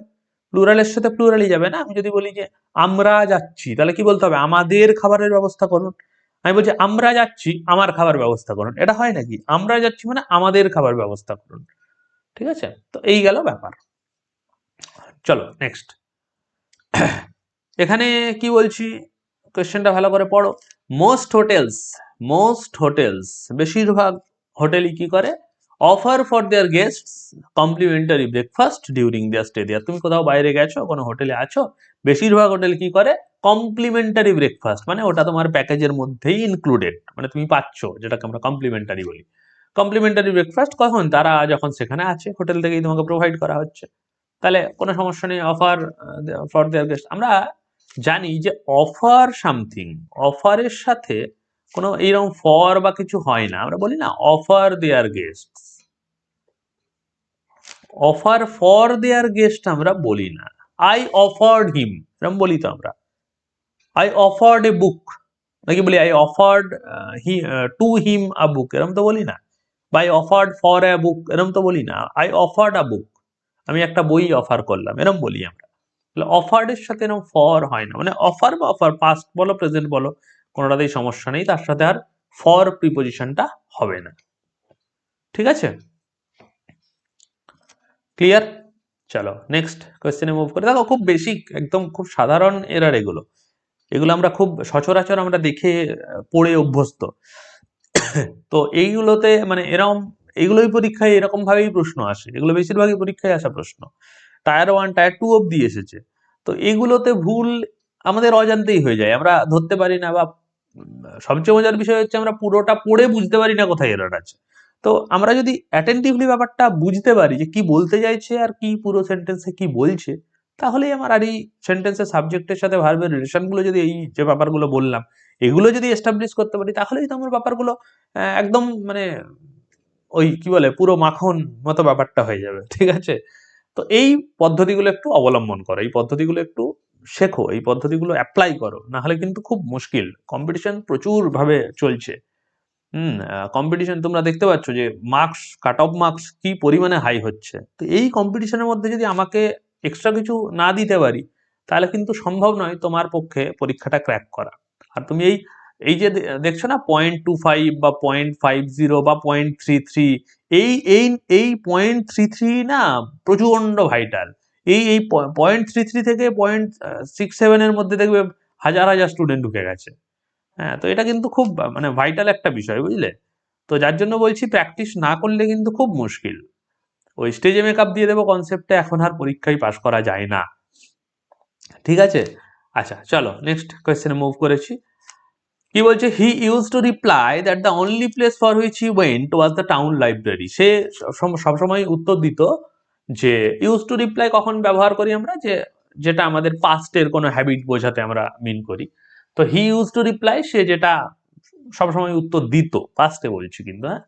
প্লুরালের সাথে প্লুরালই যাবে না। আমি যদি বলি যে আমরা যাচ্ছি, তাহলে কি বলতে হবে? আমাদের খাবারের ব্যবস্থা করুন। আমি বলছি আমরা যাচ্ছি, আমার খাবার ব্যবস্থা করুন, এটা হয় নাকি? আমরা যাচ্ছি মানে আমাদের খাবার ব্যবস্থা করুন। ঠিক আছে, তো এই গেল ব্যাপার। চলো নেক্সট। এখানে কি বলছি, কোয়েশ্চেনটা ভালো করে পড়ো। মোস্ট হোটেলস, বেশিরভাগ হোটেলই কি করে? Offer for their guests complimentary breakfast during their stay there. তুমি কোথাও বাইরে গেছো, কোনো হোটেলে আছো, বেশিরভাগ হোটেল কি করে? কমপ্লিমেন্টারি ব্রেকফাস্ট, মানে ওটা তোমার প্যাকেজের মধ্যেই ইনক্লুডেড, মানে তুমি পাচ্ছ, যেটাকে আমরা কমপ্লিমেন্টারি বলি। কমপ্লিমেন্টারি ব্রেকফাস্ট কখন? তারা যখন সেখানে আছে, হোটেল থেকেই তোমাকে প্রোভাইড করা হচ্ছে, তাহলে কোনো সমস্যা নেই। অফার ফর দেয়ার গেস্ট, আমরা জানি যে অফার সামথিং, অফারের সাথে কোনো এইরকম ফর বা কিছু হয় না, আমরা বলি না offer their guest. Offer for their guest আমরা বলি না। আই অফার্ড হিম, এরকম বলি তো আমরা। আই অফার্ড এ বুক, নাকি বলি আই অফার্ড টু হিম আ বুক, এরকম তো বলি না। বা আই অফার্ড ফর এ বুক, এরকম তো বলি না। আই অফার্ড আ বুক, আমি একটা বই অফার করলাম, এরকম বলি আমরা। অফার্ড এর সাথে এরকম ফর হয় না, মানে অফার বা অফার, পাস্ট বলো প্রেজেন্ট বলো, কোনোটাতেই সমস্যা নেই, তার সাথে আর ফর প্রিপোজিশনটা হবে না। ঠিক আছে, ক্লিয়ার? চলো নেক্সট কোয়েশ্চেনে মুভ করে। দেখো খুব বেসিক, একদম খুব সাধারণ এরার এগুলো, এগুলো আমরা খুব সচরাচর আমরা দেখে পড়ে অভ্যস্ত। তো এইগুলোতে মানে এরকম, এইগুলোই পরীক্ষায় এরকম ভাবেই প্রশ্ন আসে, এগুলো বেশিরভাগই পরীক্ষায় আসা প্রশ্ন। টায়ার 1 টায়ার 2 অব্দি এসেছে। তো এগুলোতে ভুল আমাদের অজান্তেই হয়ে যায়, আমরা ধরতে পারি না, বা সবচেয়ে মজার বিষয় হচ্ছে আমরা পুরোটা পড়ে বুঝতে পারি না কোথায় এরর আছে। তো আমরা যদি অ্যাটেন্টিভলি ব্যাপারটা বুঝতে পারি যে কি বলতে চাইছে আর কি পুরো সেন্টেন্সে কি বলছে, তাহলেই আমার আর এই সেন্টেন্সের সাবজেক্টের সাথে ভার্বের রিলেশনগুলো যদি, এই যে ব্যাপারগুলো বললাম এগুলো যদি এস্টাবলিশ করতে পারি, তাহলেই তো আমার ব্যাপারগুলো একদম মানে ওই কি বলে পুরো মাখন মতো ব্যাপারটা হয়ে যাবে। ঠিক আছে, তো এই পদ্ধতিগুলো একটু অবলম্বন করো, এই পদ্ধতিগুলো একটু শেখো, এই পদ্ধতিগুলো অ্যাপ্লাই করো, না হলে কিন্তু খুব মুশকিল। কম্পিটিশন প্রচুর ভাবে চলছে। কম্পিটিশন তোমরা দেখতে পাচ্ছ যে মার্কস, কাট অফ মার্কস কি পরিমাণে হাই হচ্ছে। তো এই কম্পিটিশনের মধ্যে যদি আমাকে এক্সট্রা কিছু না দিতে পারি, তাহলে কিন্তু সম্ভব নয় তোমার পক্ষে পরীক্ষাটা ক্র্যাক করা। আর তুমি এই এই যে দেখছো না 0.25 বা 0.50 বা 0.33, এই এই এই 0.33 না প্রচন্ড ভাইটাল। এই 0.33 থেকে 0.67 এর মধ্যে দেখবে হাজার হাজার স্টুডেন্ট ঢুকে গেছে। হ্যাঁ, তো এটা কিন্তু খুব মানে ভাইটাল একটা বিষয়, বুঝলে? তো যার জন্য বলছি প্র্যাকটিস না করলে কিন্তু খুব মুশকিল। ওই স্টেজে মেকআপ দিয়ে দেবো কনসেপ্টে এখন আর পরীক্ষায় পাশ করা যায় না। ঠিক আছে, আচ্ছা চলো নেক্সট কোয়েশ্চেনে মুভ করেছি। কি বলছে? He use to reply that the only place for which he went was the town library. সে সবসময় উত্তর দিত যে, ইউজ টু রিপ্লাই কখন ব্যবহার করি আমরা? যে যেটা আমাদের পাস্টের কোনো হ্যাবিট বোঝাতে আমরা মিন করি। তো হি ইউজ টু রিপ্লাই, সে যেটা সবসময় উত্তর দিত, পাস্টে বলছি কিন্তু, হ্যাঁ,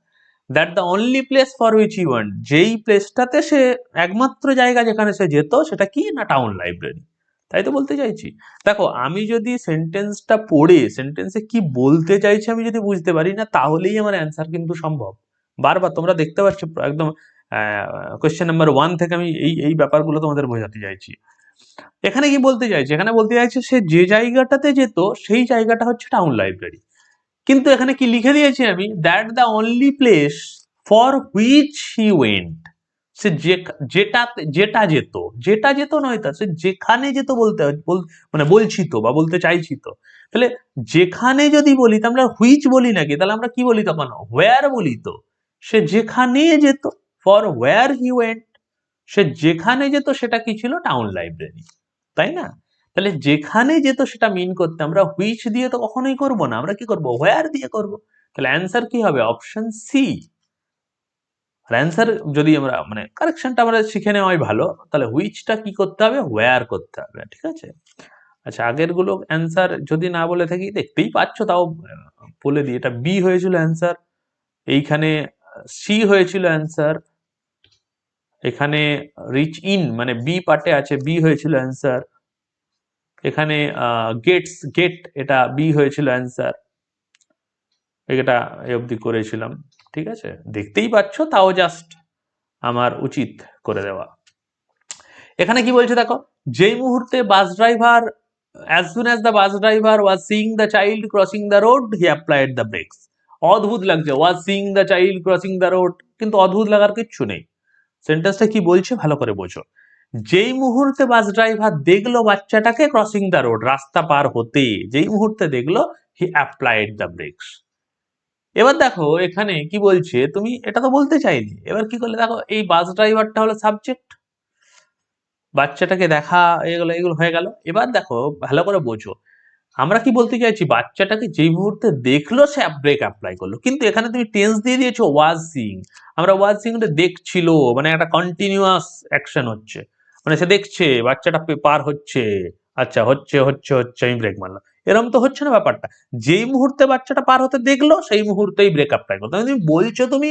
that the only place for which he went, যেই প্লেসটাতে সে, একমাত্র জায়গা যেখানে সে যেত সেটা কি না টাউন লাইব্রেরি। তাই তো বলতে চাইছি। দেখো আমি যদি সেন্টেন্সটা পড়ে সেন্টেন্সে কি বলতে চাইছি আমি যদি বুঝতে পারি না, তাহলেই আমার অ্যান্সার কিন্তু সম্ভব। বারবার তোমরা দেখতে পাচ্ছ একদম কোয়েশ্চেন নাম্বার 1 থেকে আমি এই এই ব্যাপারগুলো তোমাদের বোঝাতে চাইছি। এখানে কি বলতে চাইছে, এখানে বলতে চাইছে সে যে জায়গাটাতে যেত সেই জায়গাটা হচ্ছে টাউন লাইব্রেরি। কিন্তু এখানে কি লিখে দিয়েছি আমি, that the only place for which he went. সে যেটা যেটা যেত, যেটা যেত নয় তা, সে যেখানে যেত বলতে মানে বলছি তো বা বলতে চাইছি তো। তাহলে যেখানে যদি বলি তো আমরা হুইচ বলি নাকি, তাহলে আমরা কি বলি তখন, হোয়ার বলি তো। সে যেখানে যেত, ফর হোয়ার হি ওয়েন্ট, সে যেখানে যেত সেটা কি ছিল, টাউন লাইব্রেরি, তাই না? তাহলে যেখানে যেত সেটা মিন করতে আমরা হুইচ দিয়ে তো কখনোই করব না, আমরা কি করব, হোয়ার দিয়ে করব। তাহলে অ্যান্সার কি হবে, অপশন সি। অ্যান্সার যদি আমরা মানে কারেকশনটা আমরা শিখে নেওয়াই ভালো, তাহলে হুইচটা কি করতে হবে, হোয়ার করতে হবে, ঠিক আছে। আচ্ছা, আগের গুলো অ্যান্সার যদি না বলে থাকি, দেখতেই পাচ্ছ, তাও বলে দিই, এটা বি হয়েছিল অ্যান্সার, এইখানে সি হয়েছিল অ্যান্সার, এখানে রিচ ইন মানে বি পার্টে আছে, বি হয়েছিল অ্যান্সার, এখানে গেট এটা বি হয়েছিল অ্যান্সার, এটা এ অবধি করেছিলাম, ঠিক আছে, দেখতেই পাচ্ছ, তাও জাস্ট আমার উচিত করে দেওয়া। এখানে কি বলছে দেখো, যেই মুহূর্তে bus driver, as soon as the bus driver was seeing the child crossing the road, he applied the brakes. অদ্ভুত লাগছে, was seeing the child crossing the road, কিন্তু অদ্ভুত লাগার কিচ্ছু নেই। সেন্টেন্সটা কি বলছে ভালো করে বোঝো। যেই মুহূর্তে বাস ড্রাইভার দেখলো বাচ্চাটাকে ক্রসিং দ্য রোড, রাস্তা পার হতে যেই মুহূর্তে দেখলো, হি অ্যাপ্লাইড দ্য ব্রেকস। এবার দেখো এখানে কি বলছে, তুমি এটা তো বলতে চাইনি, এবার কি করলে দেখো, এই বাস ড্রাইভারটা হলো সাবজেক্ট, বাচ্চাটাকে দেখা এগুলো এগুলো হয়ে গেল। এবার দেখো ভালো করে বোঝো, আমরা কি বলতে চাইছি, বাচ্চাটাকে যেই মুহূর্তে দেখলো সে ব্রেক অ্যাপ্লাই করলো, কিন্তু এখানে তুমি টেন্স দিয়ে দিয়েছো ওয়াজ সিইং। আমরা ওয়াজ সিইং দেখছিল, মানে একটা কন্টিনিউয়াস অ্যাকশন হচ্ছে, মানে সে দেখছে বাচ্চাটা পার হচ্ছে, আচ্ছা হচ্ছে হচ্ছে হচ্ছে আমি ব্রেক মারলাম, এরকম তো হচ্ছে না ব্যাপারটা। যেই মুহূর্তে বাচ্চাটা পার হতে দেখলো সেই মুহূর্তেই ব্রেক অ্যাপ্লাই করলো, তুমি বলছো তুমি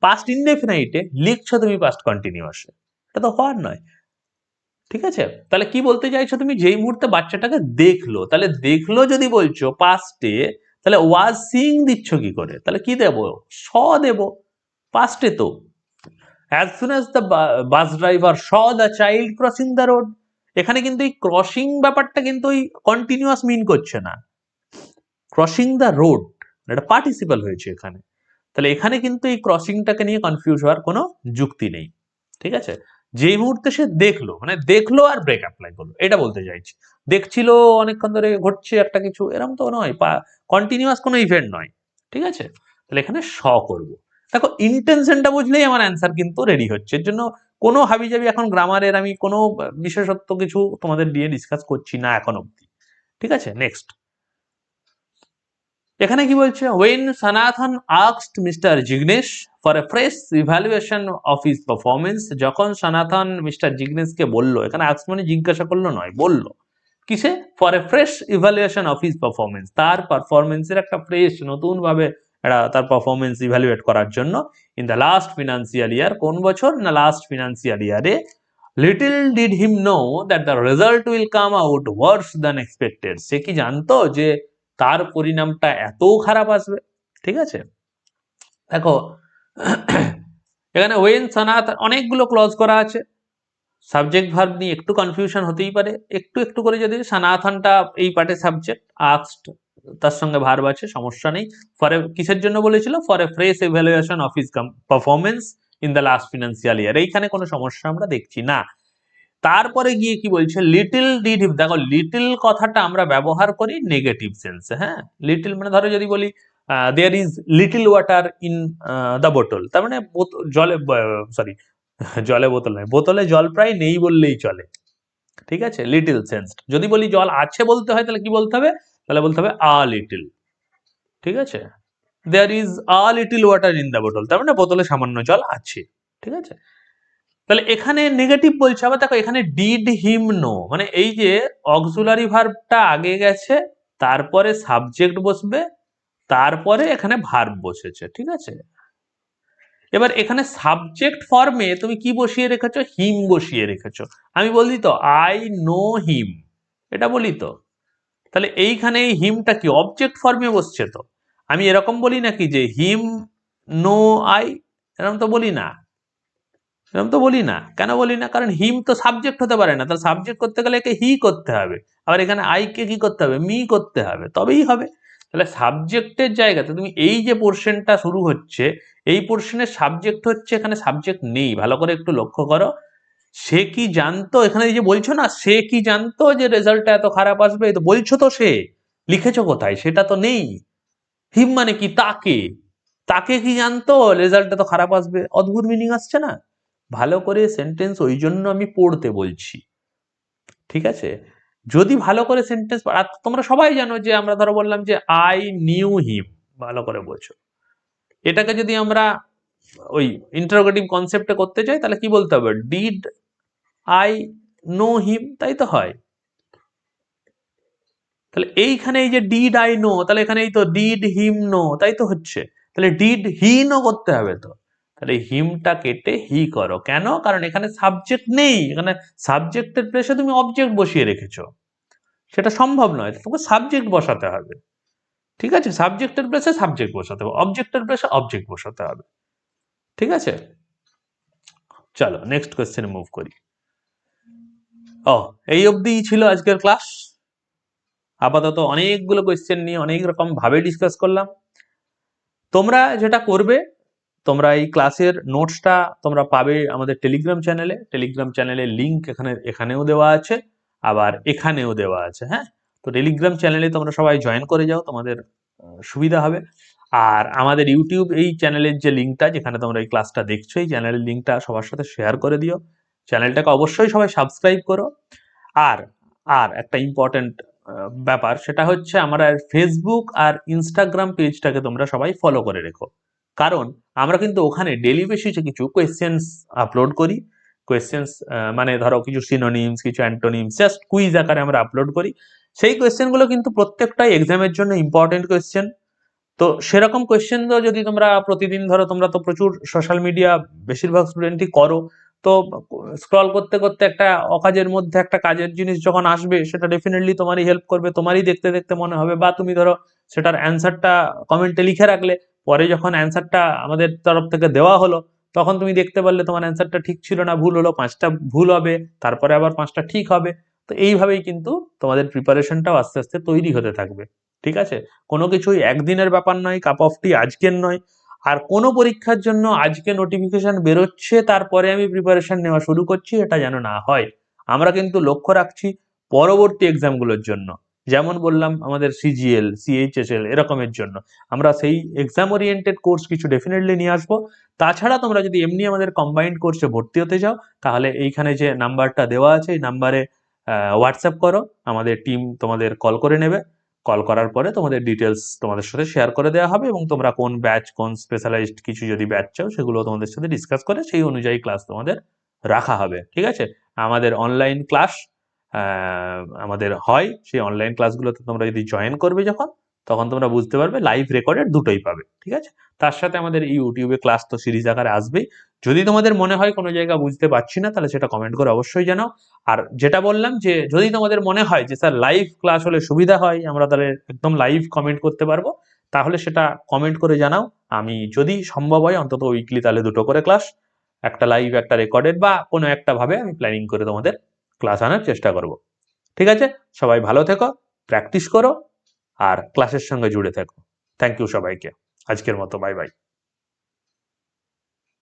পাস্ট ইনডেফিনাইটে, লিখছো তুমি পাস্ট কন্টিনিউয়াসে, এটা তো হওয়ার নয়, ঠিক আছে। তাহলে কি বলতে চাইছো তুমি, যেই মুহূর্তে বাচ্চাটাকে দেখলো, তাহলে দেখলো যদি বলছো পাস্টে, তাহলে ওয়াজ সিইং দিচ্ছ কি করে, তাহলে কি দেব, স দেব, পাস্টে তো। As soon as the bus driver saw the child crossing the road, এখানে কিন্তু এই ক্রসিং ব্যাপারটা কিন্তু ওই কন্টিনিউয়াস মিন করছে না, ক্রসিং দ্য রোড এটা পার্টিসিপাল হয়েছে এখানে। তাহলে এখানে কিন্তু এই ক্রসিংটাকে নিয়ে কনফিউজ হওয়ার কোনো যুক্তি নেই, ঠিক আছে। যেই মুহূর্তে সে দেখলো, মানে দেখলো আর ব্রেক অ্যাপ্লাই করলো, এটা বলতে চাইছি। দেখছিল অনেকক্ষণ ধরে ঘটছে একটা কিছু, এরকম তো নয়, কন্টিনিউয়াস কোনো ইভেন্ট নয়, ঠিক আছে। তাহলে এখানে স করব। দেখো ইন্টেনশনটা বুঝলেই আমার অ্যান্সার কিন্তু রেডি হচ্ছে, এর জন্য কোনো হাবিজাবি এখন গ্রামারের আমি কোনো বিশেষত্ব কিছু তোমাদের দিয়ে ডিসকাস করছি না এখন অব্দি, ঠিক আছে। নেক্সট, এখানে কি বলছে, when Sanathan asked Mr. Jignesh for a fresh evaluation of his performance, যখন সনাতন মিস্টার জিগনেশকে বললো, এখানে আস্ক মানে জিজ্ঞাসা করলো নয়, বললো কিসে, for a fresh evaluation of his performance, তার পারফরমেন্সের একটা ফ্রেশ নতুন ভাবে তার পারফরমেন্স ইভ্যালুয়েট করার জন্য, in the last financial year, কোন বছর না লাস্ট ফিনান্সিয়াল ইয়ারে, little did him know that the result will come out worse than expected, সে কি জানতো যে তার পরিণামটা এত খারাপ আসবে, ঠিক আছে। দেখো এখানে ওয়েন সানাত অনেকগুলো ক্লজ করা আছে, সাবজেক্ট ভার্ব নিয়ে একটু কনফিউশন হতেই পারে, একটু একটু করে যদি সানাথানটা এই পার্টে সাবজেক্ট, আস্কড তার সঙ্গে ভার্ব আছে, সমস্যা নেই। ফর এ কিসের জন্য বলেছিল, for a fresh evaluation of his performance in the last financial ইয়ার, এইখানে কোনো সমস্যা আমরা দেখছি না। তারপরে গিয়ে কি বলছে, লিটল ডিড হিম, দেখো লিটল কথাটা আমরা ব্যবহার করি নেগেটিভ সেন্সে, হ্যাঁ, লিটল মানে ধরো যদি বলি there is little water in the বোতল, তার মানে জলে, সরি জলে বোতল নয়, বোতলে জল প্রায় নেই বললেই চলে, ঠিক আছে, লিটল সেন্স। যদি বলি জল আছে বলতে হয়, তাহলে কি বলতে হবে, তাহলে বলতে হবে আ লিটল, ঠিক আছে, there is a little water in the বোতল, তার মানে বোতলে সামান্য জল আছে, ঠিক আছে। তাহলে এখানে নেগেটিভ বলছে, আবার দেখো এখানে ডিড হিম নো, মানে এই যে অক্সিলারি ভার্বটা আগে গেছে, তারপরে সাবজেক্ট বসবে, তারপরে এখানে ভার্ব বসেছে, ঠিক আছে। এবার এখানে সাবজেক্ট ফর্মে তুমি কি বসিয়ে রেখেছো, হিম বসিয়ে রেখেছো, আমি বলি তো আই নো হিম, এটা বলি তো। তাহলে এইখানে এই হিমটা কি অবজেক্ট ফর্মে বসছে, তো আমি এরকম বলি নাকি যে হিম নো আই, এরকম তো বলি না, এরকম তো বলি না। কেন বলি না? কারণ হিম তো সাবজেক্ট হতে পারে না, তাহলে সাবজেক্ট করতে গেলে একে হি করতে হবে, আবার এখানে আইকে কি করতে হবে, মি করতে হবে, তবেই হবে। তাহলে সাবজেক্টের জায়গাতে তুমি এই যে পোর্শনটা শুরু হচ্ছে, এই পোর্শনের সাবজেক্ট হচ্ছে, এখানে সাবজেক্ট নেই, ভালো করে একটু লক্ষ্য করো। সে কি জানতো, এখানে এই যে বলছো না সে কি জানতো যে রেজাল্টটা এত খারাপ আসবে, তো বলছো তো সে, লিখেছো কোথায়? সেটা তো নেই। হিম মানে কি? তাকে, তাকে কি জানতো রেজাল্টটা তো খারাপ আসবে? অদ্ভুত মিনিং আসছে না? ভালো করে সেন্টেন্স ওই জন্য আমি পড়তে বলছি, ঠিক আছে? যদি ভালো করে সেন্টেন্স, আর তোমরা সবাই জানো যে আমরা ধরো বললাম যে আই নিউ হিম, ভালো করে বোঝো। এটাকে যদি আমরা ওই ইন্টারোগেটিভ কনসেপ্টে করতে চাই, তাহলে কি বলতে হবে? ডিড আই নো হিম, তাই তো হয়। তাহলে এইখানে এই যে ডিড আই নো, তাহলে এখানে এই তো ডিড হিম নো, তাই তো হচ্ছে। তাহলে ডিড হি নো করতে হবে তো। তাহলে হিমটা কেটে হি করো, কেন? কারণ এখানে সাবজেক্ট নেই, এখানে সাবজেক্টের প্লেসে তুমি অবজেক্ট বসিয়ে রেখেছো, সেটা সম্ভব নয়, তোমাকে সাবজেক্ট বসাতে হবে, ঠিক আছে? সাবজেক্টের প্লেসে সাবজেক্ট বসাতে হবে, অবজেক্টের প্লেসে অবজেক্ট বসাতে হবে, ঠিক আছে? চলো নেক্সট কোয়েশ্চেনে মুভ করি। ও, এই অবধি ছিল আজকের ক্লাস। আপাতত অনেকগুলো কোয়েশ্চেন নিয়ে অনেক রকম ভাবে ডিসকাস করলাম। তোমরা যেটা করবে, তোমরা এই ক্লাসের নোটসটা তোমরা পাবে আমাদের টেলিগ্রাম চ্যানেলে। টেলিগ্রাম চ্যানেলের লিঙ্ক এখানেও দেওয়া আছে, আবার এখানেও দেওয়া আছে, হ্যাঁ? তো টেলিগ্রাম চ্যানেলে তোমরা সবাই জয়েন করে যাও, তোমাদের সুবিধা হবে। আর আমাদের ইউটিউব এই চ্যানেলের যে লিঙ্কটা, যেখানে তোমরা এই ক্লাসটা দেখছো, এই চ্যানেলের লিঙ্কটা সবার সাথে শেয়ার করে দিও। চ্যানেলটাকে অবশ্যই সবাই সাবস্ক্রাইব করো। আর আর একটা ইম্পর্টেন্ট ব্যাপার, সেটা হচ্ছে আমরা ফেসবুক আর ইনস্টাগ্রাম পেজটাকে তোমরা সবাই ফলো করে রেখো। কারণ আমরা কিন্তু ওখানে ডেলি বেসিসে কিছু কোয়েশ্চেন্স আপলোড করি। কোয়েশ্চেন্স মানে ধরো কিছু সিনোনিমস, কিছু অ্যান্টোনিমস, জাস্ট কুইজ আকারে আমরা আপলোড করি। সেই কোয়েশ্চেনগুলো কিন্তু প্রত্যেকটাই এক্সামের জন্য ইম্পর্টেন্ট কোয়েশ্চেন। তো সেরকম কোয়েশ্চেন তো যদি তোমরা প্রতিদিন, ধরো তোমরা তো প্রচুর সোশ্যাল মিডিয়া বেশিরভাগ স্টুডেন্টই করো, তো স্ক্রল করতে করতে একটা অকাজের মধ্যে একটা কাজের জিনিস যখন আসবে, সেটা ডেফিনেটলি তোমারই হেল্প করবে, তোমারই দেখতে দেখতে মনে হবে। বা তুমি ধরো সেটার অ্যান্সারটা কমেন্টে লিখে রাখলে, পরে যখন অ্যান্সারটা আমাদের তরফ থেকে দেওয়া হলো, তখন তুমি দেখতে পারলে তোমার অ্যান্সারটা ঠিক ছিল না, ভুল হলো, 5টা ভুল হবে, তারপরে আবার 5টা ঠিক হবে। তো এইভাবেই কিন্তু তোমাদের প্রিপারেশনটাও আস্তে আস্তে তৈরি হতে থাকবে, ঠিক আছে? কোনো কিছুই একদিনের ব্যাপার নয়, কাপ অফ টি আজকের নয়। আর কোনো পরীক্ষার জন্য আজকে নোটিফিকেশন বেরোচ্ছে তারপরে আমি প্রিপারেশন নেওয়া শুরু করছি, এটা যেন না হয়। আমরা কিন্তু লক্ষ্য রাখছি পরবর্তী এক্সামগুলোর জন্য, যেমন বললাম আমাদের সিজিএল, সিএইচএসএল এরকমের জন্য আমরা সেই এক্সাম ওরিয়েন্টেড কোর্স কিছু ডেফিনেটলি নিয়ে আসবো। তাছাড়া তোমরা যদি এমনি আমাদের কম্বাইন্ড কোর্সে ভর্তি হতে চাও, তাহলে এইখানে যে নাম্বারটা দেওয়া আছে, এই নাম্বারে হোয়াটসঅ্যাপ করো, আমাদের টিম তোমাদের কল করে নেবে। কল করার পরে তোমাদের ডিটেলস তোমাদের সাথে শেয়ার করে দেওয়া হবে, এবং তোমরা কোন ব্যাচ, কোন স্পেশালাইজড কিছু যদি ব্যাচ চাও, সেগুলো তোমাদের সাথে ডিসকাস করে সেই অনুযায়ী ক্লাস তোমাদের রাখা হবে, ঠিক আছে? আমাদের অনলাইন ক্লাস আমাদের হয়, সেই অনলাইন ক্লাসগুলোতে তোমরা যদি জয়েন করবে যখন, তখন তোমরা বুঝতে পারবে লাইভ রেকর্ডেড দুটোই পাবে, ঠিক আছে? তার সাথে আমাদের এই ইউটিউবে ক্লাস তো সিরিজ আকারে আসবেই। যদি তোমাদের মনে হয় কোনো জায়গা বুঝতে পারছি না, তাহলে সেটা কমেন্ট করে অবশ্যই জানাও। আর যেটা বললাম যে যদি তোমাদের মনে হয় যে স্যার লাইভ ক্লাস হলে সুবিধা হয়, আমরা তাহলে একদম লাইভ কমেন্ট করতে পারবো, তাহলে সেটা কমেন্ট করে জানাও। আমি যদি সম্ভব হয় অন্তত উইকলি তাহলে দুটো করে ক্লাস, একটা লাইভ একটা রেকর্ডেড, বা কোনো একটা ভাবে আমি প্ল্যানিং করে তোমাদের ক্লাস আনার চেষ্টা করব, ঠিক আছে? সবাই ভালো থেকো, প্র্যাকটিস করো, আর ক্লাসের সঙ্গে জুড়ে থেকো। থ্যাংক ইউ সবাইকে। আজকের মতো বাই বাই।